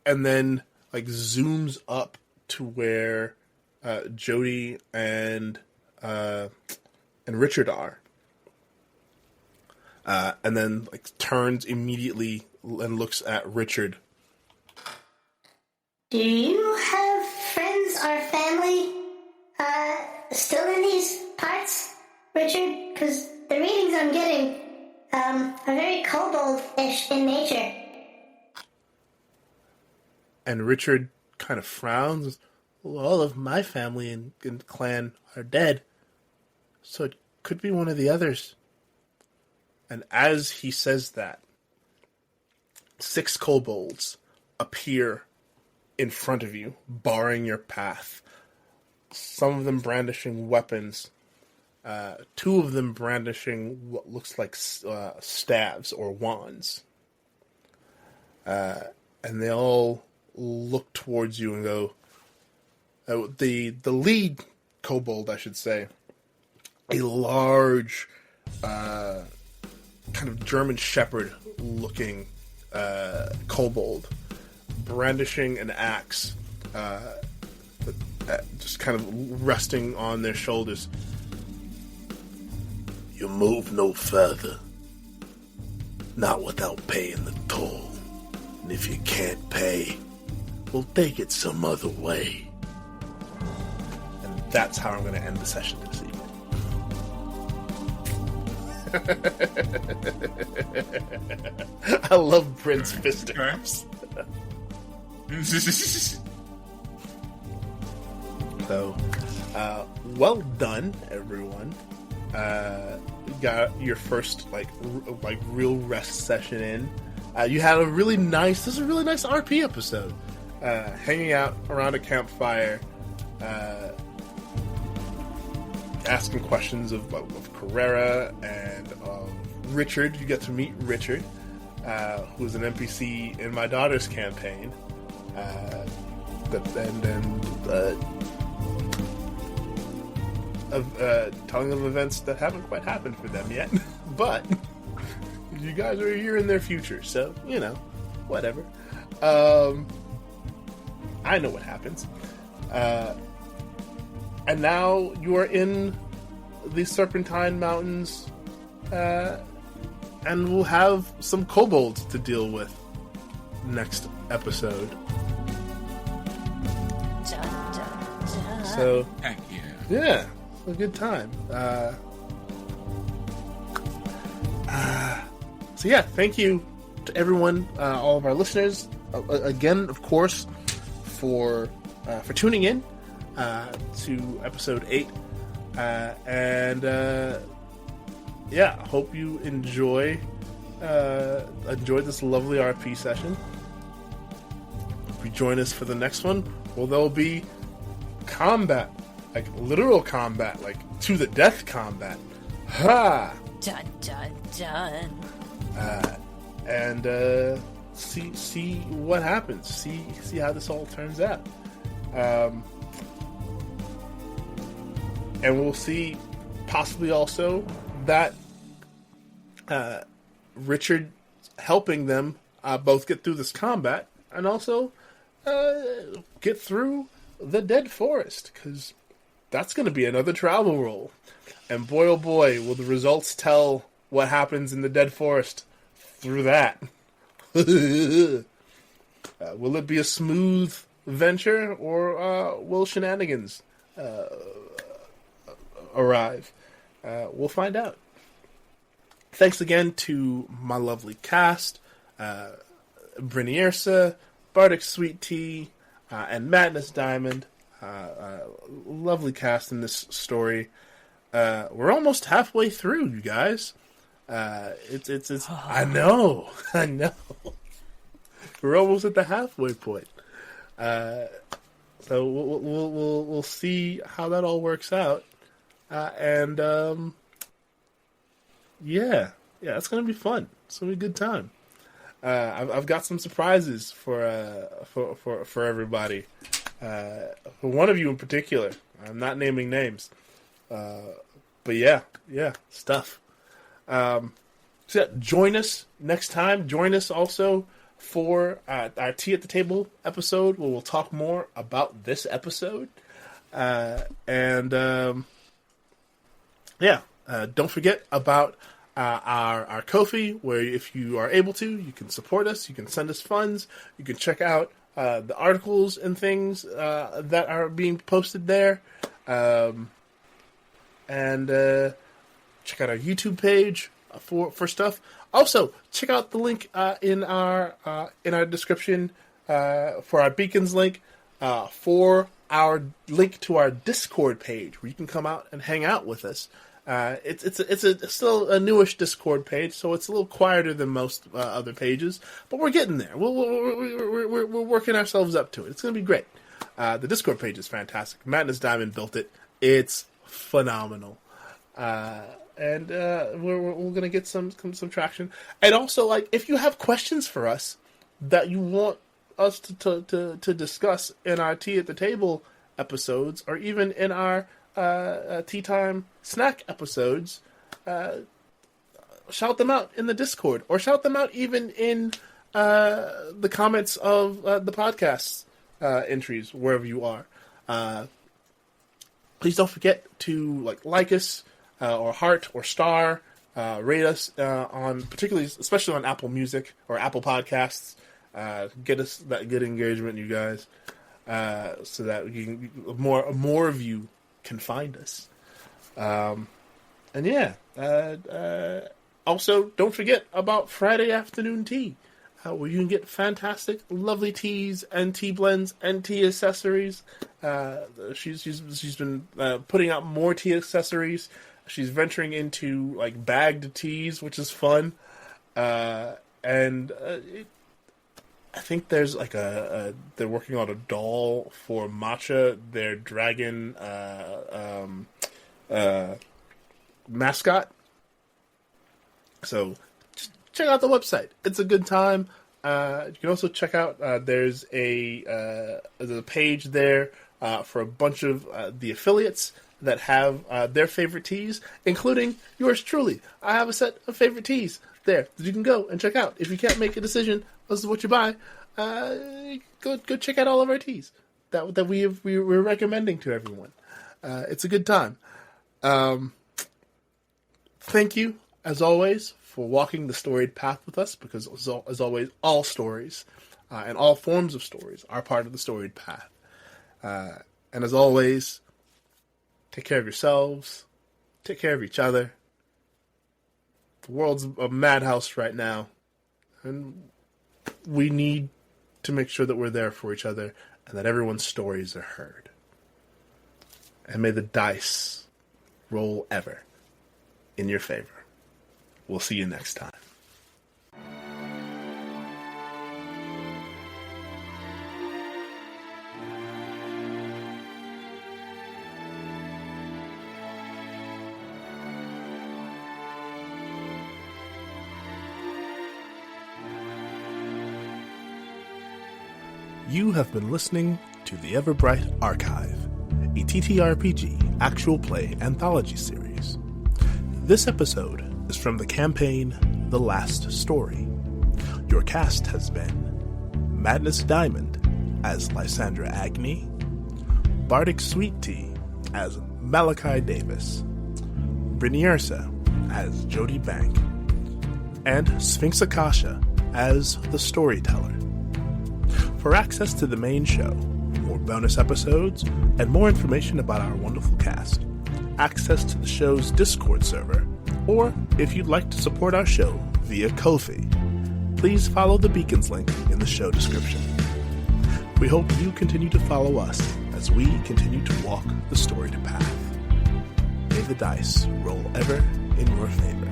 And then zooms up to where Jodie and Richard are, and then turns immediately and looks at Richard. Do you have friends or family still in these parts? Richard? Because the readings I'm getting are very kobold-ish in nature. And Richard kind of frowns. Well, all of my family and clan are dead, so it could be one of the others. And as he says that, 6 kobolds appear in front of you, barring your path. Some of them brandishing weapons. 2 of them brandishing what looks like staves or wands. And they all look towards you and go... the lead kobold, I should say, a large, kind of German shepherd looking kobold, brandishing an axe, just kind of resting on their shoulders. You move no further, not without paying the toll. And if you can't pay, we'll take it some other way. And that's how I'm going to end the session this evening. I love Bryn's fisticuffs. So, well done, everyone. Got your first like real rest session in. You had a really nice. This is a really nice RP episode. Hanging out around a campfire, asking questions of Curator and of Richard. You get to meet Richard, who's an NPC in my daughter's campaign. Telling them events that haven't quite happened for them yet, but you guys are here in their future, so whatever. I know what happens. And now you are in the Serpentine Mountains, and we'll have some kobolds to deal with next episode. Dun, dun, dun. So, Heck yeah, a good time. So yeah, thank you to everyone, all of our listeners, again, of course, for tuning in to episode 8, and hope you enjoyed this lovely RP session. If you join us for the next one, well, there'll be combat, like literal combat, like to the death combat. Ha! Dun dun dun. And see what happens. See how this all turns out. And we'll see possibly also that Richard helping them both get through this combat and also get through the Dead Forest, because that's going to be another travel roll. And boy, oh boy, will the results tell what happens in the Dead Forest through that. Will it be a smooth venture, or will shenanigans arrive? We'll find out. Thanks again to my lovely cast, Brynniursa, Bardic Sweet Tea, and Madness Diamond. Lovely cast in this story. We're almost halfway through, you guys. It's. I know. We're almost at the halfway point. So we'll see how that all works out. And it's gonna be fun. It's gonna be a good time. I've got some surprises for everybody. For one of you in particular. I'm not naming names. But yeah, stuff. So join us next time. Join us also for our Tea at the Table episode, where we'll talk more about this episode. Don't forget about our Ko-fi, where if you are able to, you can support us. You can send us funds. You can check out the articles and things that are being posted there. check out our YouTube page for stuff. Also, check out the link in our description for our beacons link for our link to our Discord page, where you can come out and hang out with us. It's still a newish Discord page, so it's a little quieter than most other pages, but we're getting there. We're working ourselves up to it. It's going to be great. The Discord page is fantastic. Madness Diamond built it. It's phenomenal. And we're going to get some traction. And also, like, if you have questions for us that you want us to discuss in our Tea at the Table episodes, or even in our Tea Time snack episodes, shout them out in the Discord, or shout them out even in the comments of the podcast entries, wherever you are. Please don't forget to like us, or heart, or star, rate us especially on Apple Music or Apple Podcasts. Get us that good engagement, you guys, so that more of you can find us. Also, don't forget about Friday afternoon tea, where you can get fantastic, lovely teas and tea blends and tea accessories. She's been putting out more tea accessories. She's venturing into like bagged teas, which is fun. I think there's like they're working on a doll for Matcha, their dragon mascot. So check out the website. It's a good time. You can also check out, there's a page there for a bunch of the affiliates that have their favorite teas, including yours truly. I have a set of favorite teas there that you can go and check out. If you can't make a decision as to what you buy, go check out all of our teas that we're recommending to everyone. It's a good time. Thank you, as always, for walking the storied path with us, because as always, all stories and all forms of stories are part of the storied path. And as always, take care of yourselves, take care of each other. The world's a madhouse right now, and we need to make sure that we're there for each other and that everyone's stories are heard. And may the dice roll ever in your favor. We'll see you next time. You have been listening to the Everbright Archive, a TTRPG actual play anthology series. This episode is from the campaign The Last Story. Your cast has been Madness Diamond as Lysandra Agni, Bardic Sweet Tea as Malachi Davis, Brynniursa as Jodie Bank, and Sphinx Akashaa as the Storyteller. For access to the main show, more bonus episodes, and more information about our wonderful cast, access to the show's Discord server, or if you'd like to support our show via Ko-fi, please follow the Beacons link in the show description. We hope you continue to follow us as we continue to walk the storied path. May the dice roll ever in your favor.